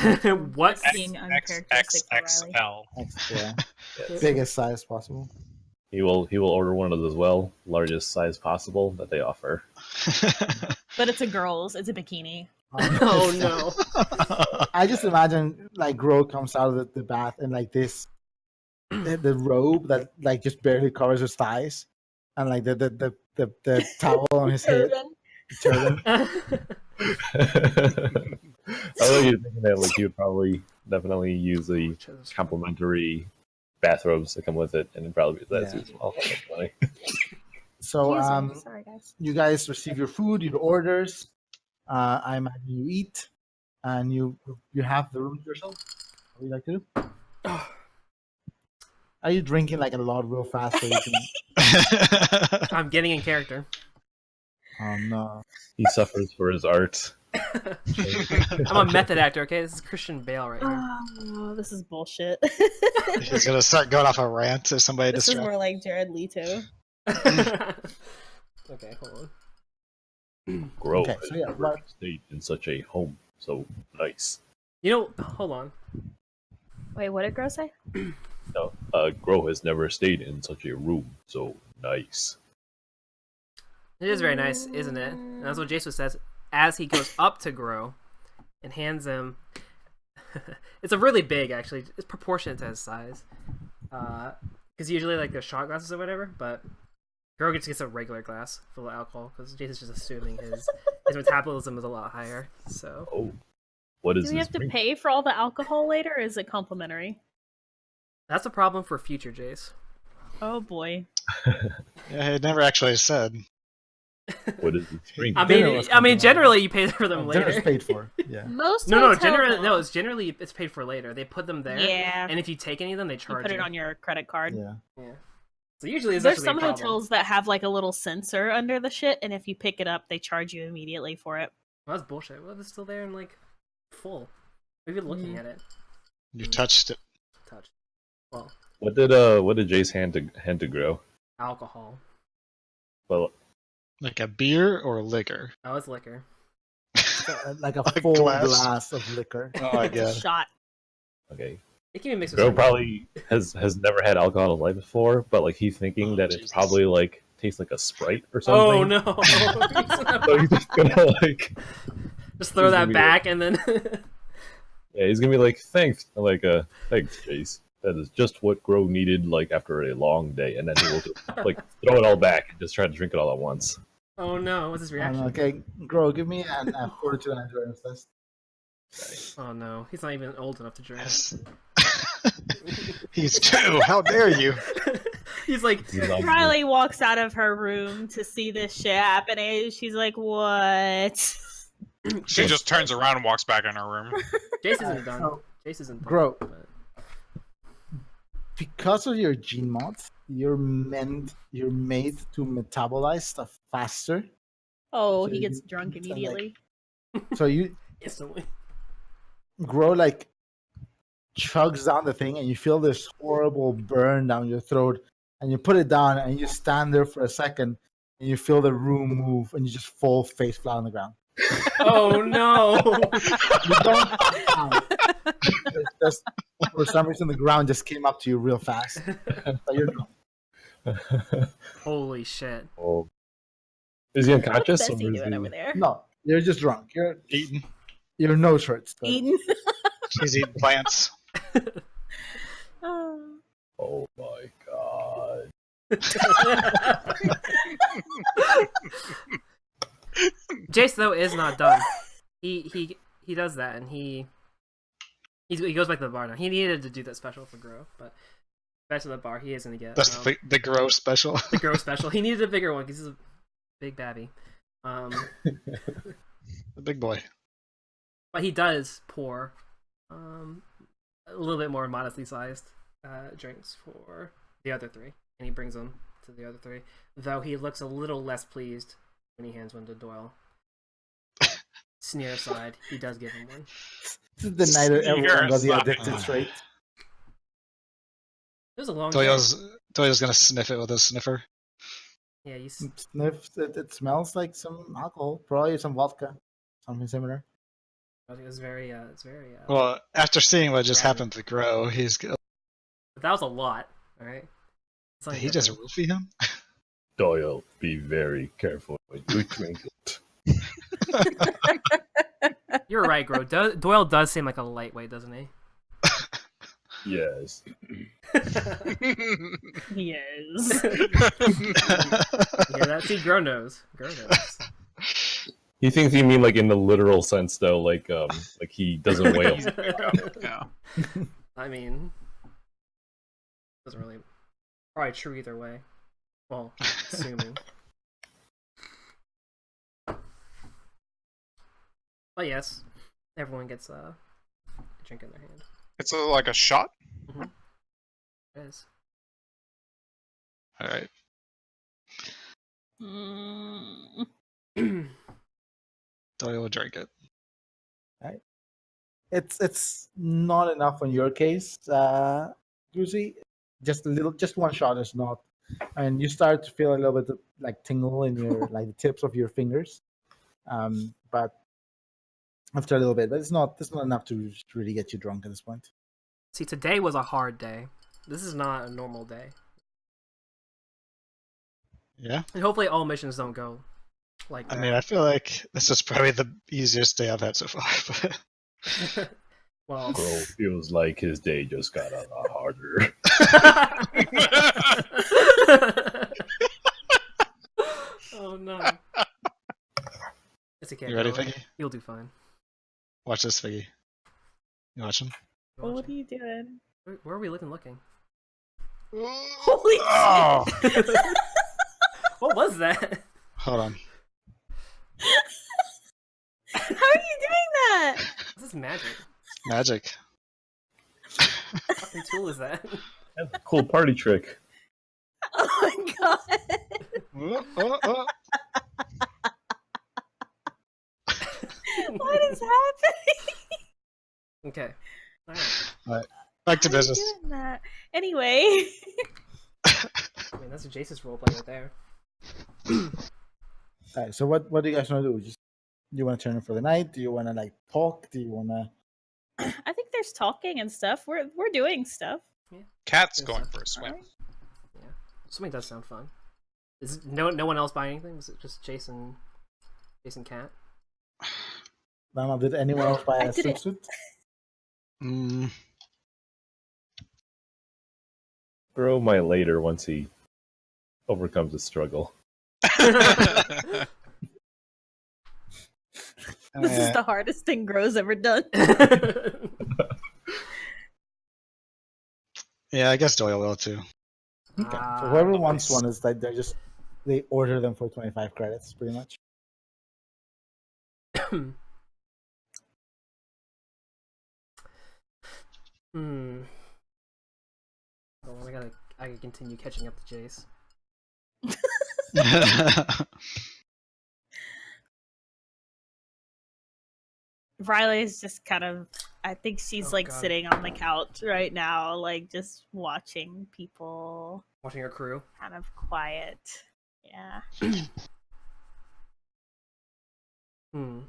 What? being uncharacteristic for Riley. XXL. Yeah, Yes. biggest size possible. He will order one of those as well, largest size possible that they offer. But it's a girl's. It's a bikini. Oh no! I just imagine like Gro comes out of the bath in like this, the robe that like just barely covers his thighs, and like the towel on his head, turban. I think you're thinking that like he would probably definitely use the complimentary bathrobes that come with it, and it'd probably be that Yeah. as well. That's funny. So Excuse me. Sorry, guys. you guys receive your food, your orders. I imagine you eat, and you have the room to yourself. What would you like to do? Are you drinking like a lot real fast so you can? I'm getting in character. Oh no! He suffers for his art. I'm a method actor. Okay, this is Christian Bale right here. Oh, this is bullshit. He's gonna start going off a rant if somebody This is distracts. more like Jared Leto. Okay, hold on. Grow Okay, has so yeah, never but- stayed in such a home so nice. You know, hold on. Wait, what did Grow say? No, Grow has never stayed in such a room so nice. It is very nice, isn't it? And that's what Jason says as he goes up to Grow and hands him. It's a really big, actually. It's proportionate to his size. Because usually, like, they're shot glasses or whatever, but Grow gets a regular glass full of alcohol because Jason's just assuming his metabolism is a lot higher. So Oh, what is Do we this have to drink? pay for all the alcohol later, or is it complimentary? That's a problem for future Jace. Oh boy. Yeah, it never actually said. What is it? Spring. Dinner was Generally you pay for them Dinner's later. paid for. Yeah. Most No, hotels it's generally it's paid for later. They put them there, Yeah. and if you take any of them, they You charge put it on your credit card. Yeah. Yeah. So usually it's There's actually some a problem. hotels that have like a little sensor under the shit, and if you pick it up, they charge you immediately for it. Well, that's bullshit. Well, it's still there and like full. Even looking at it, You touched it. touch. Well, What did Jace hand to Grow? alcohol. Well, Like a beer or liquor? Oh, it's liquor. Like a A full glass. glass of liquor. Oh my It's a god. shot. okay. It can be mixed with Grow some- probably has never had alcohol in his life before, but like he's thinking Oh, that Jesus. it probably like tastes like a Sprite or something. Oh no! So he's just gonna like, Just throw He's that gonna be back and then. yeah, he's gonna be like, thanks, thanks, Jace. That is just what Grow needed, like after a long day, and then he will just like throw it all back and just try to drink it all at once. Oh no! What's his reaction? Okay, Grow, give me an fortitude and endurance test. Oh no! He's not even old enough to drink. Yes. He's 2. How dare you? He's like, He's like, Riley walks out of her room to see this shit happening. She's like, "What?" She just turns around and walks back in her room. Jace isn't done. So, Jace isn't done. Grow. but- because of your gene mods, you're made to metabolize stuff faster. Oh, So he you gets drunk can, like- immediately. So you Instantly. Grow like chugs down the thing, and you feel this horrible burn down your throat, and you put it down, and you stand there for a second, and you feel the room move, and you just fall face flat on the ground. Oh no! You don't it's just, for some reason, the ground just came up to you real fast. So you're drunk. Holy shit! oh, is he unconscious? What's or Bessie is doing he- over there? No, you're just drunk. Eating. Your nose hurts. but- Eating. He's eating plants. Oh. Oh my god! Jace though is not done. He does that and he goes back to the bar now. He needed to do that special for Grow, but back to the bar. He is gonna get That's the Grow special. the Grow special. He needed a bigger one because he's a big babby. The big boy. But he does pour a little bit more modestly sized drinks for the other 3, and he brings them to the other 3. Though he looks a little less pleased when he hands one to Doyle. Sneer aside, he does give him one. This is the night that everyone got the Sneers. addicted trait. It was a long day. Doyle's gonna sniff it with a sniffer. Yeah, Sniff. It smells like some alcohol, probably some vodka, something similar. it was very it's very Well, after seeing what just Rather. happened to Grow, he's but that was a lot, alright? did he just roofie him? Doyle, be very careful when you drink it. You're right, Grow. Doyle does seem like a lightweight, doesn't he? Yes. Yes. Yeah, that's he Grow knows. Grow knows. He thinks you mean like in the literal sense, though, like he doesn't wail. Yeah. I mean, doesn't really probably true either way. Well, assuming. But yes, everyone gets a drink in their hand. It's like a shot. It is. All right. Mm. Doyle will drink it. It's not enough in your case, Goosey. Just one shot is not, and you start to feel a little bit of, like tingle in your like the tips of your fingers, but after a little bit, but it's not enough to really get you drunk at this point. See, today was a hard day. This is not a normal day. Yeah. And hopefully all missions don't go like I that. mean, I feel like this is probably the easiest day I've had so far. But Well, Bro feels like his day just got a lot harder. oh no. It's okay. You ready, Dylan. Figgy? You'll do fine. Watch this, Figgy. You watching? What are you doing? Where are we looking? Holy Oh, shit! What was that? hold on. How are you doing that? This is magic. Magic. What fucking tool is that? That's a cool party trick. Oh my god! What is happening? Okay. All right. Back to How are you business. doing that? Anyway. I mean, that's a Jace's roleplay right there. All right. So what do you guys want to do? Do you want to turn in for the night? Do you want to like talk? Do you want to? I think there's talking and stuff. We're doing stuff. Cat's Yes, going sir. for a swim. Alright. Swimming does sound fun. Is no one else buy anything? Is it just Jason Cat? Mama, did anyone else buy I a didn't. swimsuit? Mm, Grow might later once he overcomes the struggle. This is eh, the hardest thing Gro's ever done. yeah, I guess Doyle will too. Okay. Ah, So whoever nice. wants one is like they order them for 25 credits, pretty much. Hmm. Well, I gotta continue catching up to Jace. Riley's just kind of. I think she's Oh, like God. sitting on the couch right now, like just watching people Watching her crew. kind of quiet. Yeah. Hmm.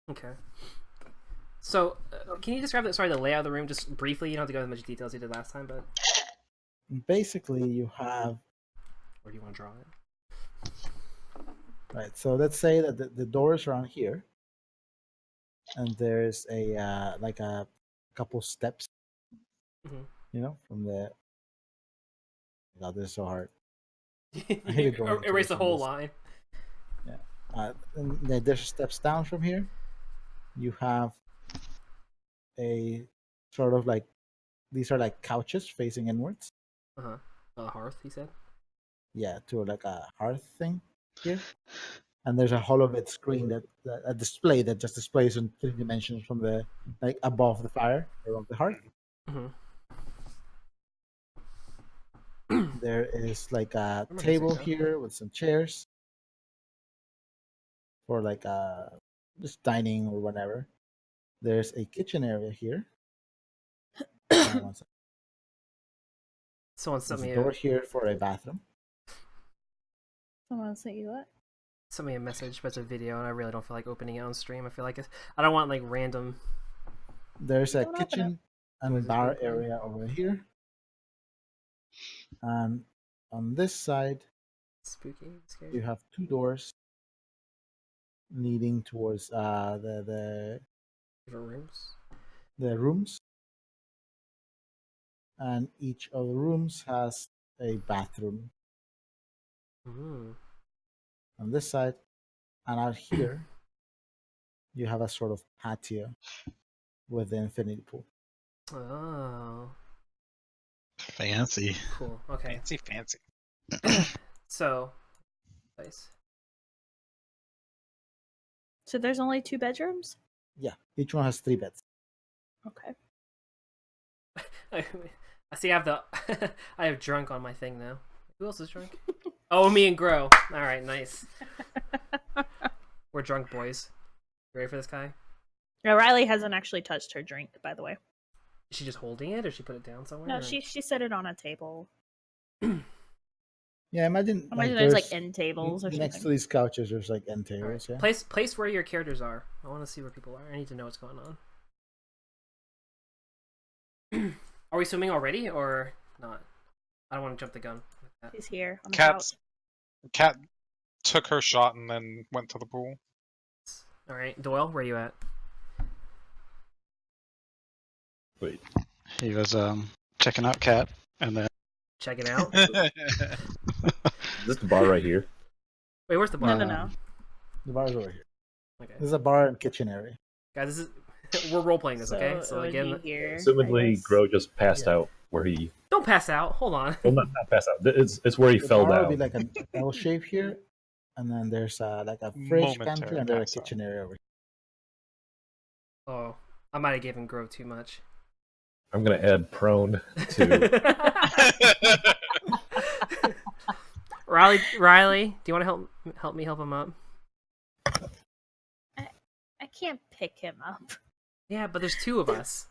Okay. So, can you describe the layout of the room just briefly? You don't have to go into as much detail as you did last time, but Basically, you have or do you want to draw it? right. So let's say that the doors are on here, and there's a like a couple steps. Mhm. You know, from the. God, this is so hard. hate it going into Erase this the on whole this. line. And there's steps down from here. You have a sort of like these are like couches facing inwards. Hearth, he said. Yeah, to like a hearth thing here. And there's a HoloVid screen that a display that just displays in 3 dimensions from the like above the fire or above the hearth. Mm-hmm. There is like a Remember table this, yeah. here with some chairs for like just dining or whatever. There's a kitchen area here. One second. Someone sent There's me a door a here for a bathroom. Someone sent you what? message, but it's a video, and I really don't feel like opening it on stream. I feel like I don't want like random. There's a Don't open kitchen What and is it bar open? area over here. And on this side, Spooky, scary. you have 2 doors leading towards the Different rooms. rooms. And each of the rooms has a bathroom Mm. on this side. And out here, you have a sort of patio with the infinity pool. Oh, Fancy. cool. Okay, Fancy. so nice. So there's only 2 bedrooms? Yeah, each one has 3 beds. Okay. I see. I have the I have drunk on my thing now. Who else is drunk? Oh, me and Grow. All right, nice. We're drunk boys. You ready for this guy? No, Riley hasn't actually touched her drink, by the way. Is she just holding it, or she put it down somewhere? No, or- she set it on a table. Yeah, imagine Imagine there's like end tables or next to something. these couches. There's like end All right. tables. Yeah. Place where your characters are. I want to see where people are. I need to know what's going on. Are we swimming already or not? I don't want to jump the gun. Like that. He's here on the Cat's couch. Cat took her shot and then went to the pool. All right, Doyle, where are you at? Wait, He was checking out Cat, and then Check it out. is this the bar right here? Wait, where's the bar? No. The bar is over here. Okay, This is a bar and kitchen area. guys, this is we're role playing this. Okay, so it would again, be here, I Assumedly, guess. Grow just passed Yeah. out where he Don't pass out. Hold on. well not pass out. It's where he The fell bar down. would be like an L shape here, and then there's like a fridge, Momentary pantry, and there's a pass out. kitchen area over here. Oh, I might have given Grove too much. I'm gonna add prone to. Riley, do you want to help me help him up? I can't pick him up. Yeah, but there's two of us.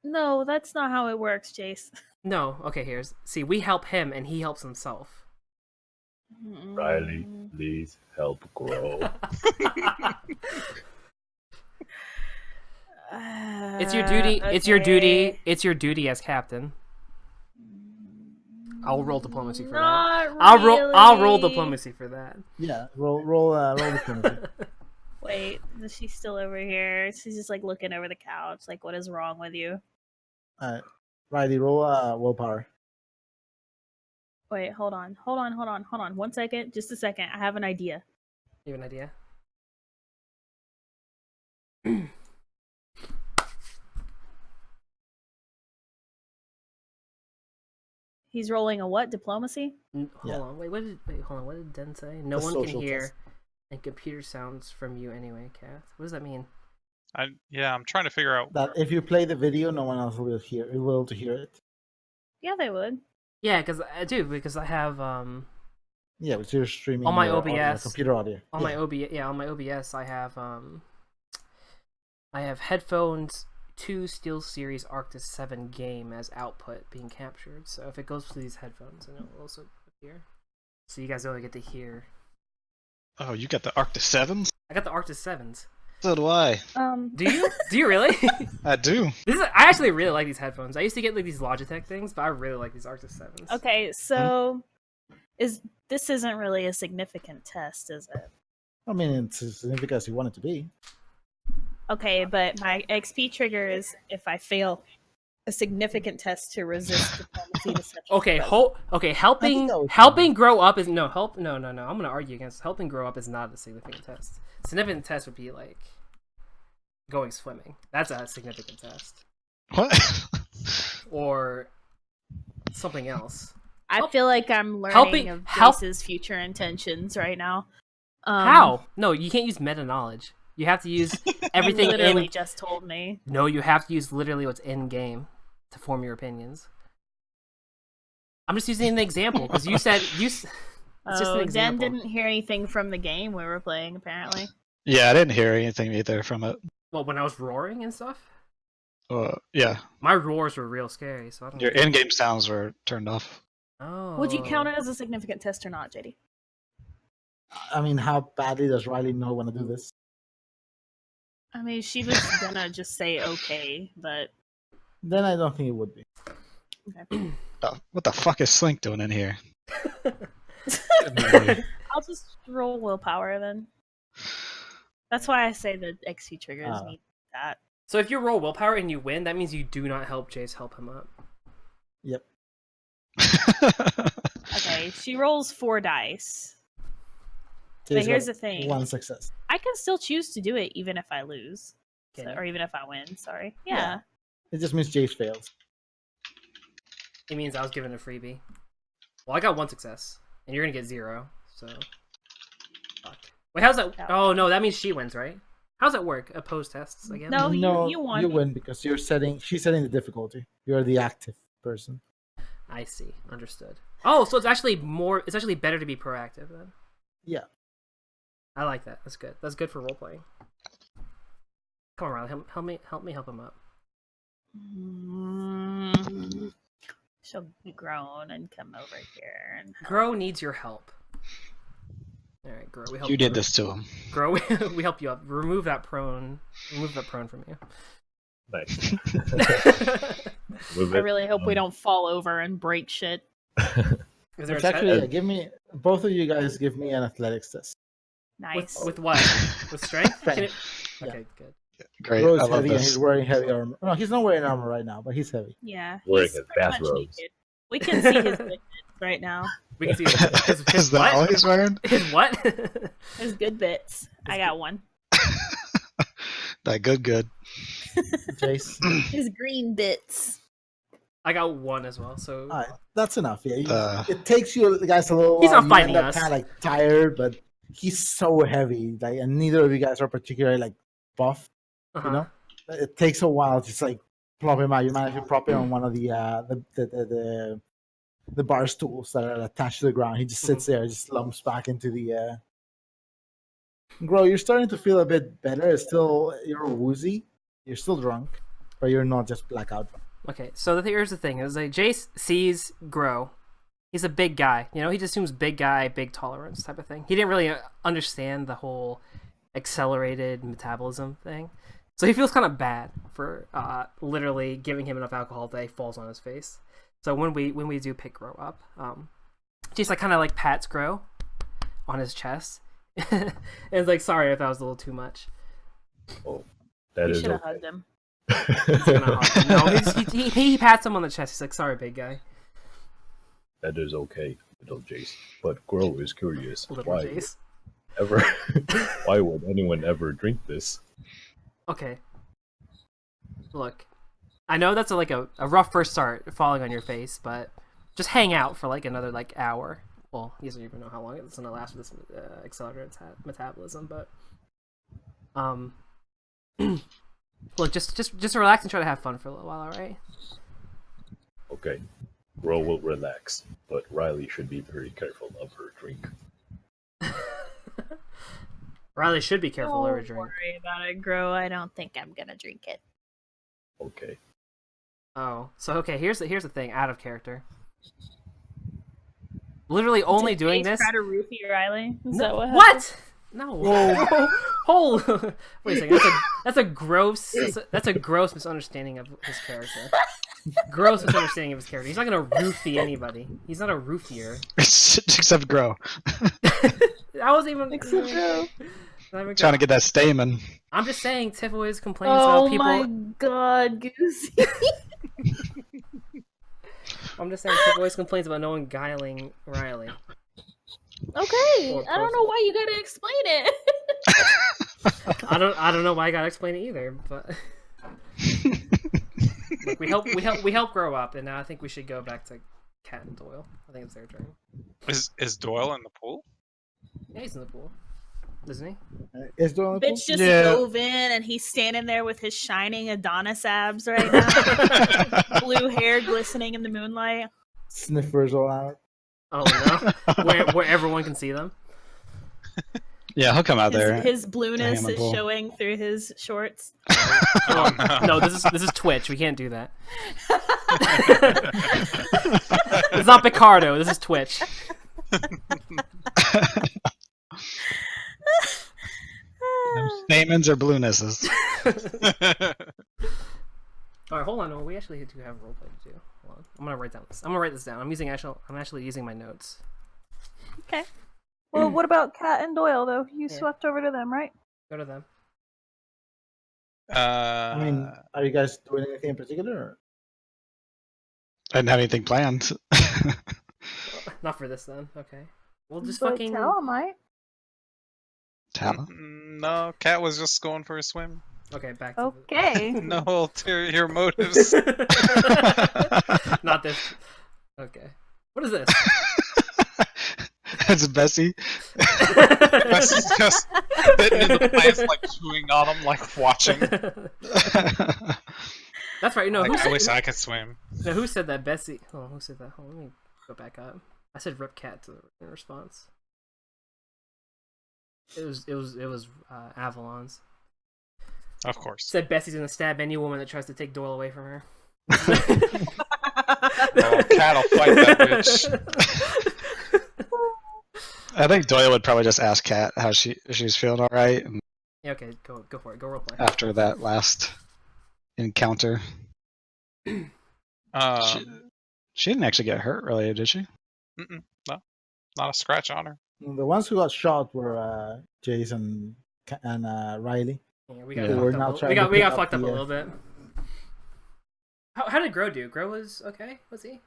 No, that's not how it works, Jace. No, okay, see, we help him and he helps himself. Riley, please help grow. It's your duty. It's your duty. Okay. It's your duty as captain. I'll roll diplomacy for that. Not I'll roll really. diplomacy for that. Yeah, roll diplomacy. Wait, she's still over here. She's just like looking over the couch. Like, what is wrong with you? Riley, roll willpower. Wait, hold on. 1 second. Just a second. I have an idea. You have an idea? He's rolling a what? Diplomacy? Hold Yeah. on. Hold on. What did Den say? No The one can social hear, test. and computer sounds from you anyway, Kath. What does that mean? I'm trying to figure out. That if you play the video, no one else will hear. Will be able to hear it. Yeah, they would. Yeah, because I do. Because I have Yeah, but you're streaming On my your OBS. computer audio. on my OBS I have headphones. 2 SteelSeries Arctis 7 game as output being captured. So if it goes through these headphones, then it will also appear. So you guys only get to hear. Oh, you got the Arctis 7s? I got the Arctis 7s. So do I. Do you? Do you really? I do. I actually really like these headphones. I used to get like these Logitech things, but I really like these Arctis 7s. Okay, so this isn't really a significant test, is it? I mean, it's as significant as you want it to be. Okay, but my XP triggers if I fail a significant test to resist diplomacy deception. Okay, helping that was helping grow up is no. I'm gonna argue against helping grow up is not a significant test. Significant test would be like going swimming. That's a significant test. What? Or something else. I feel like I'm learning Helping- of help- Jace's future intentions right now. How? No, you can't use meta knowledge. You have to use everything You literally in. just told me. No, you have to use literally what's in game to form your opinions. I'm just using an example because you said it's just an Den example. didn't hear anything from the game we were playing, apparently. Yeah, I didn't hear anything either from it. Well, when I was roaring and stuff, Yeah, my roars were real scary. So I don't. your in-game sounds were turned off. Oh. Would you count it as a significant test or not, JD? I mean, how badly does Riley know when to do this? I mean, she was gonna just say okay, but Then I don't think it would be. okay. What the fuck is Slink doing in here? I'll just roll willpower then. That's why I say the XP triggers need that. So if you roll willpower and you win, that means you do not help Jace help him up. Yep. Okay, she rolls 4 dice. So But he's here's got the thing. 1 success. I can still choose to do it even if I lose. Can you? Or even if I win, sorry. Yeah. Yeah. It just means Jace fails. It means I was given a freebie. Well, I got 1 success, and you're gonna get 0. So, fuck. Wait, how's that? Oh no, that means she wins, right? How's that work? Opposed tests again? No, No, you won. You win because she's setting the difficulty. You're the active person. I see. Understood. Oh, so it's actually more. It's actually better to be proactive then. Yeah. I like that. That's good. That's good for role playing. Come on, Riley. Help me help him up. She'll groan and come over here and help. Grow needs your help. All right, Grow. We help You did this to him. Grow. We help you up. Remove that prone from you. Nice. I really hope we don't fall over and break shit. Is there Which a actually, both of you guys give me an athletics test. Nice. with what? With strength? Strength. Can it- Yeah. Okay, good. Great. Bro is I love heavy and this. he's wearing heavy armor. No, he's not wearing armor right now, but he's heavy. Yeah. Wearing he's his pretty much bathrobes. naked. We can see his good bits right now. We can see his Is that all what? he's wearing? His what? His good bits. I got one. That good. Jace. His green bits. I got 1 as well, so All right, that's enough. Yeah, Uh, it takes you guys a little He's while. not You fighting end up us. kind of like tired, but he's so heavy. Like, and neither of you guys are particularly like buff. uh-huh. You know, it takes a while to just like plop him out. You manage to prop him on one of the bar stools that are attached to the ground. He just sits there, just slumps back into the. Grow, you're starting to feel a bit better. It's still you're woozy. You're still drunk, but you're not just blackout drunk. Okay, so here's the thing: is like Jace sees Grow. He's a big guy, you know. He just assumes big guy, big tolerance type of thing. He didn't really understand the whole accelerated metabolism thing, so he feels kind of bad for literally giving him enough alcohol that he falls on his face. So when we do pick Grow up, Jace like kind of like pats Grow on his chest, and it's like, sorry if that was a little too much. Oh, that You is should have okay. hugged him. He's gonna hug him. No, he pats him on the chest. He's like, sorry, big guy. That is okay, little Jace. But Grow is curious. Little Why Jace. ever? Why would anyone ever drink this? Okay. Look, I know that's like a rough first start, falling on your face, but just hang out for like another like hour. Well, you don't even know how long it's gonna last with this accelerated metabolism, but look, just relax and try to have fun for a little while, all right? Okay, Grow will relax, but Riley should be very careful of her drink. Riley should be careful of her Don't drink. worry about it, Grow. I don't think I'm gonna drink it. Okay. Oh, so okay. Here's the thing. Out of character. Literally only Did doing Jace this. try to roofie Riley? Is that what happened? What? No. Hold. Wait a second. That's a gross. That's a gross misunderstanding of his character. Gross misunderstanding of his character. He's not gonna roofie anybody. He's not a roofier. Except Grow. I wasn't even Except Grow. Trying to get that stamen. I'm just saying, Tiff always complains Oh about people. my god, Goosey. I'm just saying, Tiff always complains about no one guiling Riley. Okay, Or I don't know why you gotta explain it. I don't know why I gotta explain it either, but look, we help Grow up, and now I think we should go back to Cat and Doyle. I think it's their turn. Is Doyle in the pool? Yeah, he's in the pool, isn't he? Is Doyle in the pool? Bitch just Yeah. dove in and he's standing there with his shining Adonis abs right now. Blue hair glistening in the moonlight. Sniffers all out. Oh no, where everyone can see them. Yeah, he'll come out there. His blueness Damn, I'm is cool. showing through his shorts. Oh, no. No, this is Twitch. We can't do that. It's not Picardo. This is Twitch. Stamens or bluenesses. All right, hold on. No, we actually do have roleplay to do. Hold on. I'm gonna write this down. I'm actually using my notes. Okay. Well, what about Cat and Doyle, though? You Yeah. swept over to them, right? Go to them. I mean, are you guys doing anything in particular? Or? I didn't have anything planned. Not for this then. Okay. We'll just But fucking. Tala might. Tala? No, Cat was just going for a swim. Okay, back to Okay. No ulterior motives. the... Not this. Okay. What is this? That's Bessie. That's just sitting in the plants, like chewing on them, like watching. That's right. No, Like, who I said, wish I could swim. no, who said that? Bessie. Oh, who said that? Hold on, let me go back up. I said "rip cat" in response. It was Avalon's. Of course. Said Bessie's gonna stab any woman that tries to take Doyle away from her. Oh, Cat'll fight that bitch. I think Doyle would probably just ask Kat how she's feeling all right Yeah, okay, go for it. Go roleplay. after that last encounter. She didn't actually get hurt, really, did she? No, not a scratch on her. The ones who got shot were Jason and Riley. Yeah, we got Yeah. We're fucked now up. trying We to got pick up fucked up a the, little bit. How did Grow do? Grow was okay. Was he?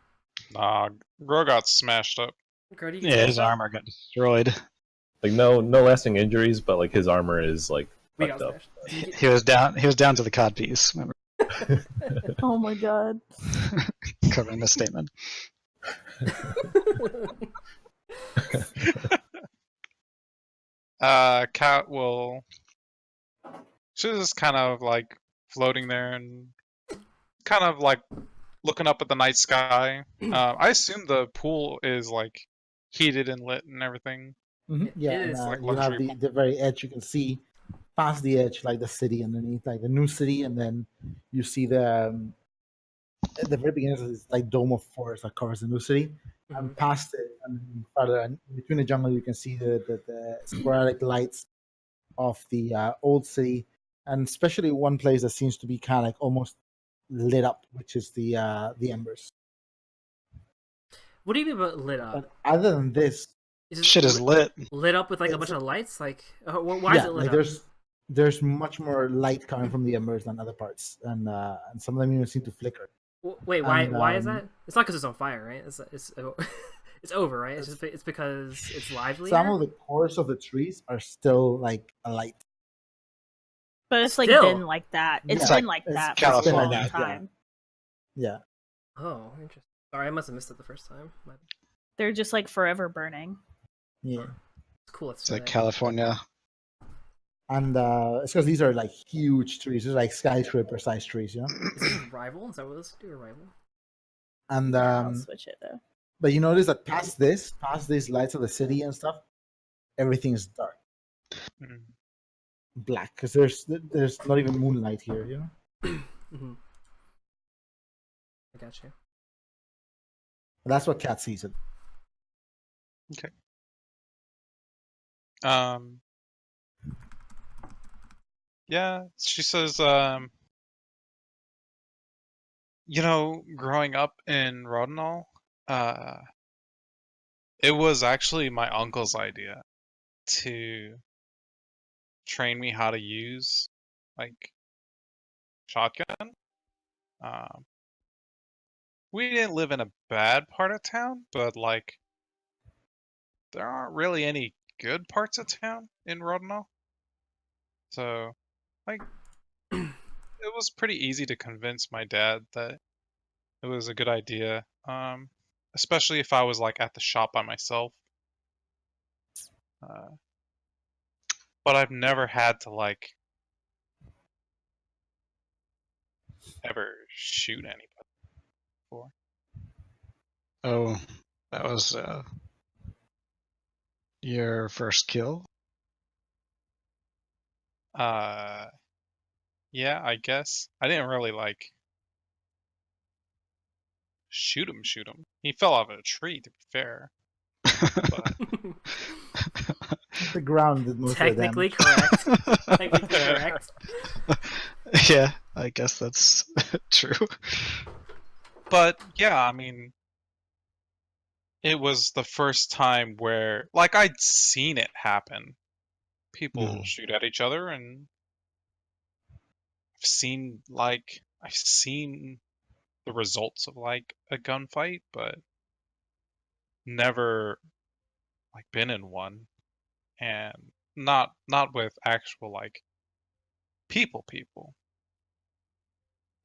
Nah, Gro got smashed up. Grow, do you get Yeah, his smashed up? armor got destroyed. Like no lasting injuries, but like his armor is like We got fucked up. smashed. He was down. He was down to the cod piece. Remember, Oh my god. covering the statement. Cat will. She's just kind of like floating there and kind of like looking up at the night sky. I assume the pool is like heated and lit and everything. Yeah, It and, is like you have luxury the very edge. You can see past the edge, like the city underneath, like the new city, and then you see at the very beginning is like dome of forest that covers the new city, and Mhm. past it and further and between the jungle, you can see the sporadic lights of the old city, and especially one place that seems to be kind of like almost lit up, which is the embers. What do you mean about lit up? But other than this, Is it Shit is lit. lit up with like a It's- bunch of lights? Like, why is yeah, it lit like up? there's much more light coming from the embers than other parts, and some of them even seem to flicker. Wait, why? and, Why is um, that? It's not because it's on fire, right? It's it's over, right? It's because it's lively. Some of the cores of the trees are still like alight. But it's like Still? been like that. It's Yeah, been like it's- that it's for a been long like that, yeah. time. Yeah, Oh, interesting. Sorry, I must have missed it the first time. They're just like forever burning. yeah. It's cool. It's like California. And it's because these are like huge trees. They're like skyscraper sized trees, you know. Is this a rival? Is that what this do? A rival? And I'll switch it though. but you notice that past these lights of the city and stuff, everything is dark, Mm. black, because there's not even moonlight here, you know. Mm-hmm. I got you. But that's what Cat sees it. Yeah, she says, growing up in Rodinal, it was actually my uncle's idea to train me how to use, like, shotgun. We didn't live in a bad part of town, but, like, there aren't really any good parts of town in Rodinal. So, like, it was pretty easy to convince my dad that it was a good idea. Especially if I was like at the shop by myself. But I've never had to like ever shoot anybody before. Oh, that was your first kill. Yeah, I guess I didn't really like shoot him. He fell off a tree, to be fair. But The ground did most of the Technically damage. correct. Technically correct. Yeah, I guess that's true. But yeah, I mean, it was the first time where, like, I'd seen it happen. People shoot at each other, and I've seen the results of like a gunfight, but never like been in one, and not with actual like people.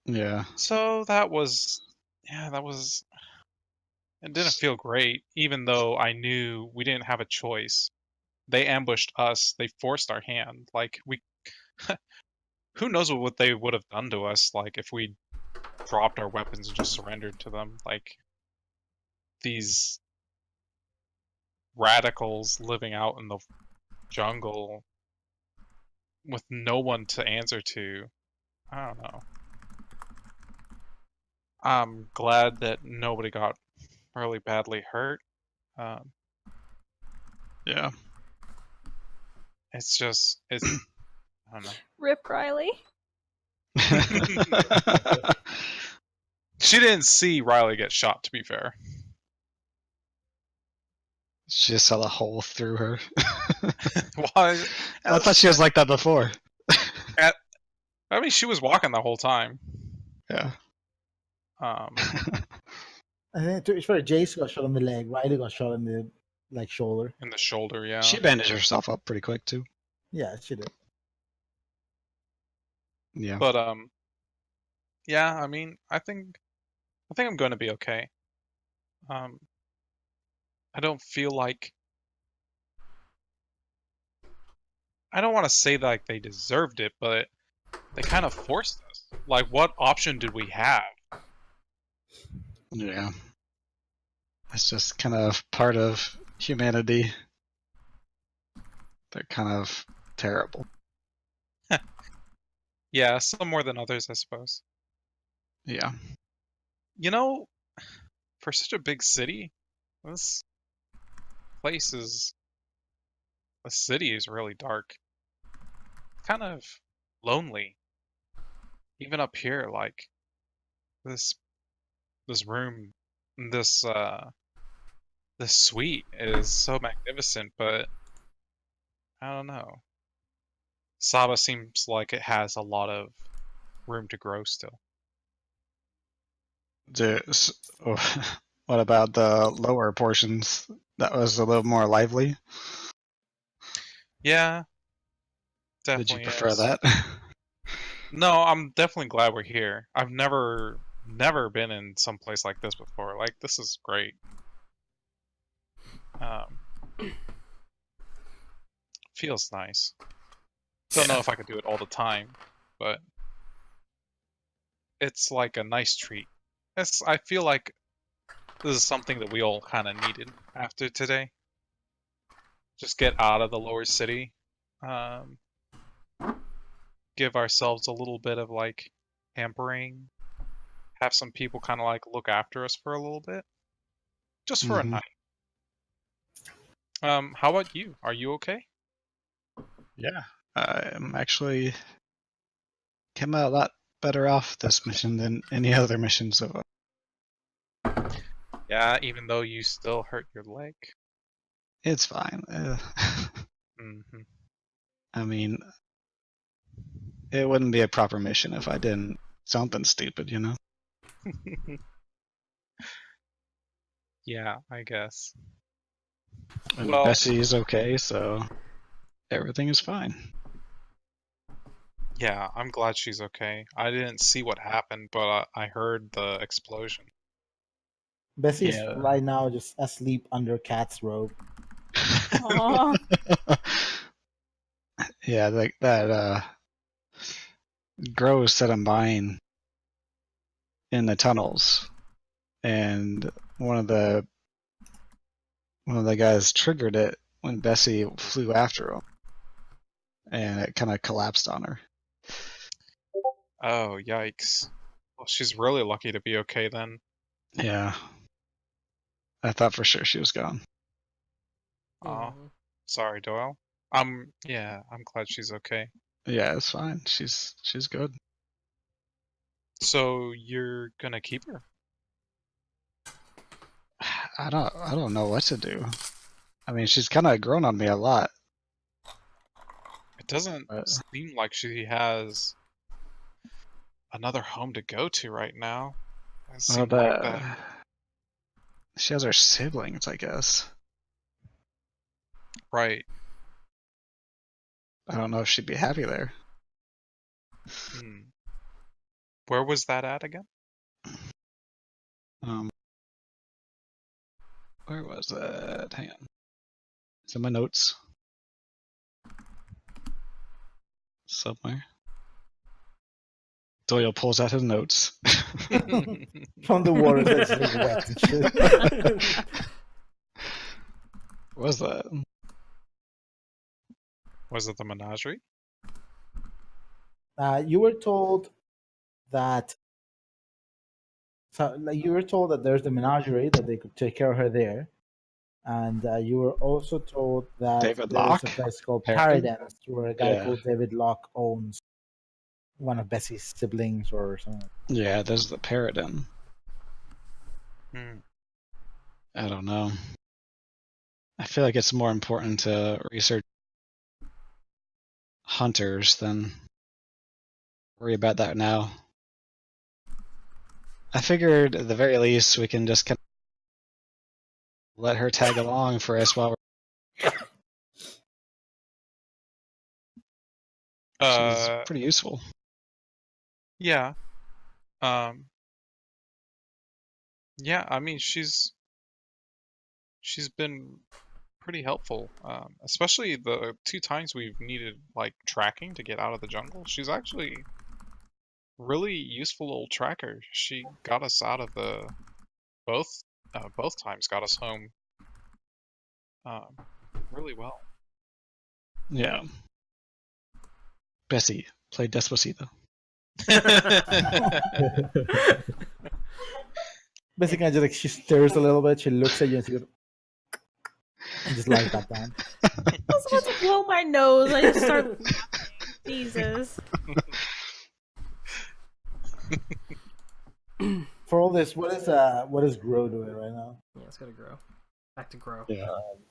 Yeah. So that was it didn't feel great, even though I knew we didn't have a choice. They ambushed us. They forced our hand. Like who knows what they would have done to us, like if we dropped our weapons and just surrendered to them. Like these radicals living out in the jungle with no one to answer to. I don't know. I'm glad that nobody got really badly hurt. Yeah. It's I don't know. Rip Riley. She didn't see Riley get shot, to be fair. She just saw a hole through her. Why? I thought she was like that before. I mean, she was walking the whole time. Yeah. I think to be fair, Jace got shot in the leg. Riley got shot in the like shoulder. In the shoulder, yeah. She bandaged herself up pretty quick too. Yeah, she did. Yeah. But yeah, I mean, I think I'm going to be okay. I don't feel like I don't want to say like they deserved it, but they kind of forced us. Like, what option did we have? Yeah. It's just kind of part of humanity. They're kind of terrible. Yeah, some more than others, I suppose. Yeah. You know, for such a big city, this place is the city is really dark. Kind of lonely. Even up here, like this room, this this suite is so magnificent, but I don't know. Saba seems like it has a lot of room to grow still. What about the lower portions? That was a little more lively. Yeah, Did you definitely prefer is. that? No, I'm definitely glad we're here. I've never been in some place like this before. Like, this is great. Feels nice. Don't know if I could do it all the time, but it's like a nice treat. I feel like this is something that we all kind of needed after today. Just get out of the lower city. Give ourselves a little bit of like pampering. Have some people kind of like look after us for a little bit. Just for a Mhm. night. How about you? Are you okay? Yeah. I'm actually came out a lot better off this mission than any other mission so far. Yeah, even though you still hurt your leg. It's fine. Hmm. I mean, it wouldn't be a proper mission if I didn't something stupid, you know? Yeah, I guess. And Well, Bessie is okay, so everything is fine. yeah, I'm glad she's okay. I didn't see what happened, but I heard the explosion. Bessie's Yeah. right now just asleep under Cat's robe. Aw. Yeah, like that Grow set a mine in the tunnels, and one of the guys triggered it when Bessie flew after him, and it kind of collapsed on her. Oh, yikes. Well, she's really lucky to be okay then. Yeah, I thought for sure she was gone. Oh, Mm. sorry, Doyle. Yeah, I'm glad she's okay. Yeah, it's fine. She's good. So you're gonna keep her? I don't know what to do. I mean, she's kind of grown on me a lot. It doesn't But seem like she has another home to go to right now. It well, seemed like that. she has her siblings, I guess. Right. I don't know if she'd be happy there. Hmm. Where was that at again? Where was that? Hang on. It's in my notes. Somewhere. Doyle pulls out his notes. From the water that's like wet and shit. What was that? Was it the menagerie? You were told that. So, like, you were told that there's the menagerie that they could take care of her there, and you were also told that David there's Locke? a place called Paragon? Paradise where a guy Yeah. called David Locke owns one of Bessie's siblings or something. Yeah, there's the Paragon. Hmm. I don't know. I feel like it's more important to research hunters than worry about that now. I figured at the very least we can just kind of let her tag along for us while she's pretty useful. Yeah. Um. Yeah. I mean, she's been pretty helpful, especially the 2 times we've needed like tracking to get out of the jungle. She's actually really useful little tracker. She got us out of the both times got us home um, really well. Yeah. Bessie, play Despacito. Basically, just like she stirs a little bit. She looks at you and she goes, and just lies back down. I was about to blow my nose. I just start. Jesus. For all this, what is Grow doing right now? Yeah, it's gotta grow. Back to grow. Yeah.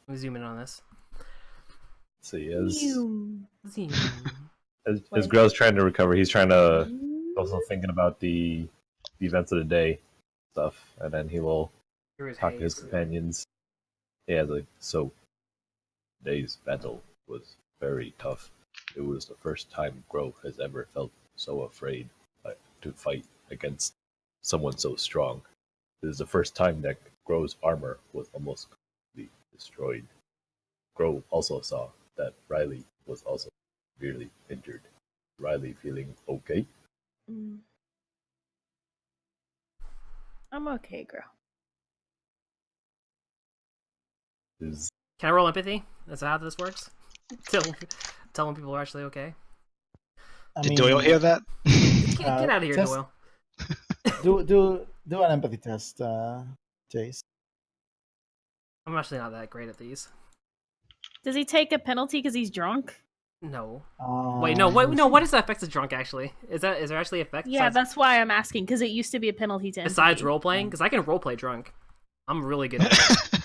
Let me zoom in on this. See, Zoom. as Grell's trying to recover, he's trying to also thinking about the events of the day stuff, and then he will Here is talk to his haze. companions. Yeah, like, so today's battle was very tough. It was the first time Grove has ever felt so afraid to fight against someone so strong. It is the first time that Grove's armor was almost completely destroyed. Grove also saw that Riley was also severely injured. Riley feeling okay? I'm okay, girl. Is Can I roll empathy? That's how this works? Tell when people are actually okay. Did Doyle hear that? Get out of here, test- Doyle. do an empathy test, Jace. I'm actually not that great at these. Does he take a penalty because he's drunk? No. Wait, no. What is the effects of drunk actually? Is there actually effects? Yeah, besides, that's why I'm asking, because it used to be a penalty to besides empathy. role playing, because I can role play drunk. I'm really good at it.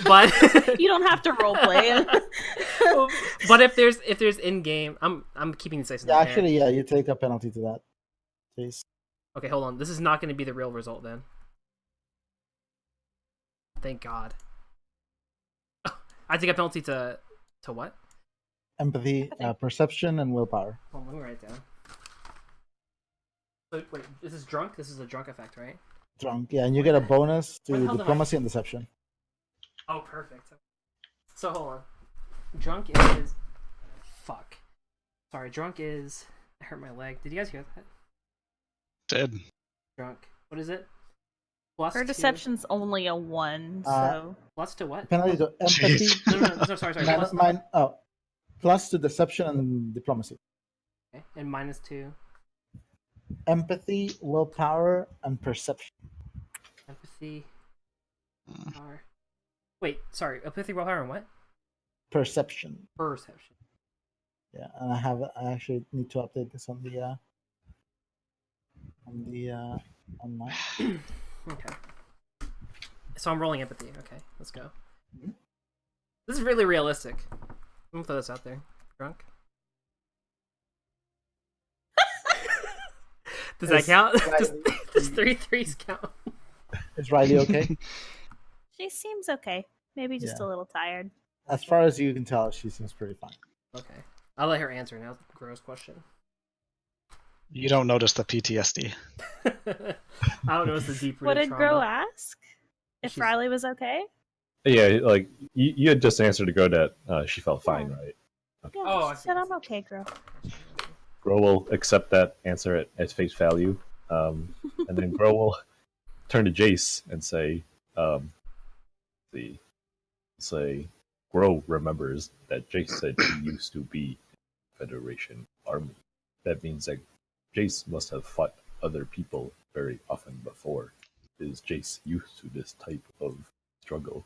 But You don't have to role play. but if there's in game, I'm keeping these nice. Yeah, actually, yeah, you take a penalty to that, Jace. Okay, hold on. This is not going to be the real result then. Thank God. I take a penalty to what? Empathy, perception, and willpower. Hold on, let me write it down. So, wait, this is drunk? This is a drunk effect, right? Drunk, yeah, and you get a bonus Where the to hell did I- diplomacy and deception. Oh, perfect. So, hold on. Drunk is... Fuck. Sorry, drunk is... I hurt my leg. Did you guys hear that? Did. Drunk. What is it? Plus Her to- deception's only a 1, so... Plus to what? Penalty to empathy. No, sorry. Plus to deception and diplomacy. Okay. And minus 2. Empathy, willpower, and perception. Empathy. Power. Wait, sorry. Empathy, willpower, and what? Perception. Perception. Yeah, and I actually need to update this on my. Okay. So I'm rolling empathy. Okay, let's go. This is really realistic. I'm gonna throw this out there. Drunk. Does that count? Does 3 threes count? Is Riley okay? She seems okay. Maybe just a little tired. As far as you can tell, she seems pretty fine. Okay. I'll let her answer now. Gross question. You don't notice the PTSD. I don't know. It's the deep. What did Grow ask? If She's- Riley was okay? yeah, like you had just answered to Grow that she felt fine, right? Yeah, Oh, I she see. said I'm okay, girl. Grow will accept that answer at face value, and then Grow will turn to Jace and say, Grow remembers that Jace said he used to be Federation Army. That means that Jace must have fought other people very often before. Is Jace used to this type of struggle?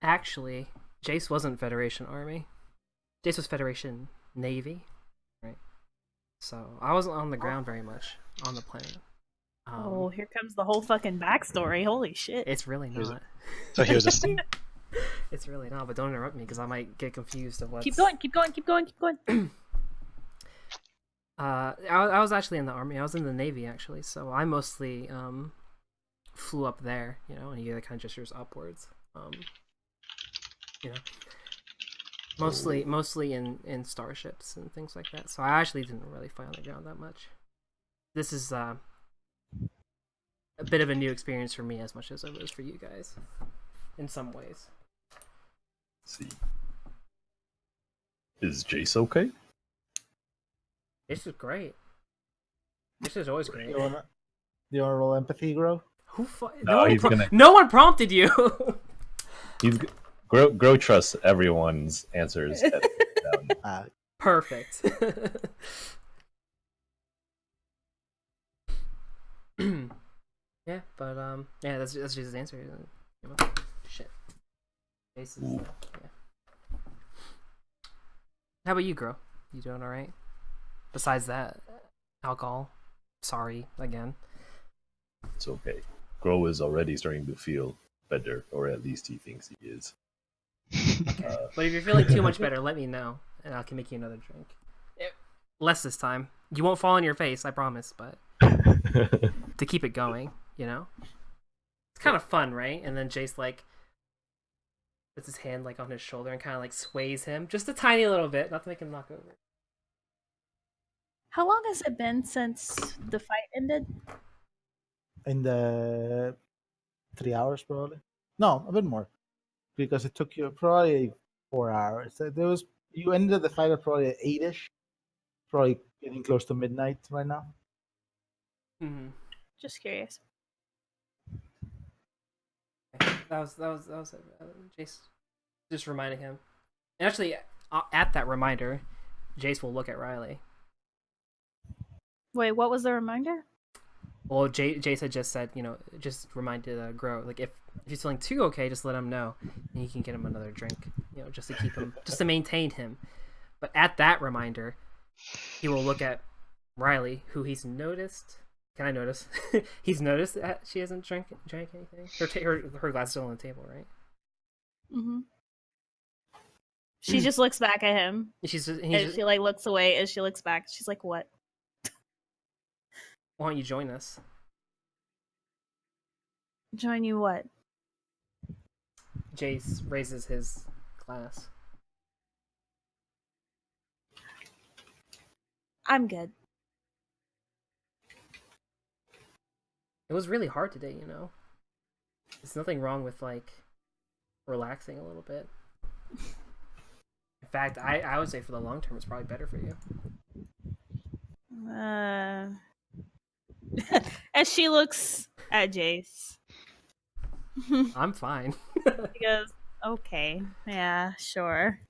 Actually, Jace wasn't Federation Army. Jace was Federation Navy, right? So I wasn't on the ground very much on the planet. Oh, here comes the whole fucking backstory. Holy shit. It's really not. So here's a It's really not, but don't interrupt me because I might get confused of what's... Keep going. I was actually in the Army. I was in the Navy, actually, so I mostly flew up there, and you get kind of gestures upwards. You know. Mostly in starships and things like that. So I actually didn't really fight on the ground that much. This is a bit of a new experience for me as much as it was for you guys, in some ways. Let's see. Is Jace okay? This is great. This is always great. Do you wanna roll empathy, Grow? No one prompted you. Grow trusts everyone's answers. Perfect. Yeah, but that's just his answer. Shit. Faces, yeah. How about you, Grow? You doing all right? Besides that, alcohol. Sorry again. It's okay. Grow is already starting to feel better, or at least he thinks he is. But if you're feeling too much better, let me know, and I can make you another drink. Less this time. You won't fall on your face, I promise, but to keep it going, you know? It's kind of fun, right? And then Jace, like, puts his hand, like, on his shoulder and kind of, like, sways him. Just a tiny little bit, not to make him knock over. How long has it been since the fight ended? In the 3 hours, probably. No, a bit more, because it took you probably 4 hours. You ended the fight at probably at 8ish, probably getting close to midnight right now. Mm-hmm. Just curious. That was Jace just reminding him. And actually, at that reminder, Jace will look at Riley. Wait, what was the reminder? Well, Jace had just said, just reminded Grow, like, if he's feeling too okay, just let him know, and you can get him another drink, just to keep him, just to maintain him. But at that reminder, he will look at Riley, who he's noticed. Can I notice? He's noticed that she hasn't drank anything. Her glass is still on the table, right? Mm-hmm. She just looks back at him. She like looks away as she looks back. She's like, "What? Why don't you join us?" Join you what? Jace raises his glass. I'm good. It was really hard today, There's nothing wrong with, like, relaxing a little bit. In fact, I would say for the long term, it's probably better for you. As she looks at Jace. I'm fine. She goes, okay, yeah, sure.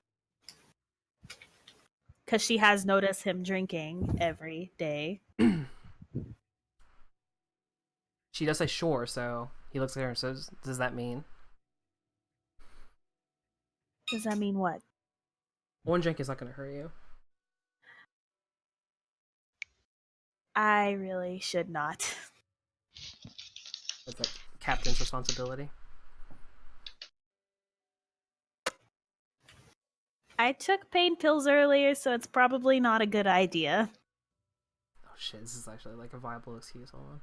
Because she has noticed him drinking every day. She does say sure, so he looks at her and says, does that mean? Does that mean what? One drink is not going to hurt you. I really should not. That's a captain's responsibility. I took pain pills earlier, so it's probably not a good idea. Oh shit, this is actually like a viable excuse. Hold on.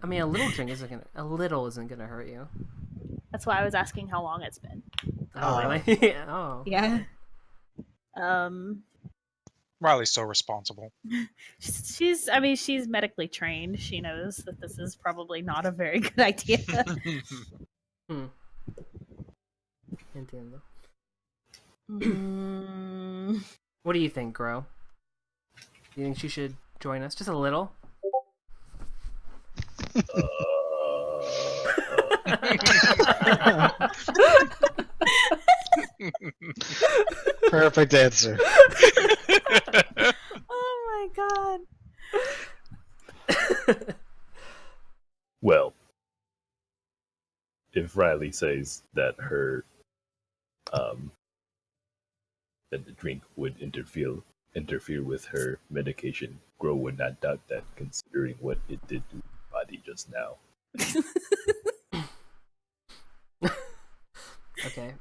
I mean, a little isn't gonna hurt you. That's why I was asking how long it's been. Oh, really? Oh. Yeah. Riley's so responsible. She's medically trained. She knows that this is probably not a very good idea. Entiendo. Mm. What do you think, Grow? Do you think she should join us? Just a little? Perfect answer. Oh my god. Well, if Riley says that that the drink would interfere with her medication, Grow would not doubt that, considering what it did to her body just now. Okay.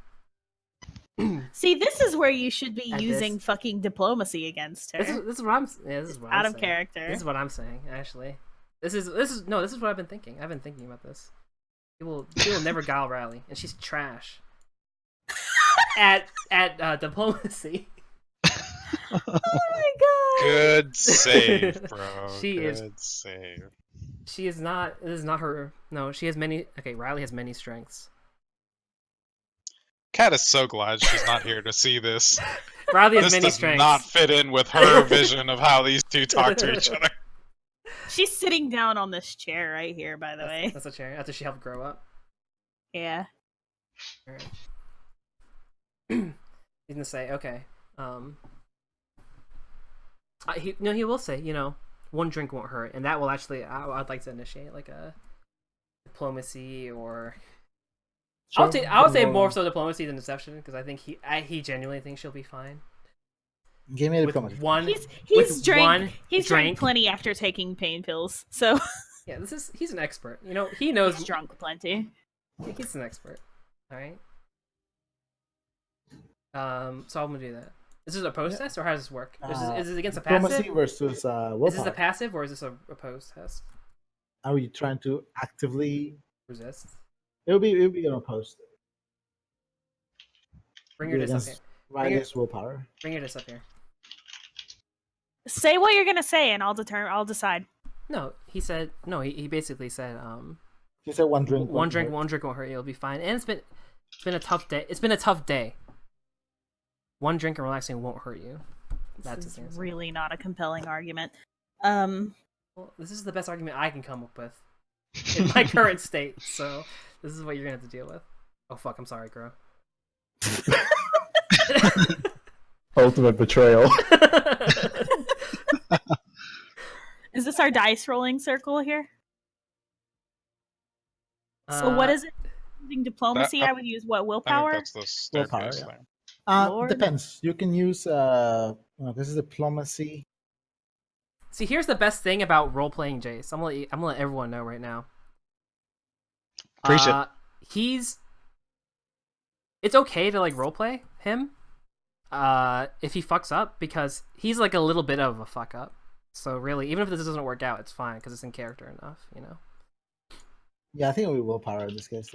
See, this is where you should be using fucking diplomacy against her. This is what I'm. Yeah, this is what out I'm of saying. character. This is what I'm saying. Actually, this is what I've been thinking. I've been thinking about this. People never guile Riley, and she's trash. at diplomacy. Oh my god! Good save, bro. She Good is- save. She is not. This is not her. No, she has many. Okay, Riley has many strengths. Kat is so glad she's not here to see this. Riley has This many does strengths. not fit in with her vision of how these two talk to each other. She's sitting down on this chair right here, by the way. That's a chair. After she helped grow up. Yeah. Alright. He's gonna say, okay. He will say, one drink won't hurt, and that will actually. I'd like to initiate like a diplomacy or. Sure, I would say more so diplomacy than deception because I think he genuinely thinks she'll be fine. Give me a With diplomacy. one, He's with drank. one He's drank drink. plenty after taking pain pills, so Yeah, he's an expert. He knows. he's drunk plenty. He's an expert. All right. So I'm gonna do that. Is this a opposed test or how does this work? Is it against a Diplomacy passive? versus willpower. Is this a passive or is this a opposed test? Are you trying to actively? Resist. It'll be an opposed. Bring your dice up here. Riley's willpower. Bring your dice up here. Say what you're gonna say, and I'll decide. No, he said no. He basically said He said one drink. one drink won't hurt you. It'll be fine. And it's been a tough day. It's been a tough day. One drink and relaxing won't hurt you. That's This the is thing. really not a compelling argument. Well, this is the best argument I can come up with in my current state. So this is what you're gonna have to deal with. Oh fuck! I'm sorry, Crow. Ultimate betrayal. Is this our dice rolling circle here? So what is it? Using diplomacy, I would use what, I think willpower? that's the Willpower, staircase yeah. there. Lord. Depends. You can use this is diplomacy. See, here's the best thing about role playing Jace. I'm gonna let everyone know right now. Preach it. It's okay to like roleplay him, if he fucks up because he's like a little bit of a fuck up. So really, even if this doesn't work out, it's fine because it's in character enough, Yeah, I think it'll be willpower in this case.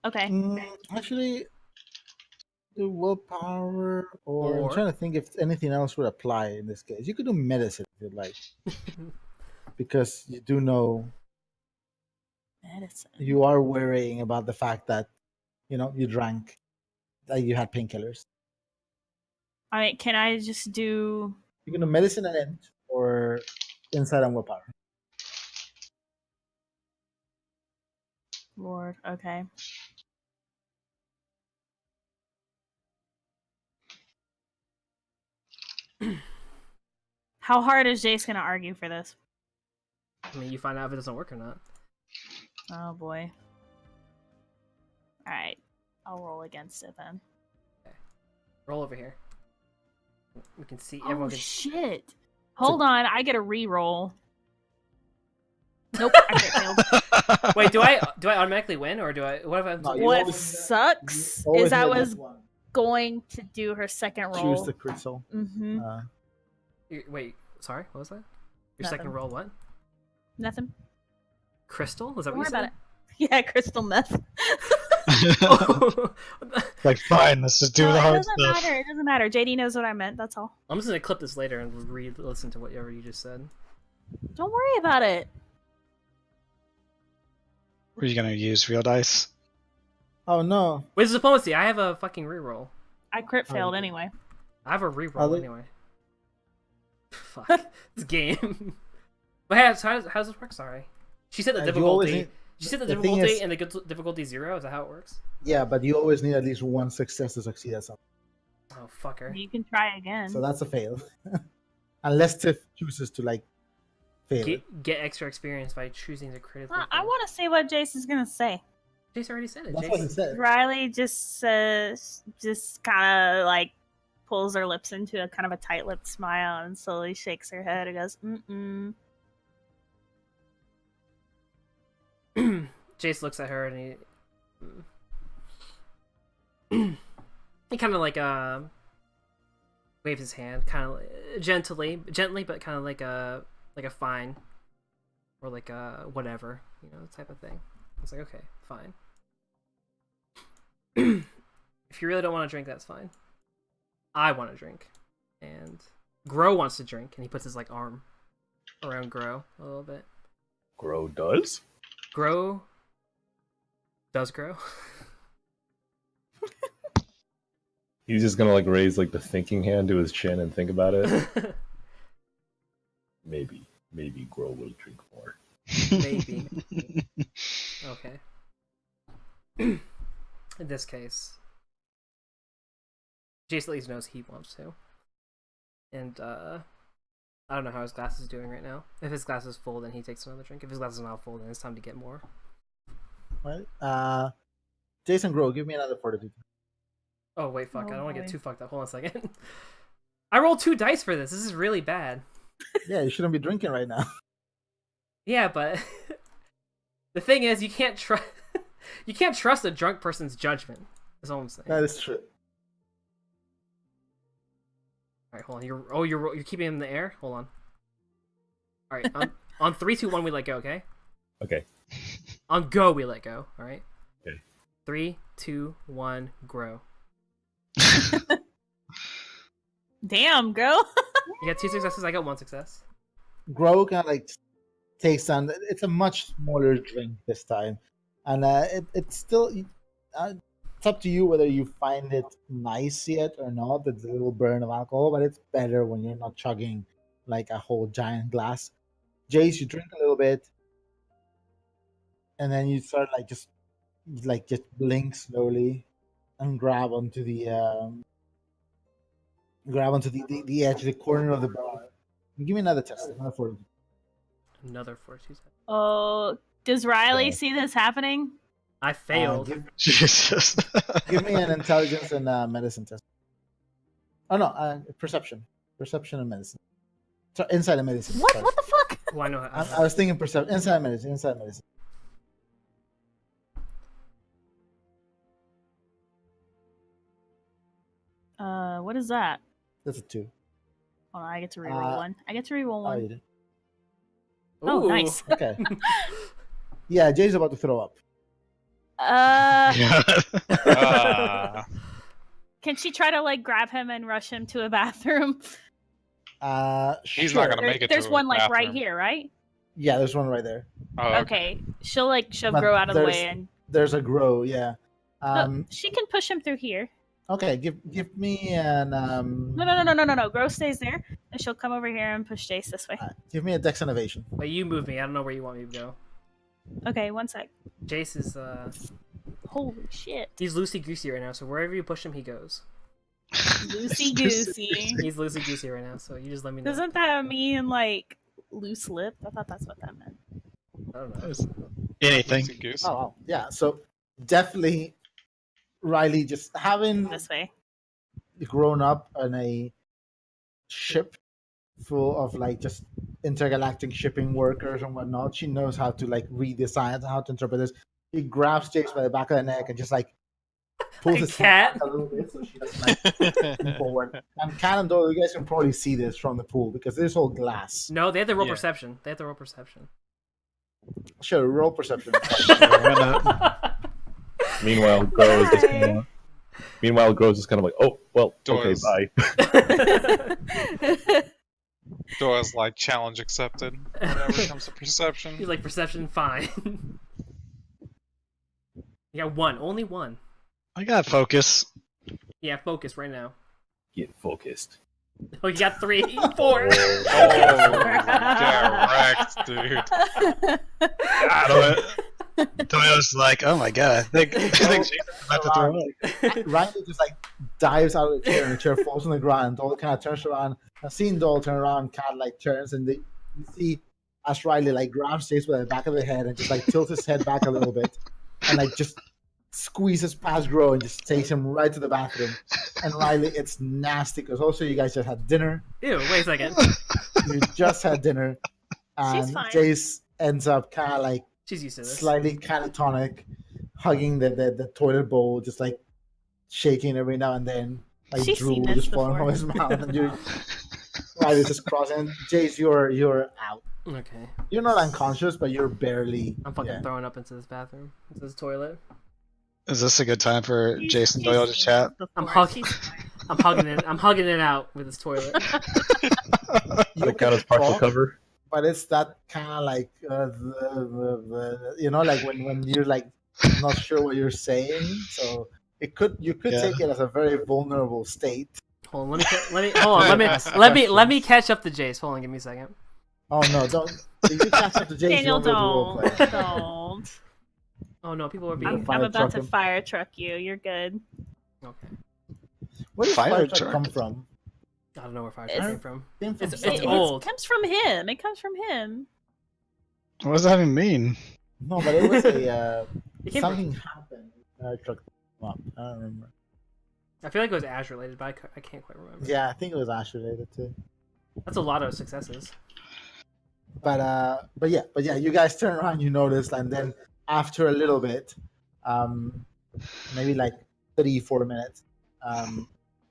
Okay. Actually, do willpower, or I'm Or- trying to think if anything else would apply in this case. You could do medicine if you'd like, because you do know Medicine. you are worrying about the fact that you drank, that you had painkillers. I mean, can I just do? You can do medicine and int, or insight and willpower. Lord, okay. How hard is Jace gonna argue for this? I mean, you find out if it doesn't work or not. Oh boy. Alright. I'll roll against it then. Roll over here. We can see. Oh Everyone can. shit. Hold on, I get a re-roll. Nope, I crit failed. Wait, do I automatically win or do I? What if I'm? No, you What always- sucks Always is I need was one. going to do her second roll. Choose the crystal. Mm-hmm. Wait, sorry, what was that? Your Nothing. second roll, what? Nothing. Crystal? Is that Don't what worry you about said? it. Yeah, crystal meth. Like, fine, let's just do No, the it hard doesn't stuff. matter. It doesn't matter. JD knows what I meant. That's all. I'm just gonna clip this later and re-listen to whatever you just said. Don't worry about it. Are you gonna use real dice? Oh no! Wait, it's diplomacy. I have a fucking reroll. I crit Oh, failed okay. anyway. I have a reroll Are they- anyway. Fuck this game. But how does this work? Sorry. She said the You always difficulty. need- She said the the thing difficulty is- and the difficulty 0. Is that how it works? Yeah, but you always need at least one success to succeed at something. Oh fucker. You can try again. So that's a fail. Unless Tiff chooses to fail. Get extra experience by choosing to critically. I want to see what Jace is gonna say. Jace already said it. That's what he Jace. said. Riley just says, just kind of pulls her lips into a kind of a tight-lipped smile and slowly shakes her head and goes, "Mm-mm." Jace looks at her and he kind of waves his hand, kind of gently, but kind of like a fine or like a whatever, type of thing. It's like, okay, fine. If you really don't want to drink, that's fine. I want to drink. And Grow wants to drink, and he puts his like arm around Grow a little bit. Grow does? Grow does grow. He's just gonna like raise like the thinking hand to his chin and think about it. Maybe Grow will drink more. Maybe. Okay. In this case, Jace at least knows he wants to. And I don't know how his glass is doing right now. If his glass is full, then he takes another drink. If his glass is not full, then it's time to get more. Right. Jason Grow, give me another fortitude. Oh wait, fuck! Oh, I don't want to get boy. too fucked up. Hold on a second. I rolled 2 dice for this. This is really bad. Yeah, you shouldn't be drinking right now. Yeah, but the thing is, you can't trust a drunk person's judgment. That's all I'm saying. That is true. All right, hold on. You're keeping him in the air. Hold on. All right, on 3, 2, 1, we let go. Okay. Okay. On go, we let go. All right. Okay. 3, 2, 1, grow. Damn, girl. You got 2 successes. I got 1 success. Grow kind of like takes on. It's a much smaller drink this time, and it's still. It's up to you whether you find it nice yet or not. It's a little burn of alcohol, but it's better when you're not chugging like a whole giant glass. Jace, you drink a little bit, and then you start just blink slowly and grab onto the edge, the corner of the bar. Give me another test. Another 40. Another 42. Oh, does Riley Yeah. see this happening? I failed. Jesus. Give me an intelligence and medicine test. Oh no, perception and medicine. So inside of medicine. What? Sorry. What the fuck? Well, I know. I was thinking perception. Inside medicine. What is that? That's a 2. Hold on, I get to reroll one. I get to reroll Oh, one. you did. Oh, Ooh. nice. Okay. Yeah, Jay's about to throw up. Can she try to grab him and rush him to a bathroom? He's Sure. not gonna make it. There's to one a right bathroom. here, right? Yeah, there's one right there. Oh, Okay. She'll shove But Grow out of the there's- way and There's a Grow. Yeah. no, she can push him through here. Okay. Give me an No. Grow stays there, and she'll come over here and push Jace this way. give me a Dex innovation. But you move me. I don't know where you want me to go. Okay, one sec. Jace is Holy shit. he's loosey goosey right now. So wherever you push him, he goes. Loosey goosey. He's loosey goosey right now. So you just let me know. Doesn't that mean loose lip? I thought that's what that meant. I don't know. Anything. Goosey goose. Oh, wow. Yeah. So definitely, Riley, just having This way. grown up on a ship full of just intergalactic shipping workers and whatnot, she knows how to read the signs and how to interpret this. She grabs Jace by the back of the neck and just pulls A his cat? head back a little bit so she doesn't move forward. And Cat and Doyle, you guys can probably see this from the pool because this is all glass. No, they have to roll Yeah. perception. They have to roll perception. Sure, roll perception. Meanwhile, Grow is just kinda, like, oh well, okay, Doors. bye. Dora's challenge accepted. Whenever it comes to perception. He's like perception fine. You got 1, only 1. I got focus. Yeah, focus right now. Get focused. Oh, you got 3, 4. Oh, get wrecked, dude. Toyo's like, oh my god, I think Jason's about to throw up. Riley just dives out of the chair and the chair falls on the ground. Doyle kind of turns around. I've seen Doyle turn around, Cat turns, and you see as Riley grabs Jace by the back of the head and just tilts his head back a little bit and just squeezes past Grow and just takes him right to the bathroom. And Riley, it's nasty because also you guys just had dinner. Ew, wait a second. You just had dinner, and She's fine. Jace ends up kind of She's used to this. slightly catatonic, hugging the toilet bowl, just shaking every now and then, She's drool seen this just falling from before. his mouth. And you're Riley's just crossing. Jace, you're out. Okay. You're not unconscious, but you're barely. I'm fucking yeah. throwing up into this bathroom. Into this toilet. Is this a good time for She's- Jason she's Doyle to seen chat? this I'm before. hugging. She's fine. I'm hugging it out with this toilet. You That count can as partial talk, cover. but it's that kind of like like when you're like not sure what you're saying. So you could Yeah. take it as a very vulnerable state. Hold on, let me catch up to Jace. Hold on, give me a second. Oh no, don't. If you catch up to Jason, Daniel, you won't be able to don't. roleplay. Don't. Oh no, people are Yeah, being. fire I'm about truck to him. fire truck you. You're good. Okay. Where does Fire fire truck truck. come from? I don't know where fire It's- came from. Came from It's somewhere. old. It comes from him. It comes from him. What does that even mean? No, but it was a It came something happened. Fire truck came up. I don't remember. I feel like it was Ash related, but I can't quite remember. Yeah, I think it was Ash related too. That's a lot of successes. But yeah, you guys turn around, you notice, and then after a little bit, maybe like 3-4 minutes,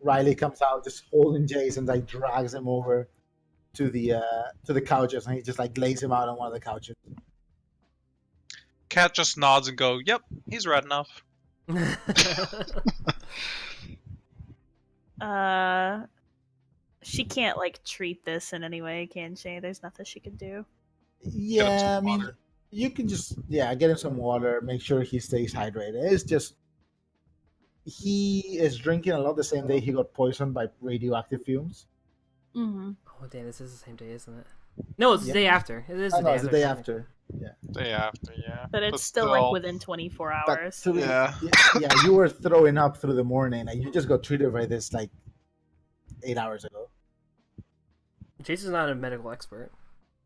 Riley comes out just holding Jason, like drags him over to the couches, and he just like lays him out on one of the couches. Cat just nods and go, "Yep, he's red enough." She can't like treat this in any way, can she? There's nothing she can do. Yeah, I some mean, water. you can just get him some water, make sure he stays hydrated. It's just he is drinking a lot the same day he got poisoned by radioactive fumes. Mm-hmm. Oh damn, this is the same day, isn't it? No, it's the Yeah. day after. It is Oh the no, day it's after. the day technically. after. Day after, yeah. But it's still like within 24 But hours. through- Yeah. yeah, you were throwing up through the morning. Like you just got treated by this like 8 hours ago. Jason's not a medical expert.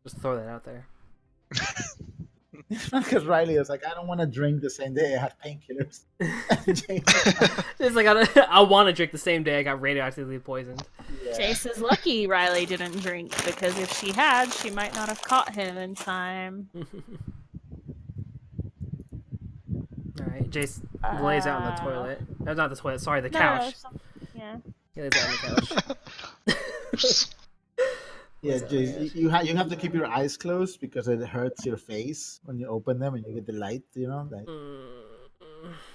Just throw that out there. It's not because Riley was like, I don't want to drink the same day I had painkillers. It's like I want to drink the same day I got radioactively poisoned. Jace is lucky Riley didn't drink because if she had, she might not have caught him in time. All right, Jace lays out on the toilet. Not the toilet. Sorry, the No, couch. yeah. He lays out on the couch. Yeah, So, Jace, you have to keep your eyes closed because it hurts your face when you open them and you get the light, like,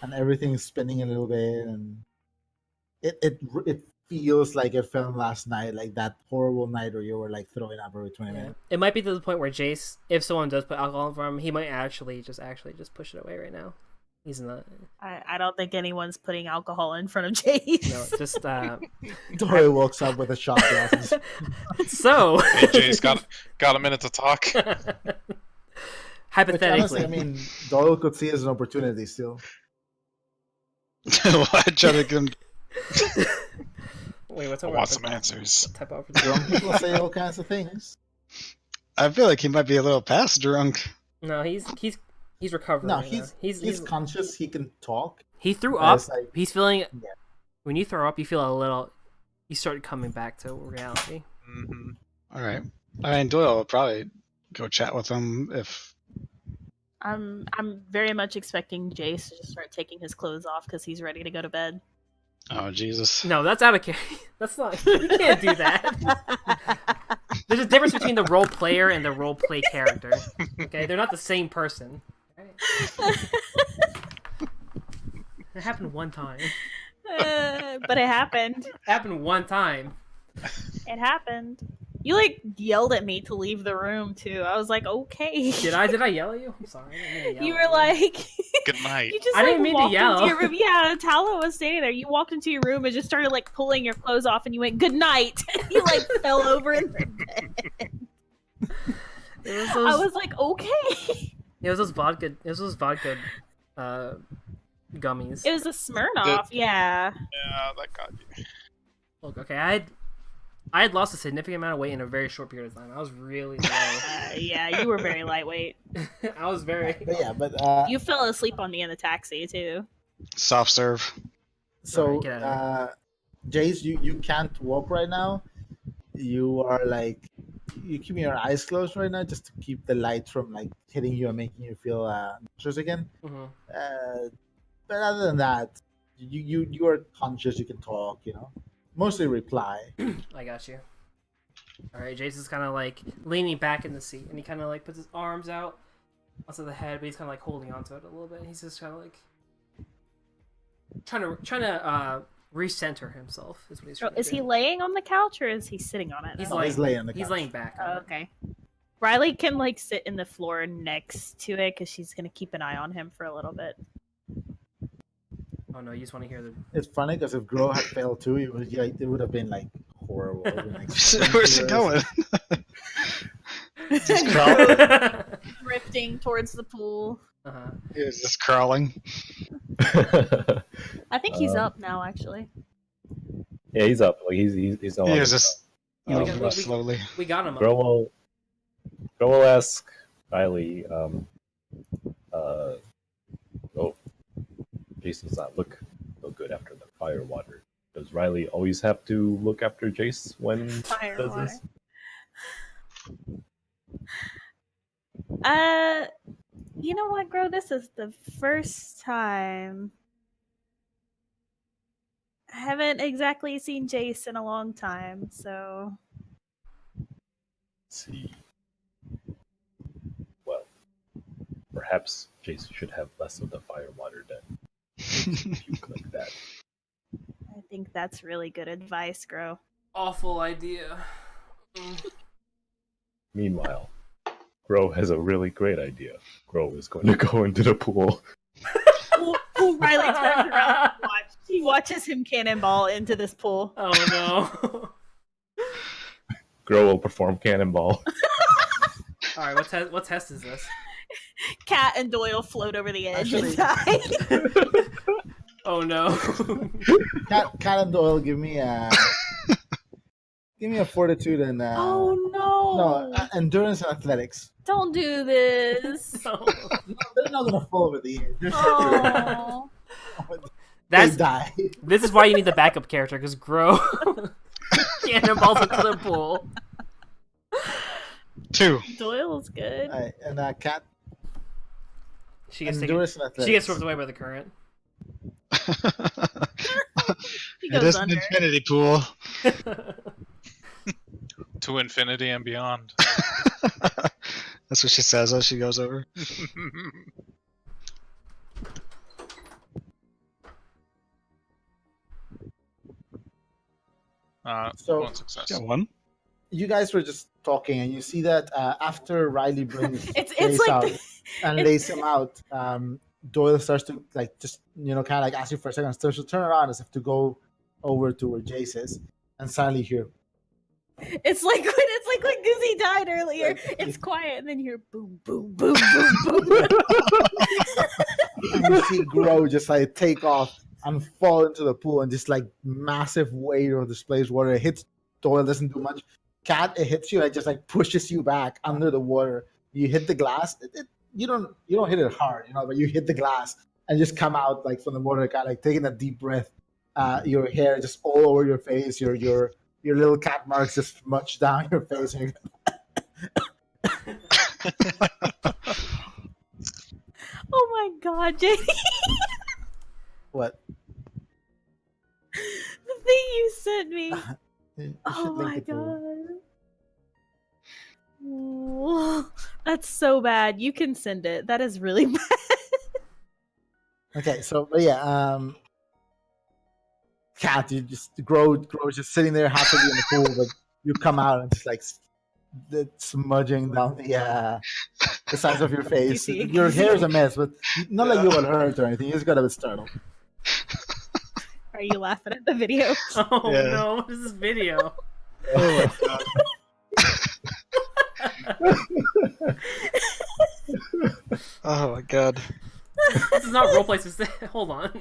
and everything's spinning a little bit, and it feels like it filmed last night, like that horrible night where you were like throwing up every 20 Yeah. minutes. It might be to the point where Jace, if someone does put alcohol in front of him, he might actually just push it away right now. He's not. I don't think anyone's putting alcohol in front of Jace. No, just Dory walks up with a shot glass. so. Hey, Jace, got a minute to talk? Which Hypothetically, honestly, I mean, Doyle could see it as an opportunity still. Why try to get him? wait, what's I over? want some answers. Type of Drunk people say all kinds of things. I feel like he might be a little past drunk. No, he's recovering. No, right now. he's conscious. He can talk. He threw but up. it's like- He's feeling. Yeah. When you throw up, you feel a little. You start coming back to reality. Hmm. All right. I mean, Doyle will probably go chat with him if. I'm very much expecting Jace to just start taking his clothes off because he's ready to go to bed. Oh Jesus! No, that's out of character. That's not. You can't do that. There's a difference between the role player and the role play character. Okay, they're not the same person. Right? It happened one time. But it happened. It happened one time. It happened. You like yelled at me to leave the room too. I was like, okay. Did I yell at you? I'm sorry. I didn't mean to yell You at were like, Good night. you just I like didn't mean to walked yell. into your room. Yeah, Tala was standing there. You walked into your room and just started like pulling your clothes off, and you went, "Good night." You like fell over in the bed. It was I those, was like, okay. it was those vodka. It was those vodka gummies. It was a Smirnoff. Yeah. Yeah, that got you. Look, okay, I had lost a significant amount of weight in a very short period of time. I was really low. Yeah, you were very lightweight. I was very. But You fell asleep on me in the taxi too. Soft serve. so Alright, get out Jace, you can't walk right now. You are like you keeping your eyes closed right now just to keep the light from like hitting you and making you feel nauseous again. Mhm. But other than that, you are conscious. You can talk. Mostly reply. I got you. All right, Jason's kind of like leaning back in the seat, and he kind of like puts his arms out onto the head, but he's kind of like holding onto it a little bit. He's just kind of like trying to recenter himself. Is what he's trying to Is do. he laying on the couch or is he sitting on it? He's he's laying on the He's couch. laying back. Oh, okay. Riley can like sit in the floor next to it because she's gonna keep an eye on him for a little bit. Oh no, you just want to hear the. It's funny because if Grow had failed too, it would have been like horrible. It would've been, like, Where's it going? Drifting towards the pool. Uh-huh. He was just crawling. I think he's up now, actually. Yeah, he's up. Like he's no He longer was just Um, slowly. We got him. Grow will ask Riley, oh, Jace does not look so good after the fire water. Does Riley always have to look after Jace when he Fire does water. this? You know what, Gro? This is the first time I haven't exactly seen Jace in a long time, so Let's see. Well, perhaps Jace should have less of the fire water then. Puke like that. I think that's really good advice, Gro. Awful idea. Meanwhile, Grow has a really great idea. Grow is going to go into the pool. Riley turns around and he watches him cannonball into this pool. Oh no. Grow will perform cannonball. All right, what test is this? Cat and Doyle float over the edge Actually- and die. Oh no. Cat and Doyle, give me a fortitude and Oh no, no! endurance and athletics. Don't do this. No, they're not gonna fall over the edge. They're Oh. they die. This is why you need the backup character, because Gro cannonballs into the pool. 2. Doyle's good. Alright, and Cat She gets taken, endurance and athletics. she gets swept away by the current. He It goes is an under. infinity pool. To infinity and beyond. That's what she says as she goes over. So- One success. Got 1. You guys were just talking, and you see that after Riley brings It's Jace like out and it's- lays him out, Doyle starts to like just kind of like ask you for a second, starts to turn around as if to go over to where Jace is, and suddenly hear it's like when Goosey died earlier. It's quiet, and then you hear boom, boom, boom, boom, boom. and you see Grow just like take off and fall into the pool, and just like massive weight of displaced water. It hits Doyle, doesn't do much. Cat, it hits you, and it just like pushes you back under the water. You hit the glass. You don't hit it hard, but you hit the glass and just come out like from the water, kind of like taking a deep breath. Your hair just all over your face. Your little cat marks just smudged down your face. And Oh my god, JD. what? The thing you sent me. You Oh should link my it to- god. Whoa. That's so bad. You can send it. That is really bad. Okay, so but yeah, Cat, you just grow just sitting there happily in the pool, but you come out and just like smudging down the sides of your face. see it? Your hair is a mess, but not like you got hurt or anything. You just got a bit startled. Are you laughing at the video? Oh Yeah. no, what is this video? Oh my god. Oh my god. This is not roleplay specific. Hold on.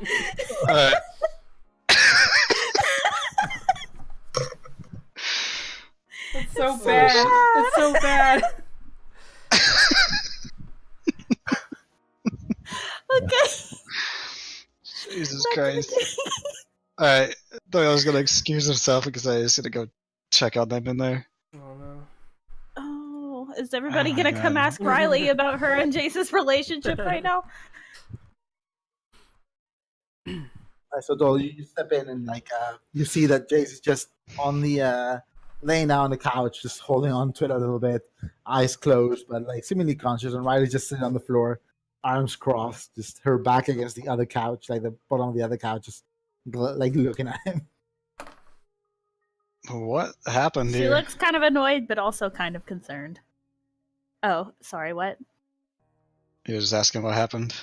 It's so so bad. bad. It's so bad. Okay. Jesus Back to the Christ. game. Alright, Doyle's gonna excuse himself because I was gonna go check on them in there. Oh no. Oh, is everybody Oh my gonna come God. ask Riley about her and Jace's relationship right now? Alright, so Dole, you step in and like you see that Jace is just on the laying down on the couch, just holding on to it a little bit, eyes closed, but like seemingly conscious. And Riley's just sitting on the floor, arms crossed, just her back against the other couch, like the bottom of the other couch, just like looking at him. What happened She here? looks kind of annoyed, but also kind of concerned. Oh, sorry, what? He was just asking what happened.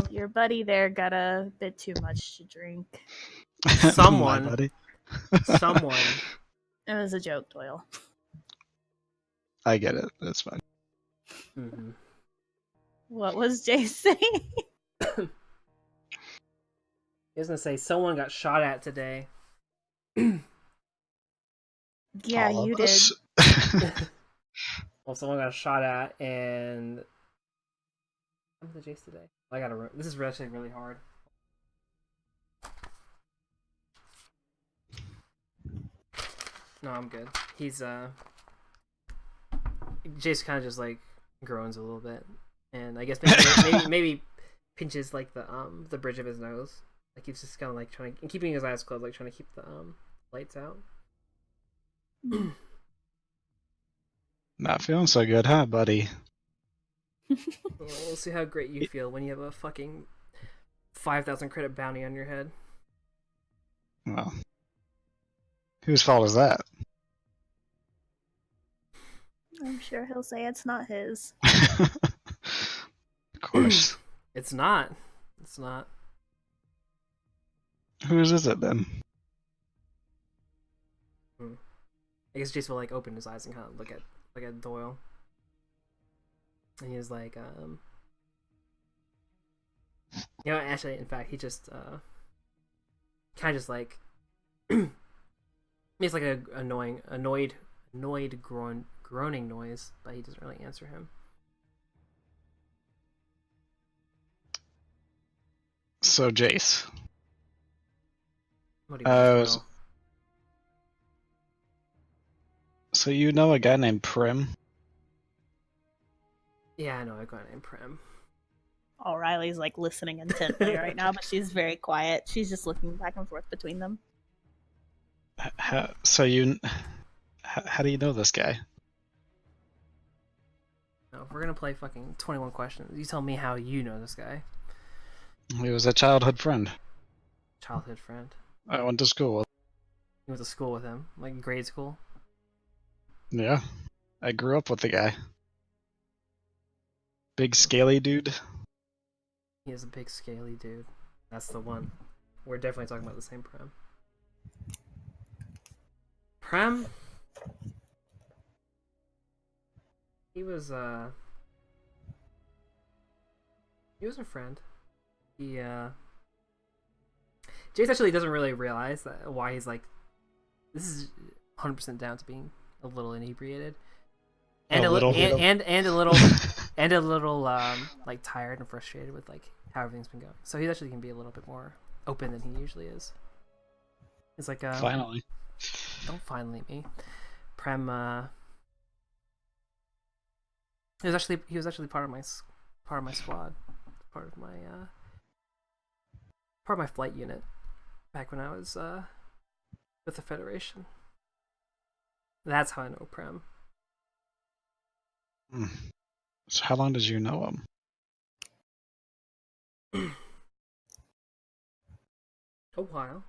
Your buddy there got a bit too much to drink. Someone. My buddy. Someone. It was a joke, Doyle. I get it. That's fine. Mm-hmm. What was Jay saying? I was gonna say someone got shot at today. Yeah, All you of did. us. Well, someone got shot at, and I'm the Jace today. I gotta. This is actually really hard. No, I'm good. He's Jace kind of just like groans a little bit, and I guess maybe pinches like the bridge of his nose. Like he's just kind of like trying and keeping his eyes closed, like trying to keep the lights out. Not feeling so good, huh, buddy? Well, we'll see how great you feel when you have a fucking 5,000 credit bounty on your head. Well, whose fault is that? I'm sure he'll say it's not his. Of course. It's not. It's not. Whose is it then? I guess Jace will like open his eyes and kind of look at Doyle, and he's like, you know, actually, in fact, he just kind of just like makes like a annoyed groaning noise, but he doesn't really answer him. So Jace. What do you want to know? So you know a guy named Prim? Yeah, I know a guy named Prim. Oh, Riley's like listening intently right now, but she's very quiet. She's just looking back and forth between them. How do you know this guy? No, if we're gonna play fucking 21 questions, you tell me how you know this guy. He was a childhood friend. Childhood friend. I went to school with. You went to school with him, like grade school. Yeah. I grew up with the guy. Big scaly dude. He is a big scaly dude. That's the one. We're definitely talking about the same Prem. Prem? He was a friend. Jace actually doesn't really realize that why he's like, this is 100% down to being a little inebriated. And a little like tired and frustrated with like how everything's been going. So he actually can be a little bit more open than he usually is. He's like, finally. Don't finally me. Prem he was actually part of my squad. Part of my flight unit back when I was with the Federation. That's how I know Prem. So how long did you know him? A while.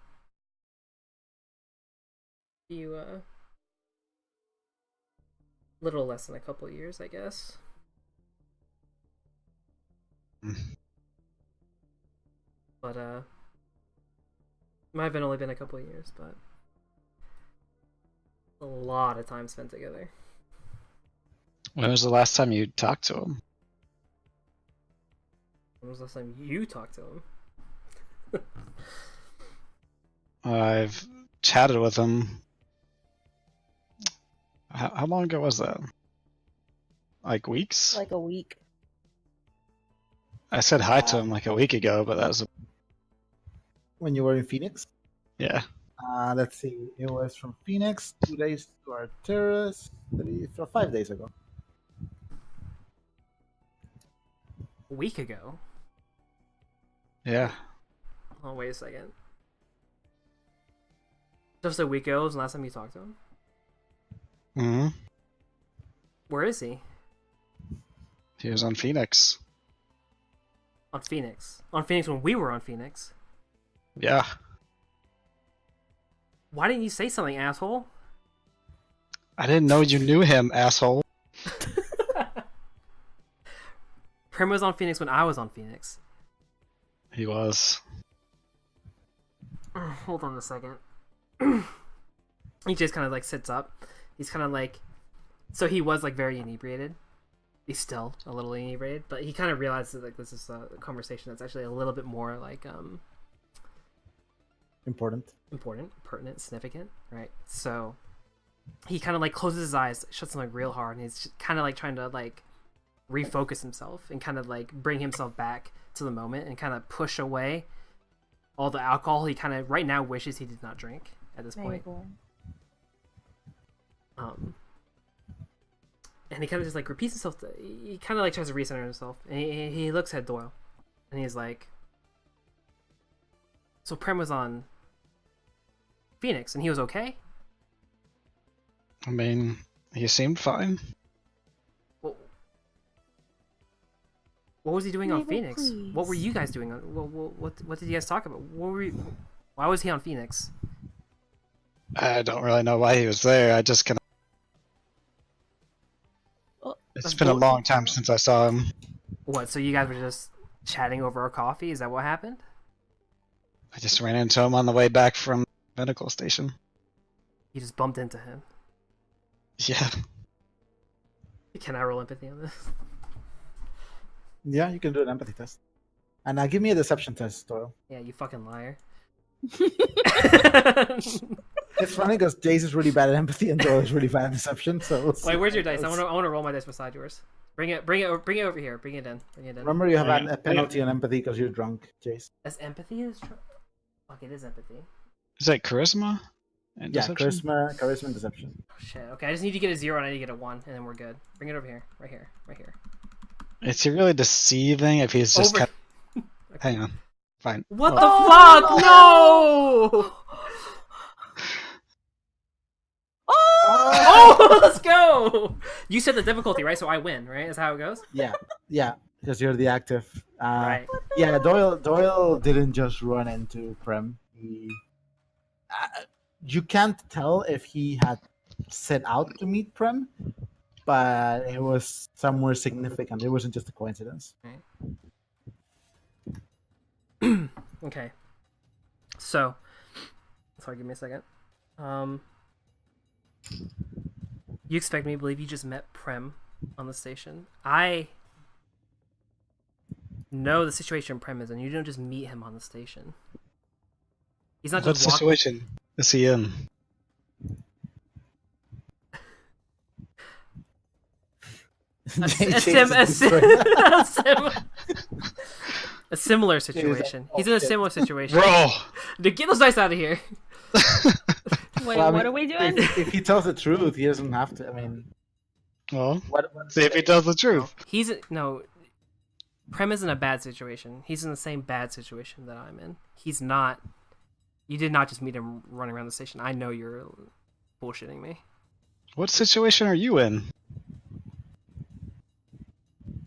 You little less than a couple years, I guess. But might have only been a couple years, but a lot of time spent together. When was the last time you talked to him? When was the last time you talked to him? I've chatted with him. How long ago was that? Like weeks? Like a week. I said hi to him like a week ago, but that was When you were in Phoenix? yeah. Let's see. It was from Phoenix, 2 days to Arteris, 5 days ago. A week ago. Yeah. Oh, wait a second. Just a week ago was the last time you talked to him. Hmm. Where is he? He was on Phoenix. On Phoenix. On Phoenix when we were on Phoenix. Yeah. Why didn't you say something, asshole? I didn't know you knew him, asshole. Prim was on Phoenix when I was on Phoenix. He was. Hold on a second. He just kind of like sits up. He's kind of like, so he was like very inebriated. He's still a little inebriated, but he kind of realizes that, like, this is a conversation that's actually a little bit more like Important. pertinent, significant, right? So he kind of like closes his eyes, shuts them like real hard, and he's kind of like trying to like refocus himself and kind of like bring himself back to the moment and kind of push away all the alcohol he kind of right now wishes he did not drink at this point. And he kind of just like repeats himself. He kind of like tries to recenter himself, and he looks at Doyle, and he's like, "So Prem was on Phoenix, and he was okay." I mean, he seemed fine. What was he doing on Mabel, Phoenix? please. What were you guys doing on? What did you guys talk about? Why was he on Phoenix? I don't really know why he was there. I just kind of. It's been a long time since I saw him. What? So you guys were just chatting over a coffee? Is that what happened? I just ran into him on the way back from the medical station. You just bumped into him. Yeah. Can I roll empathy on this? Yeah, you can do an empathy test. And give me a deception test, Doyle. Yeah, you fucking liar. It's funny because Jace is really bad at empathy and Doyle is really bad at deception. So we'll see Wait, where's how your it dice? I goes. want to roll my dice beside yours. Bring it over here. Bring it in. Remember, you have Yeah. a penalty on empathy because you're drunk, Jace. As empathy is. Fuck, it is empathy. Is that charisma? And Yeah, deception? charisma, and deception. Oh, shit. Okay, I just need to get a 0 and I need to get a 1, and then we're good. Bring it over here. Right here. Is he really deceiving if he's just Over- kind of... Hang on. Fine. What Oh. the fuck? No! Oh, let's go! You said the difficulty, right? So I win, right? That's how it goes? Yeah, because you're the active. Right. Yeah, Doyle didn't just run into Prem. You can't tell if he had set out to meet Prem, but it was somewhere significant. It wasn't just a coincidence. Okay. So, sorry, give me a second. You expect me to believe you just met Prem on the station? I know the situation Prem is in. You don't just meet him on the station. He's not What just walking. situation is he in? A similar situation. He's in a similar situation. Bro! Dude, get those dice out of here. Wait, Well, I what mean, are we doing? If he tells the truth, he doesn't have to. I mean, Well, what? see if he tells the truth. No. Prem is in a bad situation. He's in the same bad situation that I'm in. He's not. You did not just meet him running around the station. I know you're bullshitting me. What situation are you in?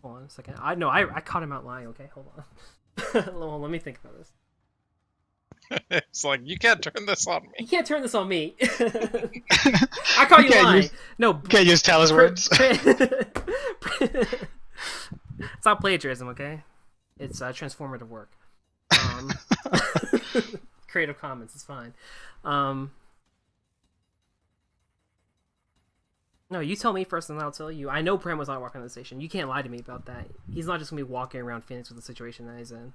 Hold on a second. I caught him out lying. Okay, hold on. Hold on, let me think about this. It's like, you can't turn this on me. You can't turn this on me. I caught you can't lying. use- No, Can't use Tal's words. It's not plagiarism, okay? It's transformative work. Creative Commons is fine. No, you tell me first, and I'll tell you. I know Prem was not walking on the station. You can't lie to me about that. He's not just gonna be walking around Phoenix with the situation that he's in.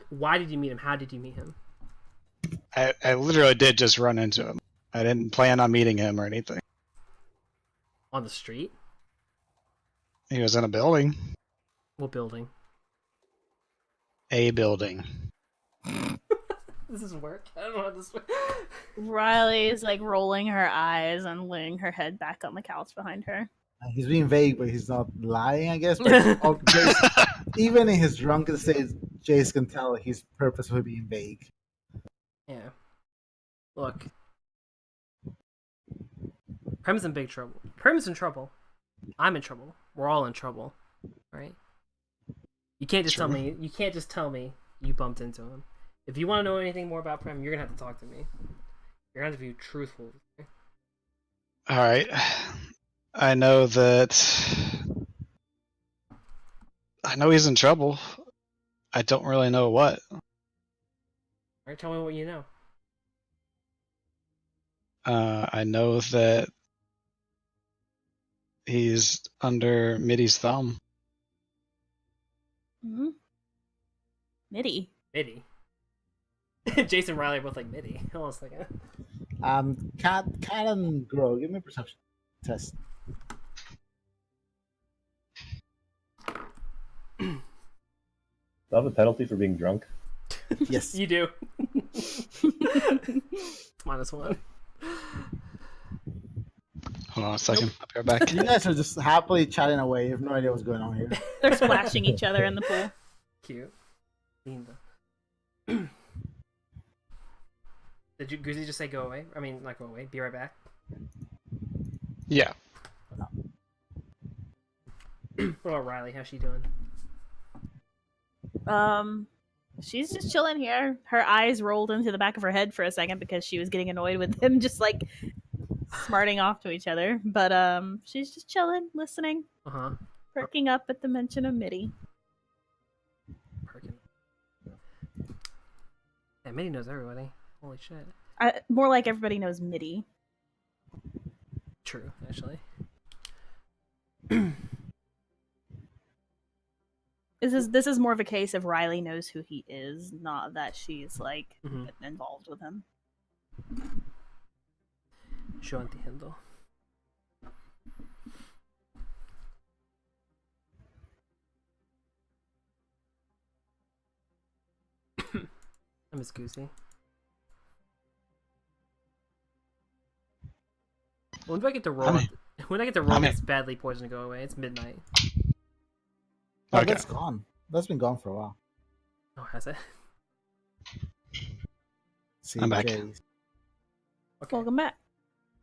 Why did you meet him? How did you meet him? I literally did just run into him. I didn't plan on meeting him or anything. On the street? He was in a building. What building? A building. This is work. I don't know how this works. Riley is like rolling her eyes and laying her head back on the couch behind her. He's being vague, but he's not lying, I guess. But Jace, even in his drunken state, Jace can tell he's purposefully being vague. Yeah. Look. Prem's in big trouble. Prem's in trouble. I'm in trouble. We're all in trouble. Right? You can't just tell me you bumped into him. If you want to know anything more about Prem, you're gonna have to talk to me. You're gonna have to be truthful. Alright. I know he's in trouble. I don't really know what. Alright, tell me what you know. I know that he's under Middy's thumb. Mm-hmm. Mitty. Mitty. Jason and Riley are both like Mitty. Hold on a second. Cat and Grow, give me a perception test. Do I have a penalty for being drunk? Yes. You do. -1. Hold on a second. I'll be right back. You guys are just happily chatting away. You have no idea what's going on here. They're splashing each other in the pool. Cute. Linda. Did you Goosey just say go away? I mean, not go away. Be right back. Yeah. What about Riley? How's she doing? She's just chilling here. Her eyes rolled into the back of her head for a second because she was getting annoyed with them just like smarting off to each other. But she's just chilling, listening, perking up at the mention of Mitty. Perking. Yeah, Mitty knows everybody. Holy shit. More like everybody knows Mitty. True, actually. This is more of a case of Riley knows who he is, not that she's like involved with him. Yo entiendo. I miss Goosey. When do I get to roll? When I get to roll this badly poison to go away? It's midnight. Oh, that's gone. That's been gone for a while. Oh, has it? See, I'm back. Okay. Welcome back.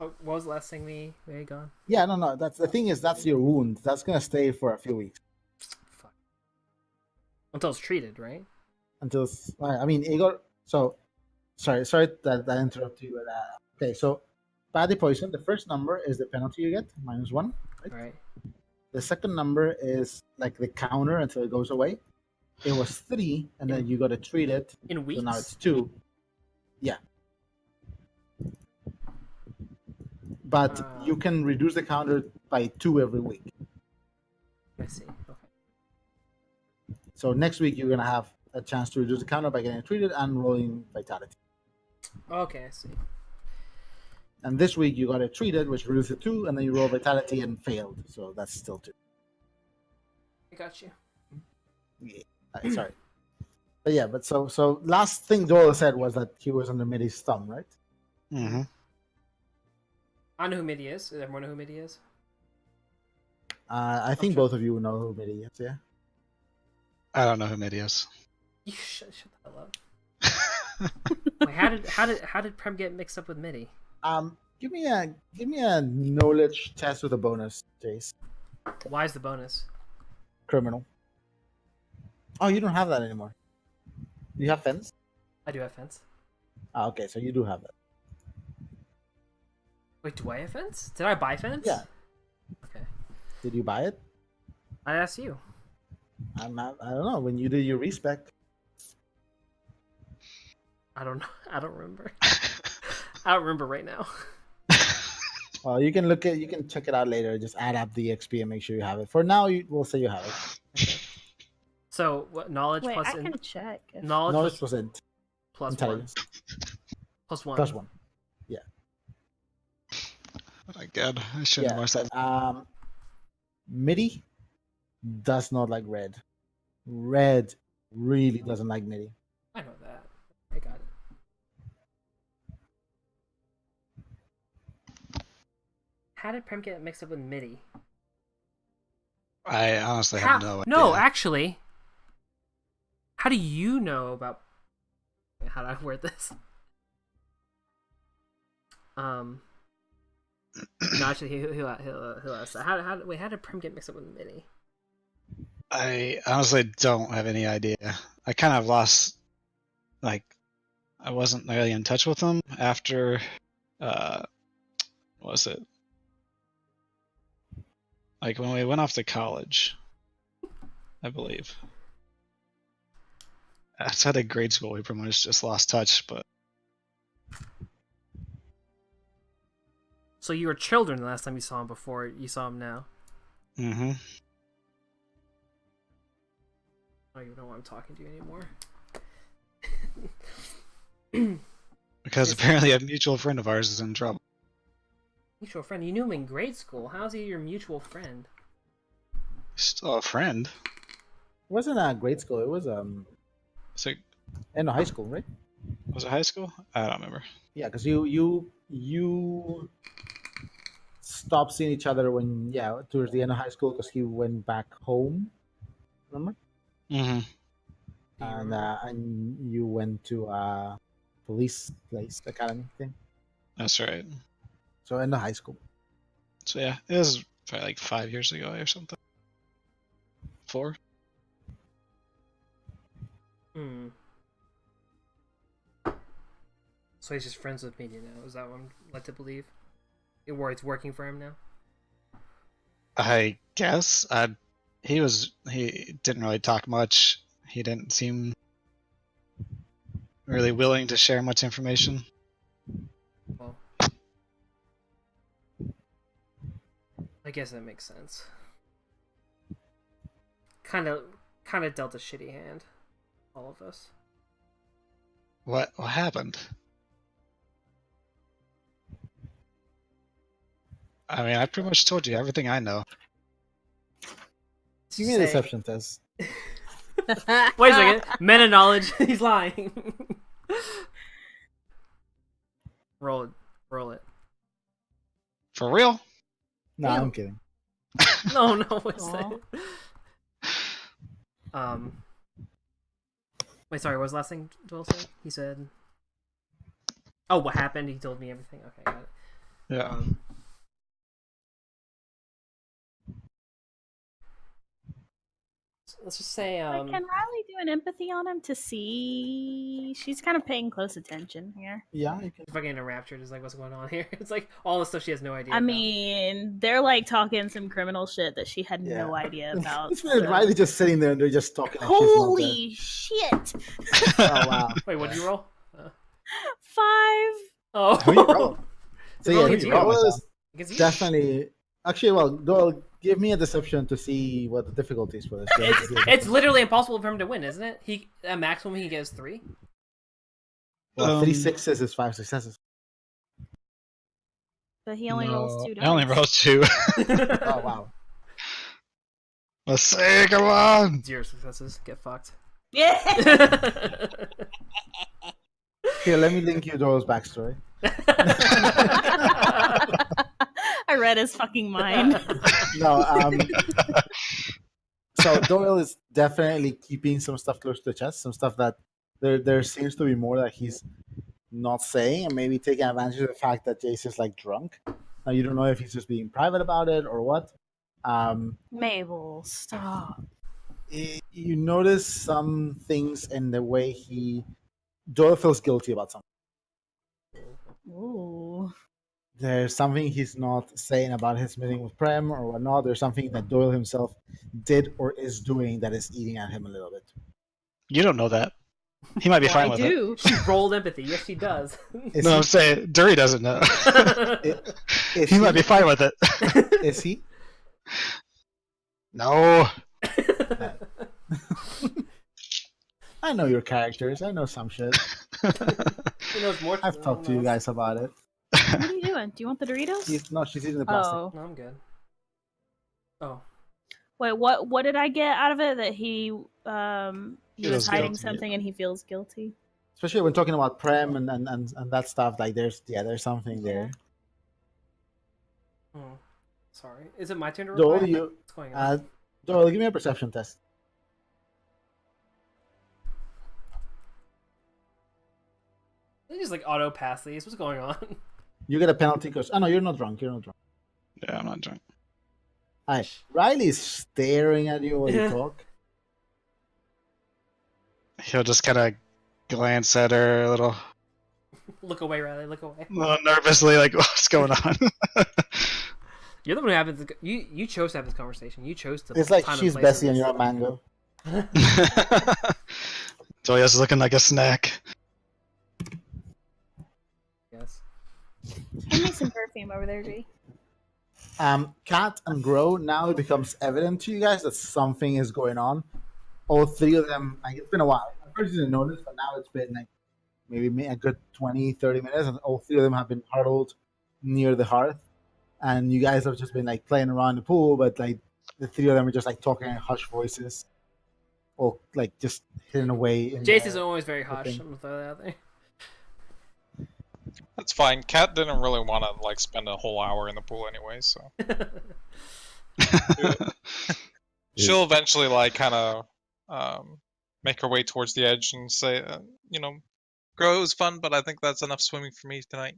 Oh, what was the last thing we had gone? Yeah, no. That's the thing is that's your wound. That's gonna stay for a few weeks. Fuck. Until it's treated, right? Until I mean, Igor. So, sorry that I interrupted you. But, okay, so body poison. The first number is the penalty you get, -1. Right? All right. The second number is like the counter until it goes away. It was 3, and then you got to treat it. In weeks. So now it's 2. Yeah. But you can reduce the counter by 2 every week. I see. Okay. So next week you're gonna have a chance to reduce the counter by getting treated and rolling vitality. Okay, I see. And this week you got it treated, which reduces it 2, and then you roll vitality and failed. So that's still 2. I got you. Yeah. Sorry. But yeah, so last thing Joel said was that he was under Mitty's thumb, right? Mm-hmm. I know who Mitty is. Does everyone know who Mitty is? I think both of you know who Mitty is, yeah? I don't know who Middy is. You shut the hell up. Wait, how did Prem get mixed up with Mitty? Give me a knowledge test with a bonus, Jace. Why is the bonus? Criminal. Oh, you don't have that anymore. You have fence? I do have fence. Ah, okay, so you do have that. Wait, do I have fence? Did I buy fence? Yeah. Okay. Did you buy it? I asked you. I don't know. When you did your respec. I don't know. I don't remember. I don't remember right now. Well, you can check it out later. Just add up the XP and make sure you have it. For now, we'll say you have it. Okay. So what knowledge Wait, plus I can check. Knowledge plus plus intelligence. 1. +1. Plus 1. Yeah. Oh my god, I shouldn't have watched that. Mitty does not like red. Red really doesn't like Mitty. I know that. I got it. How did Prem get mixed up with Mitty? I honestly have no idea. No, actually. How do you know about... How do I word this? No, actually, he'll ask that. How did Prim get mixed up with Minnie? I honestly don't have any idea. I kind of lost, like, I wasn't really in touch with them after, what was it? Like when we went off to college, I believe. Outside of grade school, we pretty much just lost touch, but So you were children the last time you saw him before you saw him now. mm-hmm. I don't even know why I'm talking to you anymore. Because apparently a mutual friend of ours is in trouble. Mutual friend? You knew him in grade school. How's he your mutual friend? Still a friend. It wasn't grade school. It was So, in high school, right? was it high school? I don't remember. Yeah, because you stopped seeing each other when towards the end of high school because he went back home. Remember? Mm-hmm. And you went to police place academy thing. That's right. So in the high school. So yeah, it was probably like 5 years ago or something. 4. Hmm. So he's just friends with Media now. Is that what I'm led to believe? It's working for him now. I guess. He didn't really talk much. He didn't seem really willing to share much information. Well, I guess that makes sense. Kind of dealt a shitty hand. All of us. What happened? I mean, I pretty much told you everything I know. Give me a deception test. Wait a second. Meta knowledge. He's lying. Roll it. For real? No, Ew. I'm kidding. No, what's Aw. that? Wait, sorry, what was the last thing Joel said? He said... Oh, what happened? He told me everything. Okay, got it. Yeah. Let's just say, Like, can Riley do an empathy on him to see? She's kind of paying close attention here. Yeah, you can. fucking enraptured is like, what's going on here? It's like all the stuff she has no idea I about. mean, they're like talking some criminal shit that she had no idea about. It's weird. so- Riley just sitting there and they're just talking. and she's not there. Holy shit! Oh wow. Wait, what did you roll? 5. Oh. Who you roll? So Roll yeah, against who you. you roll is Against you? definitely. Actually, well, Doyle, give me a deception to see what the difficulties for this. It's literally impossible for him to win, isn't it? He at maximum he gets 3. well, 3 6s is 5 successes. But he only rolls 2 dice. I only rolled 2. Oh wow. Let's say, come on! 0 successes. Get fucked. Yeah. Here, let me link you Doyle's backstory. I read his fucking mind. No, so Doyle is definitely keeping some stuff close to the chest, some stuff that there seems to be more that he's not saying, and maybe taking advantage of the fact that Jace is like drunk. Now you don't know if he's just being private about it or what. Mabel, stop. You notice some things in the way Doyle feels guilty about something. Ooh. There's something he's not saying about his meeting with Prem or whatnot. There's something that Doyle himself did or is doing that is eating at him a little bit. You don't know that. He might be fine with it. She rolled empathy. Yes, she does. No, I'm saying Dury doesn't know. Is He might be fine with it. Is he? No. I know your characters. I know some shit. He knows more. I've talked to you guys about it. What are you doing? Do you want the Doritos? She's eating the plastic. Oh. No, I'm good. Oh. Wait, what did I get out of it? That he was feels hiding guilty. something and he feels guilty. Especially when talking about Prem and that stuff. Like there's something there. Oh. Sorry. Is it my turn to Doyle, reply? you What's going on? Doyle, give me a perception test. They just like auto pass these. What's going on? You get a penalty because no, you're not drunk. You're not drunk. Yeah, I'm not drunk. All right, Riley's staring at you while you Yeah. talk. He'll just kind of glance at her a little Look away, Riley. Look away. nervously, like, what's going on? You're the one who happens. You chose to have this conversation. You chose to. It's like time and she's place Bessie of and this. you're a mango. Julia's looking like a snack. Yes. Hand me some perfume over there, G. Cat and Grow, now it becomes evident to you guys that something is going on. All three of them, like, it's been a while. At first you didn't notice, but now it's been like maybe a good 20, 30 minutes, and all three of them have been huddled near the hearth. And you guys have just been like playing around the pool, but like the three of them are just like talking in hushed voices, or like just hidden away. Jace is always very hush. thing. I'm gonna throw that out there. That's fine. Kat didn't really want to like spend a whole hour in the pool anyway, so she'll eventually like kind of make her way towards the edge and say, Grow, it was fun, but I think that's enough swimming for me tonight.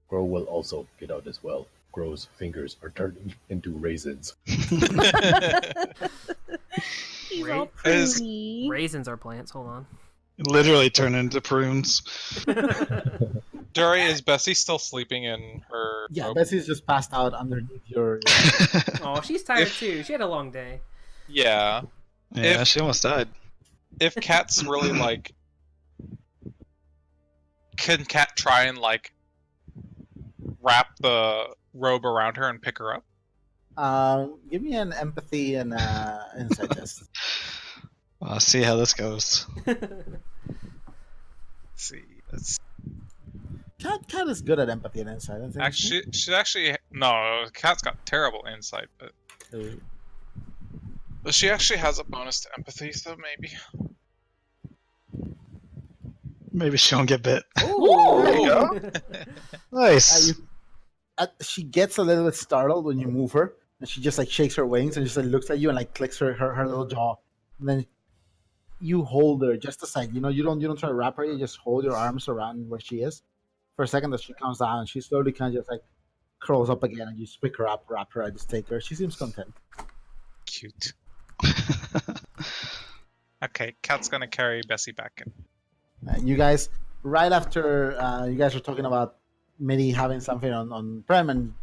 Grow will also get out as well. Grow's fingers are turning into raisins. He's all Is- pruny. Raisins are plants. Hold on. Literally turn into prunes. Dury, is Bessie still sleeping in her Yeah, robe? Bessie's just passed out underneath your. Oh, she's tired too. She had a long day. Yeah. Yeah, she almost died. If Kat's really like, can Kat try and like wrap the robe around her and pick her up? Give me an empathy and insight test. I'll see how this goes. Let's see. Cat is good at empathy and insight. I think. Actually, she actually no. Kat's got terrible insight, but she actually has a bonus to empathy, so maybe. Maybe she won't get bit. Ooh. There you go. Nice. She gets a little bit startled when you move her, and she just like shakes her wings and just like looks at you and like clicks her little jaw, and then you hold her just a second. You don't try to wrap her. You just hold your arms around where she is for a second. That she comes down and she slowly kind of just like curls up again, and you just pick her up, wrap her, and just take her. She seems content. Cute. Okay, Kat's gonna carry Bessie back in. You guys, right after you guys were talking about Mitty having something on Prem and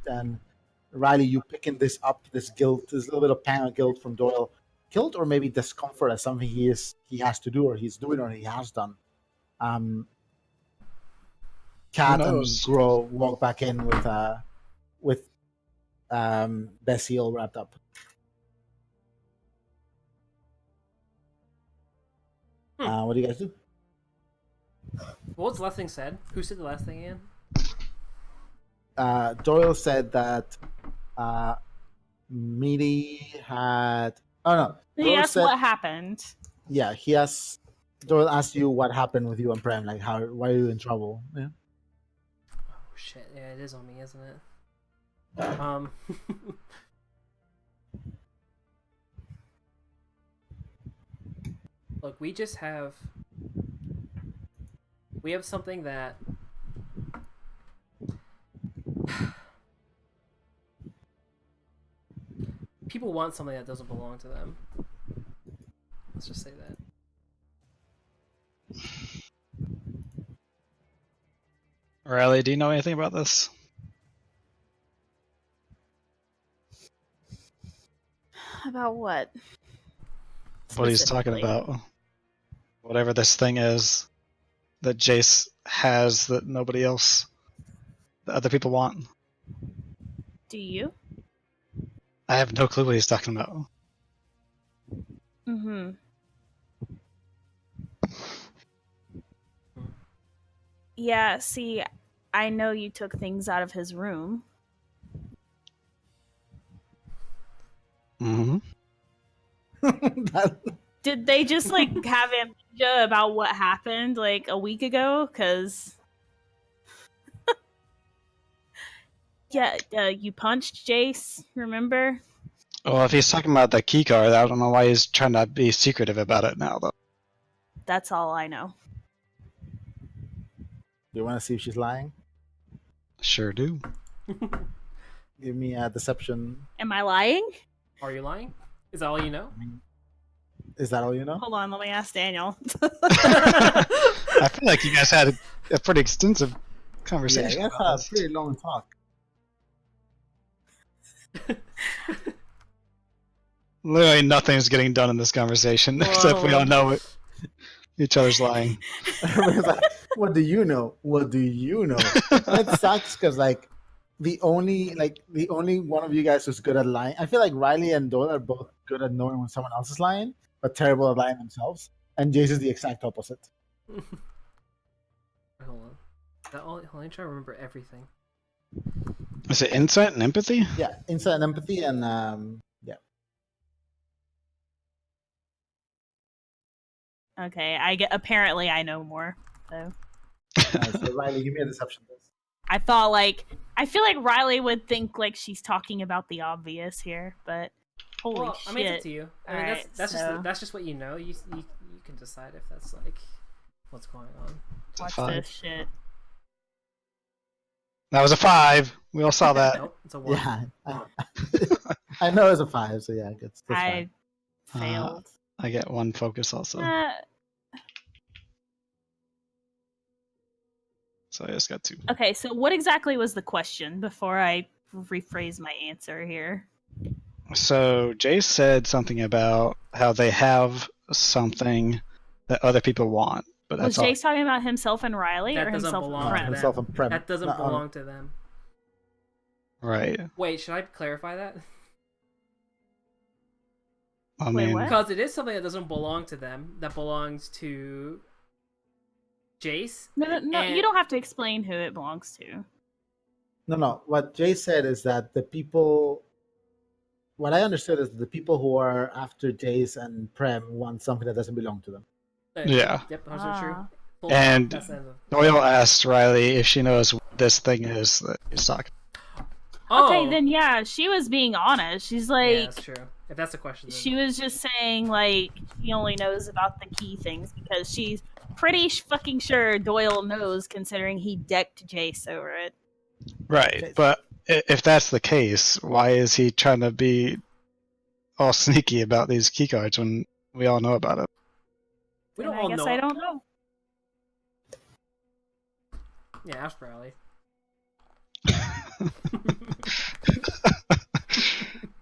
Riley, you picking this up, this guilt, this little bit of pang of guilt from Doyle, guilt or maybe discomfort as something he has to do or he's doing or he has done. Cat and Grow walk back in with Bessie all wrapped up. What do you guys do? What was the last thing said? Who said the last thing again? Doyle said that Meaty had. Oh no. He Doyle asked said, what happened. Yeah, he has. Doyle asked you what happened with you and Prem. Like, why are you in trouble? Yeah. Oh shit! Yeah, it is on me, isn't it? Look, we have something that people want something that doesn't belong to them. Let's just say that. Riley, do you know anything about this? About what? What he's talking Specifically? about? Whatever this thing is that Jace has that nobody else, that other people want. Do you? I have no clue what he's talking about. Mm-hmm. Yeah, see, I know you took things out of his room. Mm-hmm. Did they just like have amnesia about what happened like a week ago? Cause yeah, you punched Jace. Remember? Well, if he's talking about the key card, I don't know why he's trying to be secretive about it now, though. That's all I know. Do you want to see if she's lying? Sure do. Give me a deception. Am I lying? Are you lying? Is that all you know? Is that all you know? Hold on, let me ask Daniel. I feel like you guys had a pretty extensive Yeah, conversation. that's about a this. pretty long talk. Literally nothing's getting done in this conversation except we all know it. Each other's lying. Everybody's like, what do you know? What do you know? And it sucks because like the only one of you guys who's good at lying. I feel like Riley and Doyle are both good at knowing when someone else is lying, but terrible at lying themselves. And Jace is the exact opposite. Hold on. Let me try to remember everything. Is it insight and empathy? Yeah, insight and empathy, and yeah. Okay, apparently I know more. So So Riley, give me a deception test. I feel like Riley would think like she's talking about the obvious here, but holy Well, shit. I mean, it's up to you. I mean, Alright, that's so- that's just what you know. You can decide if that's like what's going on. Watch Five. this shit. That was a 5. We all saw that. Nope, it's a 1. Yeah, I know it's a 5, so yeah, that's fine. I failed. I get 1 focus also. So I just got 2. Okay, so what exactly was the question before I rephrase my answer here? So Jace said something about how they have something that other people want, but Was that's all. Jace talking about himself and Riley That or doesn't himself belong and to Prem? Himself them. and Prem. That doesn't No, belong to them. Right. Wait, should I clarify that? I Wait, mean, what? Because it is something that doesn't belong to them. That belongs to Jace. No, And- you don't have to explain who it belongs to. No. What Jay said is that the people. What I understood is the people who are after Jace and Prem want something that doesn't belong to them. Yeah. Yep, 100% true. Ah. Full And- stop, that's the end of- Doyle asked Riley if she knows what this thing is that he's talking. Okay, Oh, then yeah, she was being honest. She's yeah, like, that's true. If that's the question, then... she was just saying like she only knows about the key things because she's pretty fucking sure Doyle knows, considering he decked Jace over it. Right, but if that's the case, why is he trying to be all sneaky about these keycards when we all know about it? we And don't I all guess know. I don't know. Yeah, ask Riley.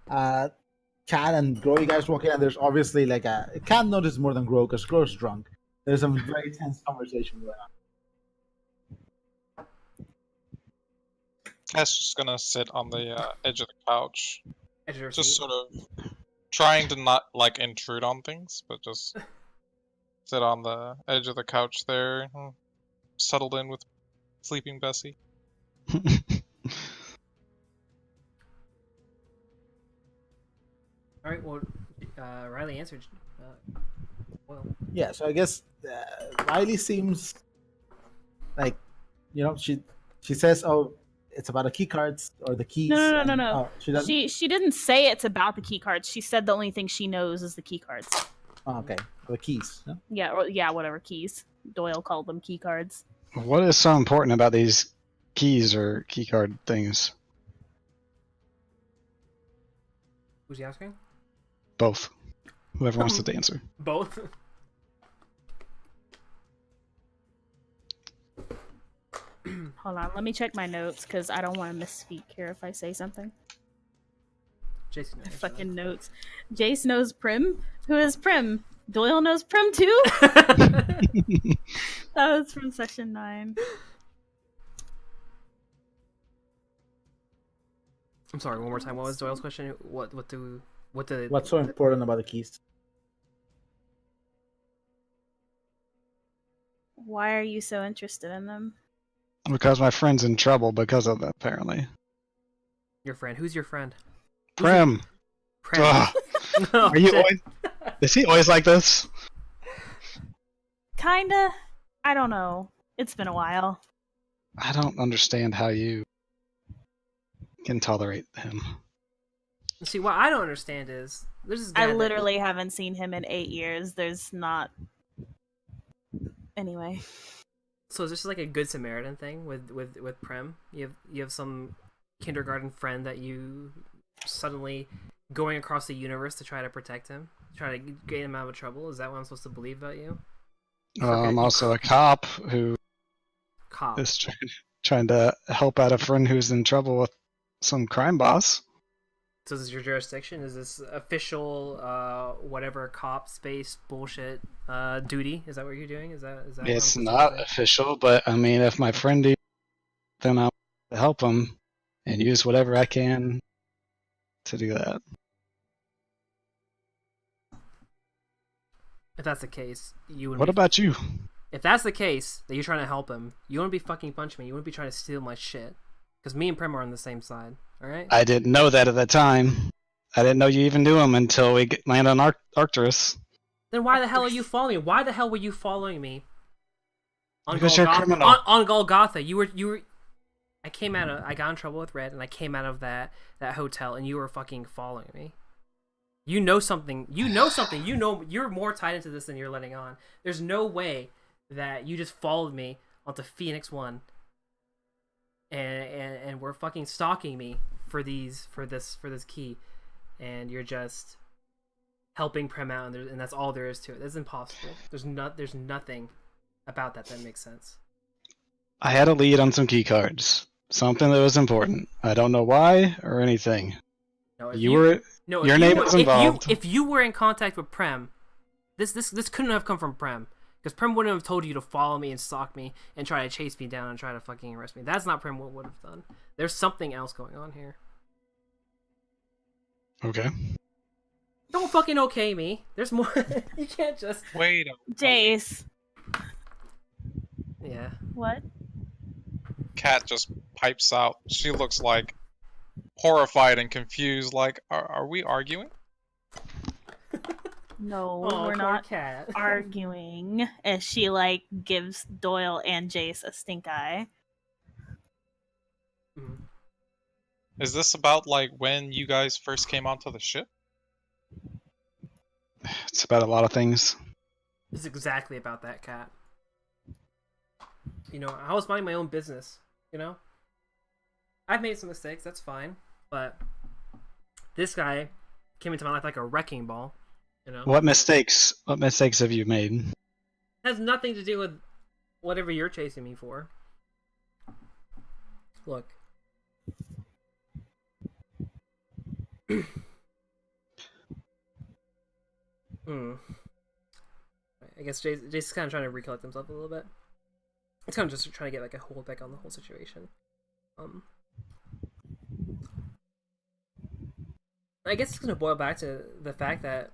Cat and Grow, you guys walk in, and there's obviously like a. Cat notice more than Grow because Grow's drunk. There's some very tense conversation going on. Cat's just gonna sit on the edge of the couch, Edge of her just seat. sort of trying to not like intrude on things, but just sit on the edge of the couch there, settled in with sleeping Bessie. All right. Well, Riley answered. Well, Yeah, so I guess Riley seems like, she says, "Oh, it's about the key cards or the keys." No. Oh, she doesn't. She didn't say it's about the key cards. She said the only thing she knows is the key cards. Oh, okay, the keys. No? Yeah, whatever keys. Doyle called them key cards. What is so important about these keys or keycard things? who's he asking? Both. Whoever wants to answer. Both. Hold on, let me check my notes because I don't want to misspeak here if I say something. Jason. knows Fucking notes. Jace knows Prim. Who is Prim? Doyle knows Prim too? that. That was from session 9. I'm sorry. One more time. What was Doyle's question? What do What's so important about the keys? Why are you so interested in them? Because my friend's in trouble because of that, apparently. your friend? Who's your friend? Prem! Prem. Ugh. Oh, Are you shit. always... Is he always like this? Kinda. I don't know. It's been a while. I don't understand how you can tolerate him. See, what I don't understand is there's this guy I that- literally haven't seen him in 8 years. There's not. Anyway. So is this like a good Samaritan thing with Prem? You have some kindergarten friend that you suddenly going across the universe to try to protect him, try to get him out of trouble. Is that what I'm supposed to believe about you? I'm also a cop who Cop. is trying to help out a friend who's in trouble with some crime boss. So is this your jurisdiction? Is this official whatever cop space bullshit duty? Is that what you're doing? Is that what I'm It's supposed to not say? official, but I mean, if my friend needs, then I'll help him and use whatever I can to do that. If that's the case, you wouldn't What be about you? If that's the case, that you're trying to help him, you wouldn't be fucking punching me. You wouldn't be trying to steal my shit. Because me and Prem are on the same side, alright? I didn't know that at the time. I didn't know you even knew him until we landed on Arcturus. Then why the hell are you following me? Why the hell were you following me? Because you're a criminal. On Golgotha, you were. I got in trouble with Red, and I came out of that hotel, and you were fucking following me. You know something. You know you're more tied into this than you're letting on. There's no way that you just followed me onto Phoenix 1 and were fucking stalking me for this key, and you're just helping Prem out, and that's all there is to it. That's impossible. There's nothing about that makes sense. I had a lead on some key cards. Something that was important. I don't know why or anything. No, Your name was involved. If you were in contact with Prem, this couldn't have come from Prem. Because Prem wouldn't have told you to follow me and stalk me and try to chase me down and try to fucking arrest me. That's not Prem what would have done. There's something else going on here. Okay. Don't fucking okay me. There's more. You can't just... Wait a Jace. Yeah. What? Cat just pipes out. She looks like horrified and confused. Like, are we arguing? No, Oh, we're poor not Cat. arguing. As she like gives Doyle and Jace a stink eye. Mhm. Is this about like when you guys first came onto the ship? It's about a lot of things. It's exactly about that, Cat. You know, I was minding my own business, you know? I've made some mistakes, that's fine. But this guy came into my life like a wrecking ball, you know? What mistakes have you made? It has nothing to do with whatever you're chasing me for. Look. I guess Jason's kind of trying to recollect himself a little bit. It's kind of just trying to get like a hold back on the whole situation. I guess it's going to boil back to the fact that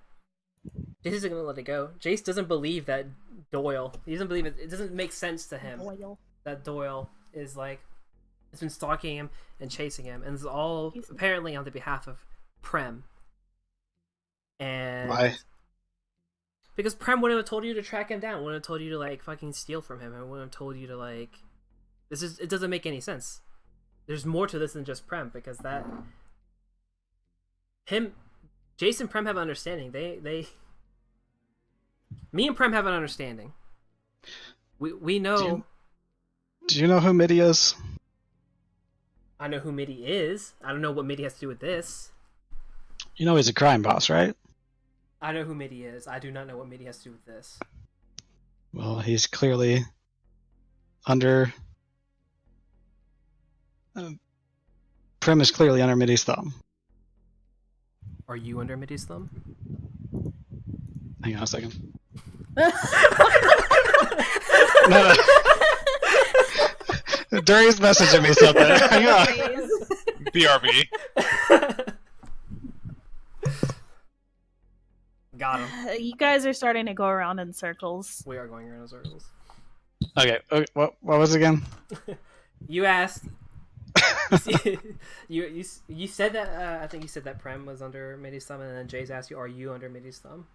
Jace isn't going to let it go. Jace doesn't believe that Doyle. He doesn't believe it. It doesn't make sense to him that Doyle is like has been stalking him and chasing him, and this is all apparently on the behalf of Prem. And Why? because Prem wouldn't have told you to track him down, wouldn't have told you to like fucking steal from him, and wouldn't have told you to like. It doesn't make any sense. There's more to this than just Prem, because Jace and Prem have an understanding. Me and Prem have an understanding. We know. Do you know who Mitty is? I know who Mitty is. I don't know what Mitty has to do with this. You know he's a crime boss, right? I know who Mitty is. I do not know what Mitty has to do with this. Well, he's clearly under... Prim is clearly under Mitty's thumb. Are you under Mitty's thumb? Hang on a second. No. Duri's messaging me something. Hang on. BRB. Got him. You guys are starting to go around in circles. We are going around in circles. Okay, what was it again? You asked. you said that. I think you said that Prem was under Mitty's thumb, and then Jace asked you, "Are you under Mitty's thumb?"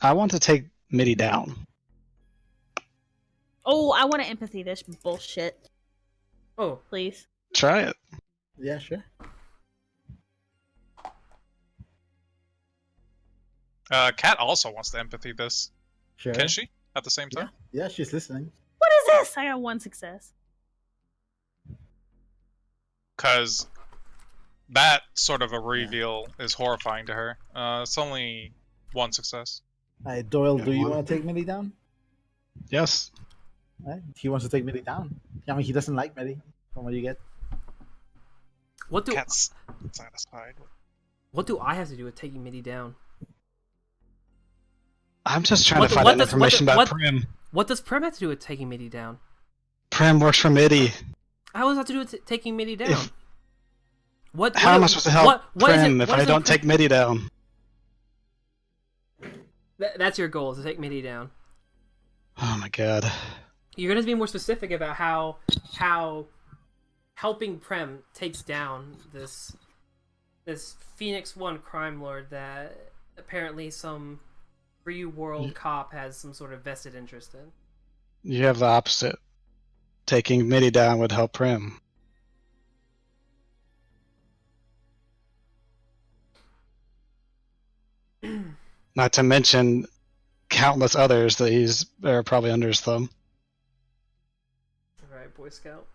I want to take Mitty down. Oh, I want to empathy this bullshit. Oh, Please. Try it. Yeah, sure. Cat also wants to empathy this. Sure. Can she? At the same time? Yeah, she's listening. What is this? I got 1 success. Because that sort of a reveal is horrifying to her. It's only 1 success. Doyle, Yeah, do you one. want to take Mitty down? Yes. He wants to take Mitty down. I mean, he doesn't like Mitty, from what you get. What do Cat's satisfied. I have to do with taking Mitty down? I'm just trying What to the- find what out does- information what- about what- Prim. What does Prim have to do with taking Mitty down? Prim works for Mitty. How does that have to do with taking Mitty down? What? How am I supposed to help what is Prim it- if what I is don't it- take Mitty down? That's your goal, is to take Mitty down. Oh my god. You're gonna be more specific about how helping Prem takes down this Phoenix One crime lord that apparently some free world cop has some sort of vested interest in. You have the opposite. Taking Mitty down would help Prim. Not to mention countless others that are probably under his thumb. Alright, Boy Scout.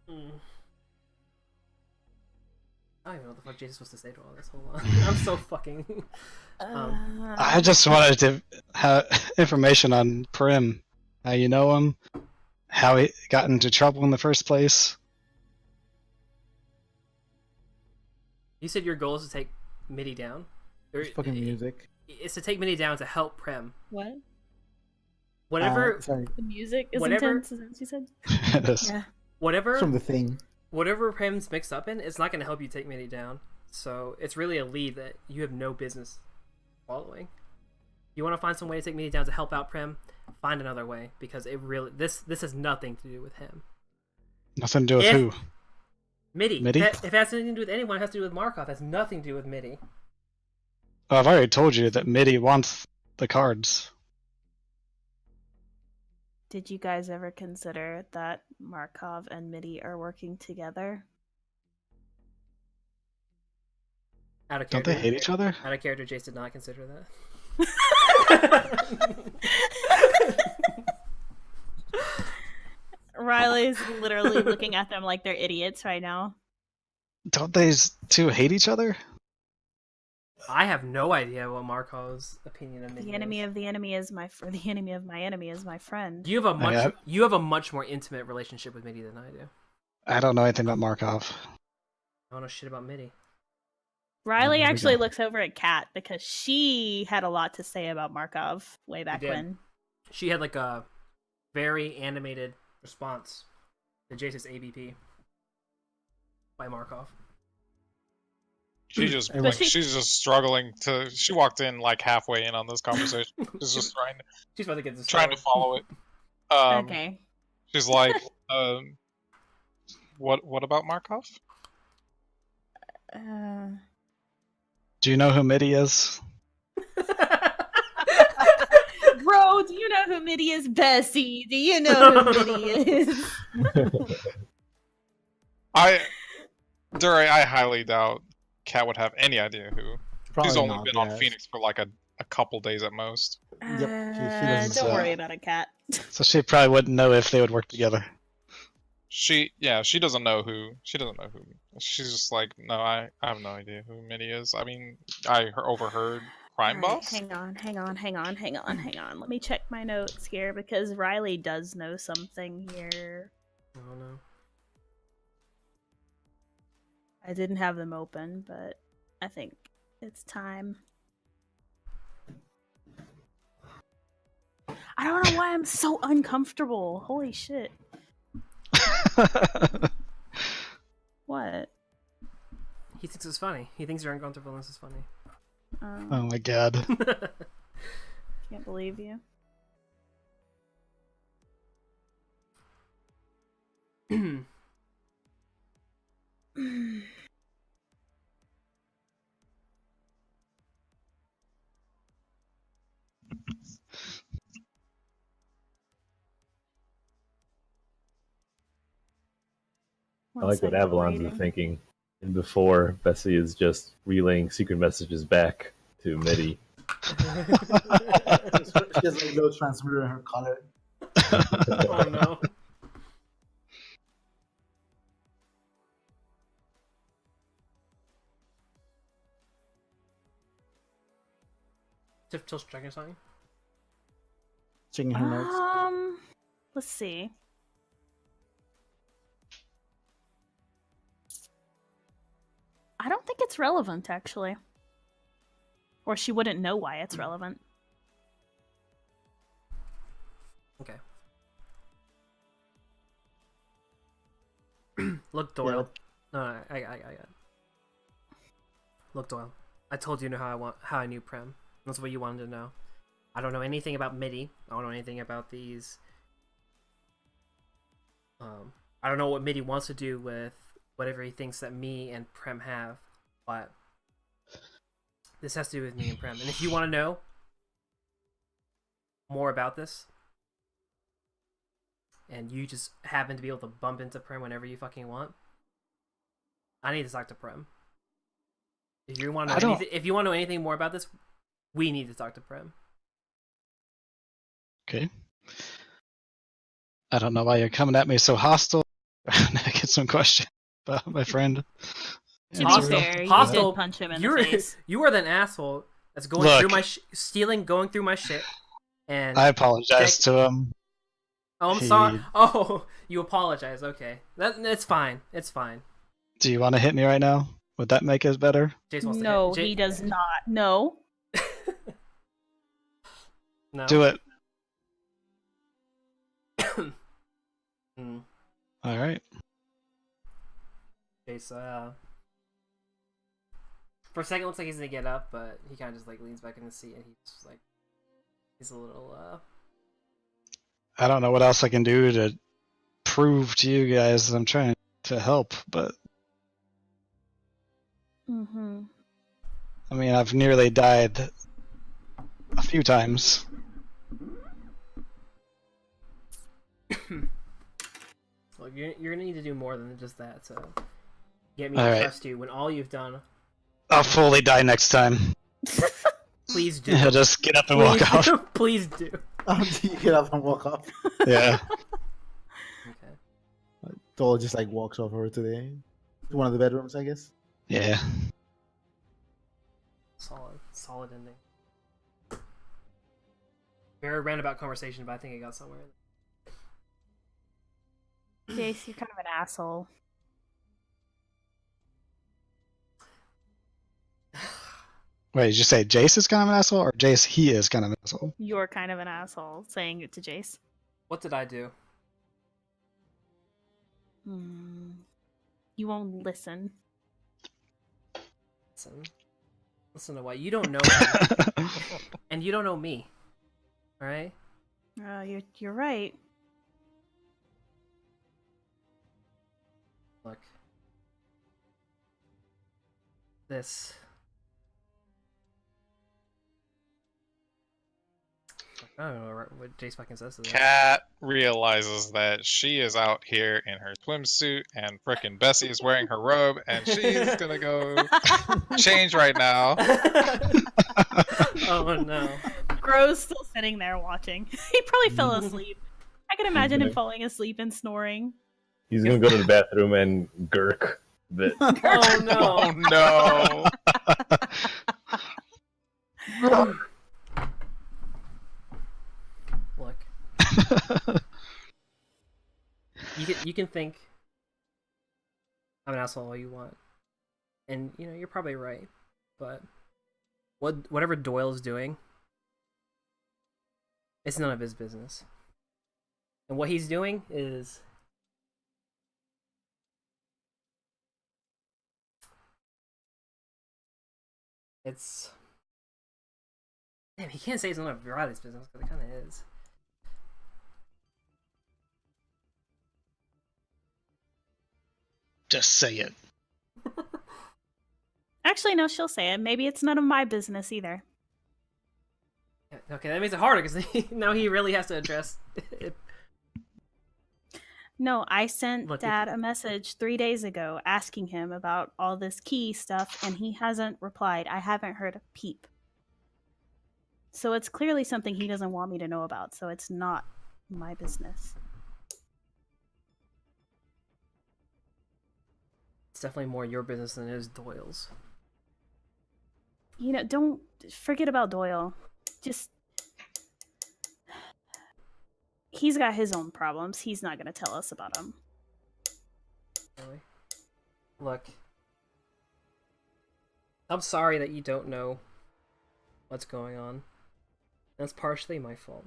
I don't even know what the fuck Jason's supposed to say to all this. Hold on. I'm so fucking... I just wanted to have information on Prim. How you know him, how he got into trouble in the first place. You said your goal is to take Mitty down? Or, It's fucking music. It's to take Mitty down to help Prem. What? Whatever... Sorry, The music is Whatever- intense, is that what you said? It is. Yeah. Whatever... it's from the thing. Whatever Prem's mixed up in, it's not going to help you take Mitty down. So it's really a lead that you have no business following. You want to find some way to take Mitty down to help out Prem, find another way, because it really this has nothing to do with him. Nothing to do with If- who. Mitty. Mitty? If it has anything to do with anyone, it has to do with Markov. It has nothing to do with Mitty. Oh, I've already told you that Mitty wants the cards. Did you guys ever consider that Markov and Mitty are working together? Out of Don't character. they hate each other? Out of character, Jace did not consider that. Riley's literally looking at them like they're idiots right now. Don't these two hate each other? I have no idea what Markov's opinion of Mitty The enemy is. of the enemy is the enemy of my enemy is my friend. You have a much Yeah. you have a much more intimate relationship with Mitty than I do. I don't know anything about Markov. I don't know shit about Mitty. Riley There we actually go. looks over at Kat because she had a lot to say about Markov way back did. when. She had like a very animated response to Jace's ABP by Markov. She's just But like, she- she's just struggling to. She walked in like halfway in on this conversation. She's just She's about to get this. trying to follow it. Okay. She's like, what about Markov? Do you know who Mitty is? Bro, do you know who Mitty is? Bessie, do you know who Mitty is? I highly doubt Kat would have any idea who. Probably He's only not, been on yeah. Phoenix for like a couple days at most. Yep, she doesn't Don't say. worry about it, Kat. So she probably wouldn't know if they would work together. She doesn't know who. She's just like, no, I have no idea who Mitty is. I mean, overheard Crime Alright, Boss. hang on. Let me check my notes here because Riley does know something here. Oh no. I didn't have them open, but I think it's time. I don't know why I'm so uncomfortable. Holy shit. What? He thinks it's funny. He thinks your uncomfortableness is funny. Oh my god. Can't believe you. I like what Avalon's thinking. And before, Bessie is just relaying secret messages back to Mitty. She has like no transmitter in her collar. Oh no. Still checking something? Checking her notes. Let's see. I don't think it's relevant, actually. Or she wouldn't know why it's relevant. Okay. Look, Doyle. No, I got it. Look, Doyle. I told you how I knew Prem. That's what you wanted to know. I don't know anything about MIDI. I don't know anything about these. I don't know what MIDI wants to do with whatever he thinks that me and Prem have, but this has to do with me and Prem. And if you want to know more about this, and you just happen to be able to bump into Prem whenever you fucking want, I need to talk to Prem. If you want to know anything more about this, we need to talk to Prem. Okay. I don't know why you're coming at me so hostile. I get some question about my friend. To be Hostile- fair, hostile- you did punch him in the face. You are that asshole that's going Look. through my going through my shit. And I apologize to him. oh, I'm sorry. Oh, you apologize. Okay, it's fine. It's fine. Do you want to hit me right now? Would that make it better? Jace wants No, to hit. he does not. No. No. Do it. Mm. All right. Jace, for a second, it looks like he's gonna get up, but he kind of just like leans back in the seat, and he's just like, he's a little I don't know what else I can do to prove to you guys that I'm trying to help, but Mm-hmm. I mean, I've nearly died a few times. Well, you're gonna need to do more than just that. So get me All to right. trust you when all you've done. I'll fully die next time. Please do. I'll just get up and walk out. Please do. You get up and walk off. Yeah. Okay. Dole just like walks over to one of the bedrooms, I guess. Yeah. Solid ending. Very roundabout conversation, but I think it got somewhere. Jace, you're kind of an asshole. Wait, did you say Jace is kind of an asshole, or Jace he is kind of an asshole? You're kind of an asshole, saying it to Jace. What did I do? You won't listen. Listen to what? You don't know me. And you don't know me. Alright? You're right. Look. This. I don't know what Jace fucking says to that. Kat realizes that she is out here in her swimsuit and frickin' Bessie is wearing her robe and she's gonna go change right now. Oh no. Gro's still sitting there watching. He probably fell asleep. I can imagine him falling asleep and snoring. He's gonna go to the bathroom and gurk the. Oh no. Oh no! Look. You can think I'm an asshole all you want. And you know, you're probably right. But whatever Doyle's doing, it's none of his business. And what he's doing is it's damn, he can't say it's none of Riley's business because it kind of is. Just say it. Actually, no, she'll say it. Maybe it's none of my business either. Okay, that makes it harder because now he really has to address it. No, I sent Look, Dad a message 3 days ago asking him about all this key stuff, and he hasn't replied. I haven't heard a peep. So it's clearly something he doesn't want me to know about, so it's not my business. It's definitely more your business than it is Doyle's. You know, don't forget about Doyle. Just he's got his own problems. He's not going to tell us about them. Really? Look, I'm sorry that you don't know what's going on. That's partially my fault.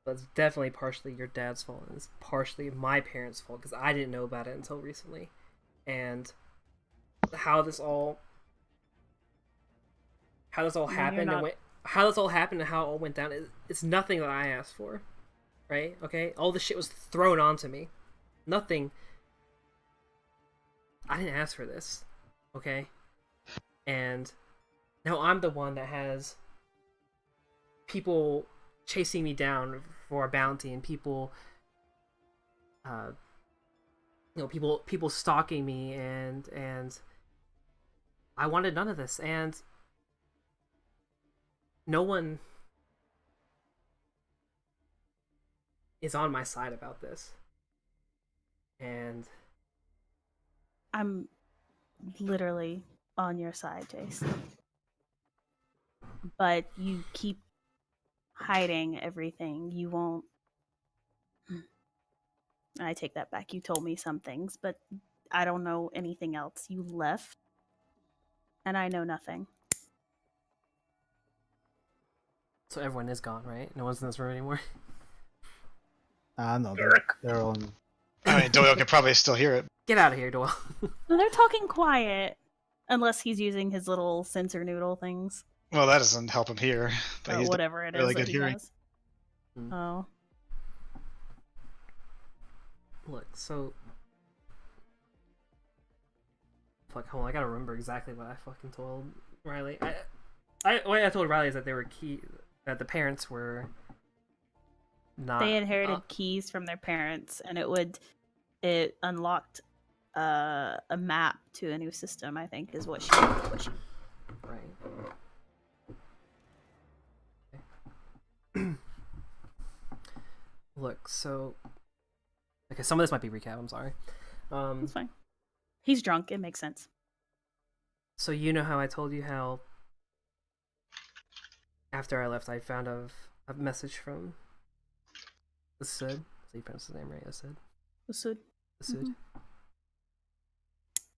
But it's definitely partially your dad's fault, and it's partially my parents' fault, because I didn't know about it until recently. And how this all happened not... and how this all happened and how it all went down, it's nothing that I asked for. Right? Okay? All this shit was thrown onto me. Nothing. I didn't ask for this. Okay? And now I'm the one that has people chasing me down for a bounty, and people people stalking me, and I wanted none of this, and no one is on my side about this. And I'm literally on your side, Jace. But you keep hiding everything. You won't... I take that back. You told me some things, but I don't know anything else. You left, and I know nothing. so everyone is gone, right? No one's in this room anymore. No, they're on. I mean, Doyle could probably still hear it. Get out of here, Doyle. No, they're talking quiet, unless he's using his little sensor noodle things. Well, that doesn't help him hear. But he's Whatever it is really that good he hearing. has. Oh. Look, so fuck. Hold on, I gotta remember exactly what I fucking told Riley. What I told Riley is that they were that the parents were not. They inherited keys from their parents, and it unlocked a map to a new system. I think is what she. Right. Look, so okay, some of this might be recap. I'm sorry. It's fine. He's drunk. It makes sense. So you know how I told you how after I left, I found a message from the Sid. So you pronounce his name right? Sid. Usud. Sid.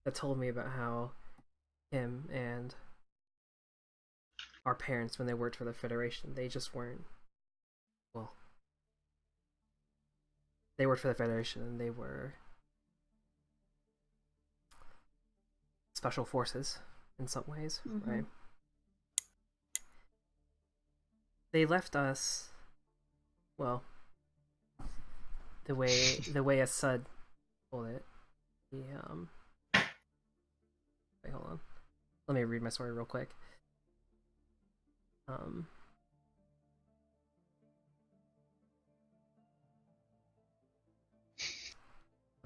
That told me about how him and our parents, when they worked for the Federation, they just weren't. Well, they worked for the Federation, and they were special forces in some ways, right? They left us, well, the way Assad told it. Wait, hold on. Let me read my story real quick. A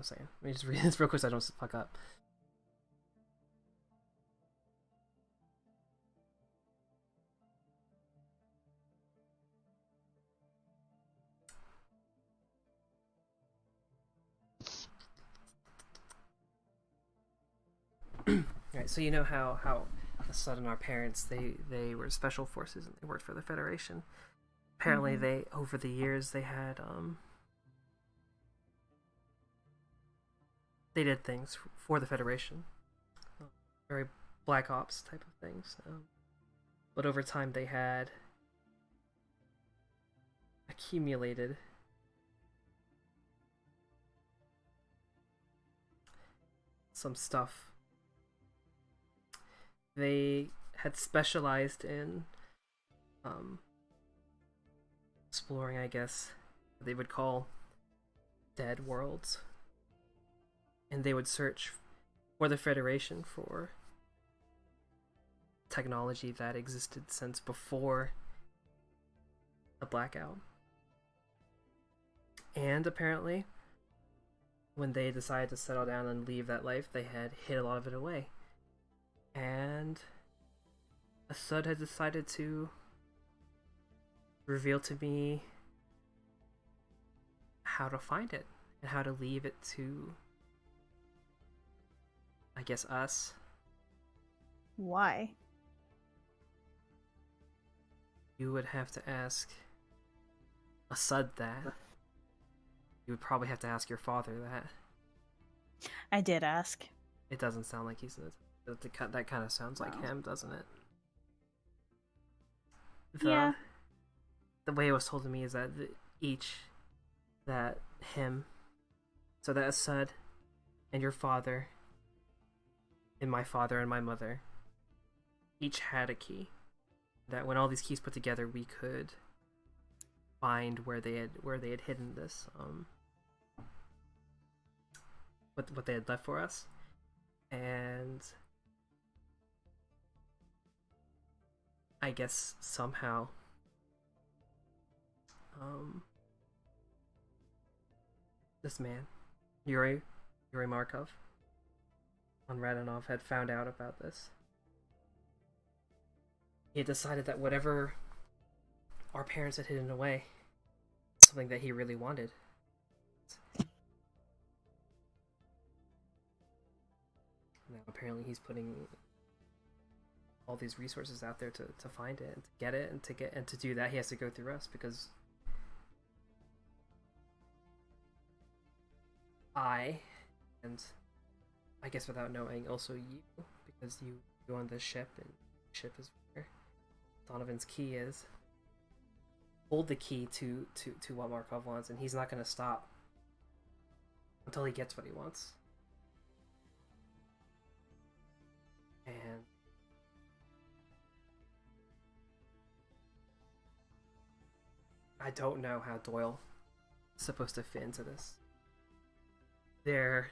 second. Let me just read this real quick so I don't fuck up. Right, so you know how Assad and our parents, they were special forces and they worked for the Federation. Apparently they, over the years, they had they did things for the Federation, very Black Ops type of things, but over time they had accumulated some stuff. They had specialized in exploring, I guess, what they would call dead worlds. And they would search for the Federation for technology that existed since before the Blackout. And apparently, when they decided to settle down and leave that life, they had hid a lot of it away. And Asud had decided to reveal to me how to find it and how to leave it to, I guess, us. Why? You would have to ask Asud that. You would probably have to ask your father that. I did ask. It doesn't sound like he's that kind of sounds like No. him, doesn't it? Yeah. The way it was told to me is that so that Asud and your father and my father and my mother each had a key. That when all these keys put together, we could find where they had hidden this what they had left for us. And I guess somehow this man, Yuri Markov on Radanov, had found out about this. He had decided that whatever our parents had hidden away, something that he really wanted. Now apparently he's putting all these resources out there to find it and to get it, and to do that he has to go through us, because and I guess without knowing, also you, because you on this ship, and the ship is where Donovan's key is, hold the key to what Markov wants, and he's not going to stop until he gets what he wants. And I don't know how Doyle is supposed to fit into this. There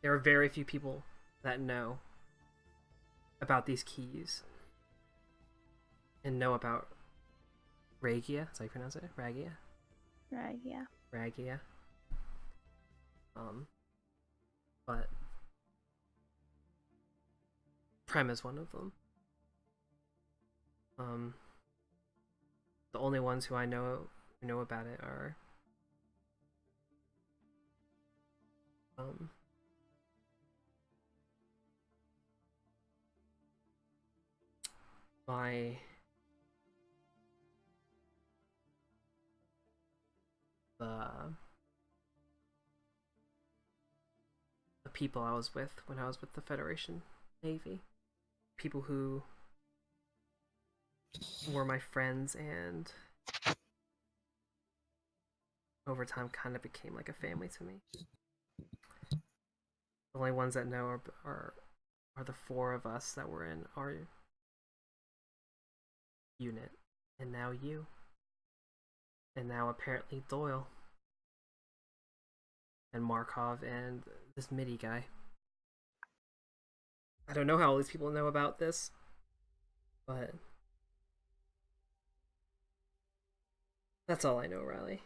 are very few people that know about these keys and know about Ragia. Is that how you pronounce it? Ragia? Right, yeah. Ragia. But Prem is one of them. The only ones who I know about it are the people I was with when I was with the Federation Navy. People who were my friends and over time kind of became like a family to me. The only ones that know are the four of us that were in our unit, and now you, and now apparently Doyle, and Markov, and this MIDI guy. I don't know how all these people know about this, but that's all I know, Riley.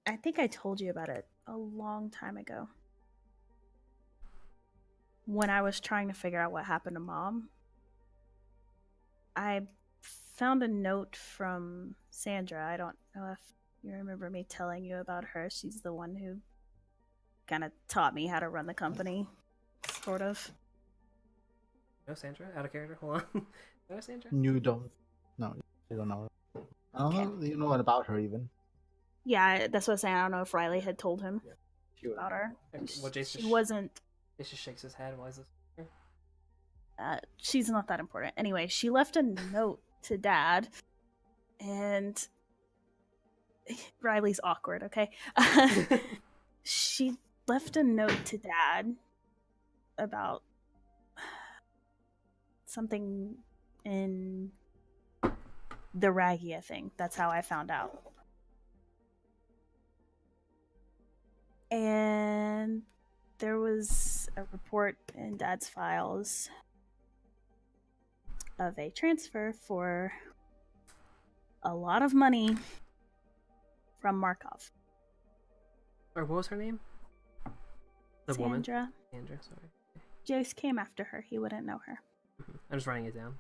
I think I told you about it a long time ago. When I was trying to figure out what happened to Mom, I found a note from Sandra. I don't know if you remember me telling you about her. She's the one who kind of taught me how to run the company, sort of. No, Sandra? Out of character? Hold on. No, Sandra? You don't. No, you don't know. I don't know. You know what about her even? Yeah, that's what I'm saying. I don't know if Riley had told him about her. Well, She wasn't. Jace just shakes his head. Why is this? She's not that important. Anyway, she left a note to Dad, and Riley's awkward, okay? She left a note to Dad about something in the Ragia thing. That's how I found out. And there was a report in Dad's files of a transfer for a lot of money from Markov. Or what was her name? The woman? Sandra. Sandra, sorry. Jace came after her. He wouldn't know her. I'm just writing it down.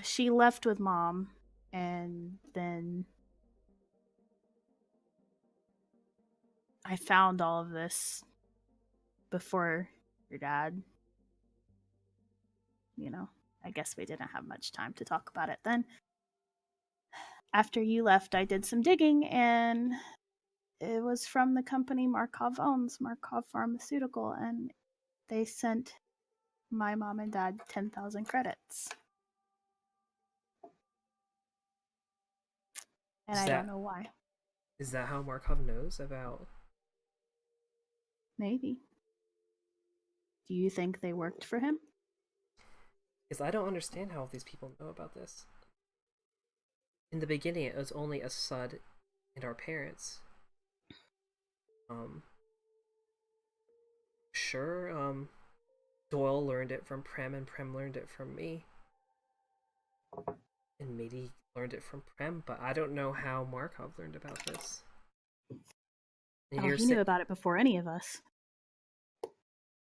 She left with Mom, and then I found all of this before your dad. You know, I guess we didn't have much time to talk about it then. After you left, I did some digging, and it was from the company Markov owns, Markov Pharmaceutical, and they sent my mom and dad 10,000 credits. And I don't know why. Is that how Markov knows about... Maybe. Do you think they worked for him? Because I don't understand how these people know about this. In the beginning, it was only us Sud and our parents. Sure, Doyle learned it from Prem, and Prem learned it from me. And maybe learned it from Prem, but I don't know how Markov learned about this. And He knew about it before any of us.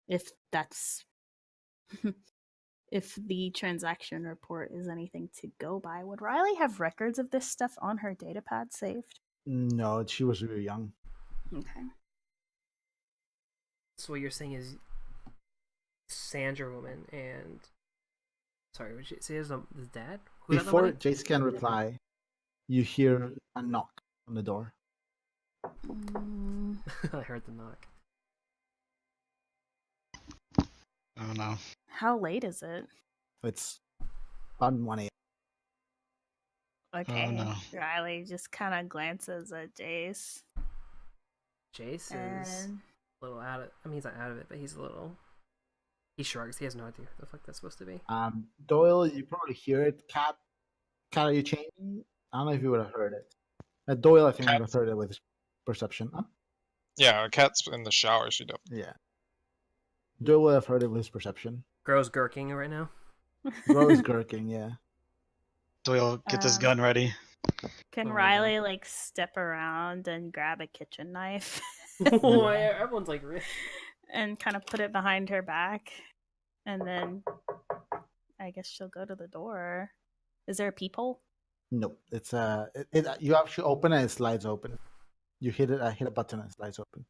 If that's... if the transaction report is anything to go by, would Riley have records of this stuff on her datapad saved? No, she was really young. Okay. So what you're saying is Sandra woman and... Sorry, would you say is the dad? Who's Before Jace can reply, you hear a knock on the door. I heard the knock. Oh no. How late is it? It's about 1 a.m. Okay. Oh, no. Riley just kind of glances at Jace. Jace is And a little out of... I mean, he's not out of it, but he's a little... He shrugs. He has no idea what the fuck that's supposed to be. Doyle, you probably hear it. Cat, are you changing? I don't know if you would have heard it. Doyle, I think, would have heard it with his perception. Huh? Yeah, Cat's in the shower. She definitely. Yeah. Doyle would have heard it with his perception. Gro's gurking right now. Gro is gurking, yeah. Doyle, get this gun ready. can Oh, Riley like step around and grab a kitchen knife Everyone's like... and kind of put it behind her back, and then I guess she'll go to the door. Is there a peephole? Nope. It's you actually open it, it slides open. You hit it. I hit a button and it slides open.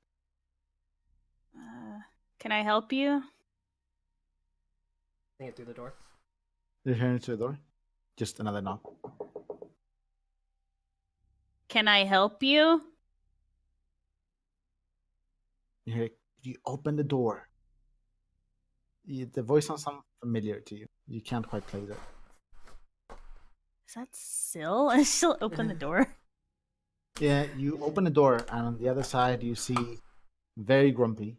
Can I help you? Think it through the door. You hear it to the door. Just another knock. Can I help you? You hear it. You open the door. The voice sounds familiar to you. You can't quite place it. Is that Syl? And she'll open the door. Yeah, you open the door, and on the other side, you see very grumpy,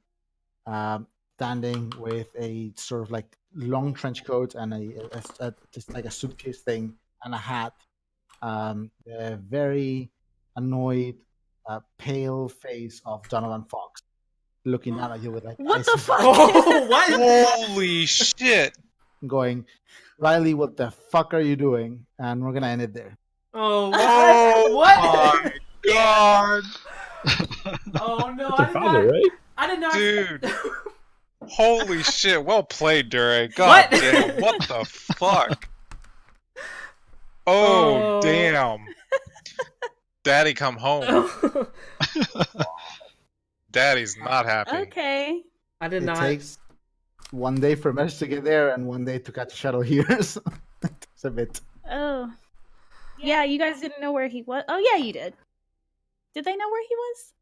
standing with a sort of like long trench coat and a just like a suitcase thing and a hat. A very annoyed, pale face of Donovan Fox, looking down at you with like What eyes the fuck? Oh, what? Holy shit! going, Riley, what the fuck are you doing? And we're gonna end it there. Oh, Oh what? my god! Oh no, That's your father, right? I did not. Dude. Holy shit! Well played, Dure. God What? damn! What the fuck? Oh, Oh. damn! Daddy, come home. Daddy's not happy. Okay. I did It not. takes 1 day for Mesh to get there and 1 day to catch a shuttle here. So it's a bit. Oh. Yeah, you guys didn't know where he was. Oh, yeah, you did. Did they know where he was?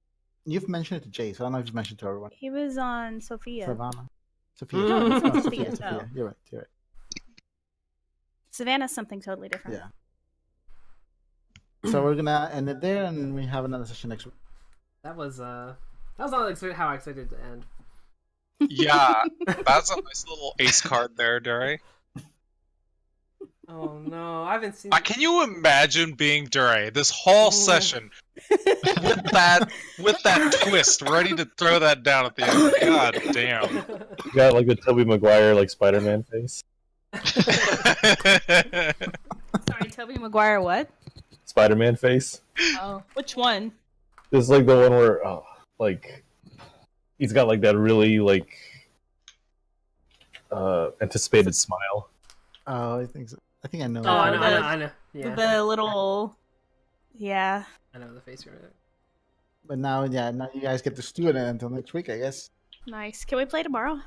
You've mentioned it to Jace. I don't know if you've mentioned it to everyone. He was on Sophia. Savannah. Sophia. No, it's not No, Sophia, no. Sophia. You're right. Savannah's something totally different. Yeah. So we're gonna end it there, and we have another session next week. That was not how I expected it to end. Yeah, that's a nice little ace card there, Dure. Oh no, I haven't seen. Can you imagine being Dure this whole session with that twist, ready to throw that down at the end? God damn. You got like the Tobey Maguire like Spider-Man face. Sorry, Tobey Maguire what? Spider-Man face. Oh, which one? This is like the one where, like, he's got like that really like anticipated smile. Oh, I think so. I think I know. Oh, I know, the- I know. Yeah, The little, yeah. I know the face you're at. But now, yeah, now you guys get to stew it until next week, I guess. Nice. Can we play tomorrow?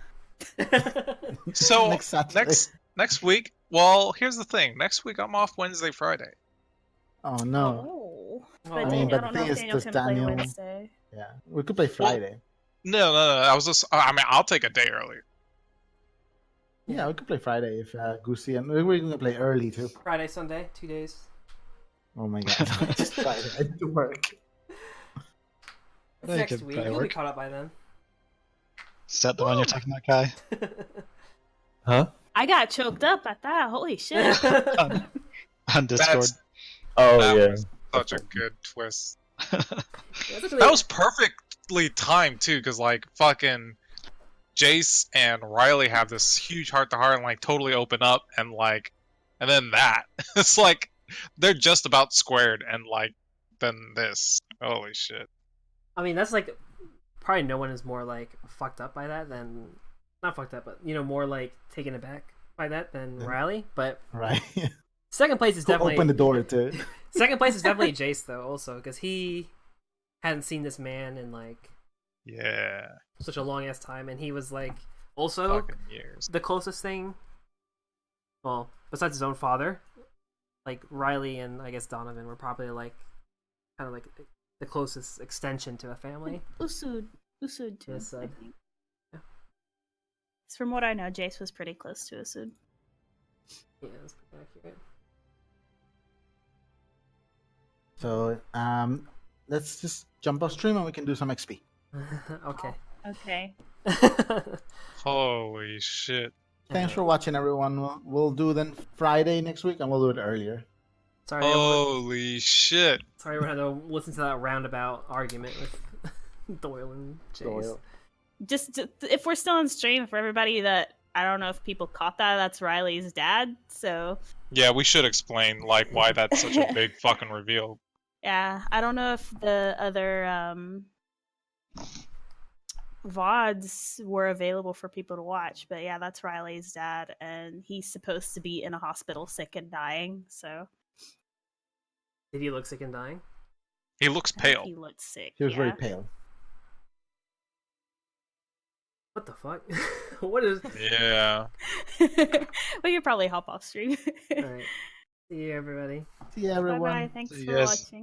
So Next Saturday. next week. Well, here's the thing. Next week I'm off Wednesday, Friday. Oh no. Oh. I But mean, I but don't the know thing if is, Daniel does can play Daniel- Wednesday. Yeah, we could play Friday. No. I was just. I mean, I'll take a day earlier. Yeah, we could play Friday if Goosey and we're gonna play early too. Friday, Sunday, 2 days. Oh my god, just Friday. I need to work. It's Yeah, next could week. probably You'll be work. caught up by then. Is that the one you're talking about, Kai? Huh? I got choked up at that. Holy shit. On Discord. Oh That yeah. was such a good twist. That's actually- That was perfectly timed too, because like fucking Jace and Riley have this huge heart to heart and like totally open up and then that it's like they're just about squared and like then this. Holy shit. I mean, that's like probably no one is more like fucked up by that than not fucked up, but more like taken aback by that than Riley. But Right. second place is Who definitely opened the door to it? second place is definitely Jace though, also because he hadn't seen this man in like Yeah. such a long ass time, and he was like also Fucking years. the closest thing. Well, besides his own father, like Riley and I guess Donovan were probably like kind of like the closest extension to a family. Usud too, Yes, I think. yeah. From what I know, Jace was pretty close to Usud. Yeah, that's pretty accurate. So let's just jump off stream and we can do some XP. Okay. Okay. Holy shit. Thanks for watching, everyone. We'll do then Friday next week, and we'll do it earlier. Sorry, everyone. Holy shit. Sorry, everyone had to listen to that roundabout argument with Doyle and Chase. Doyle. Just if we're still on stream, for everybody that I don't know if people caught that, that's Riley's dad. So Yeah, we should explain like why that's such a big fucking reveal. yeah, I don't know if the other VODs were available for people to watch, but yeah, that's Riley's dad, and he's supposed to be in a hospital sick and dying. So Did he look sick and dying? He looks I think pale. he looked sick. He was very yeah. pale. What the fuck? What is? Yeah. We could probably hop off stream. All right. See you, everybody. See you, Bye everyone. bye. Thanks for Yes. watching.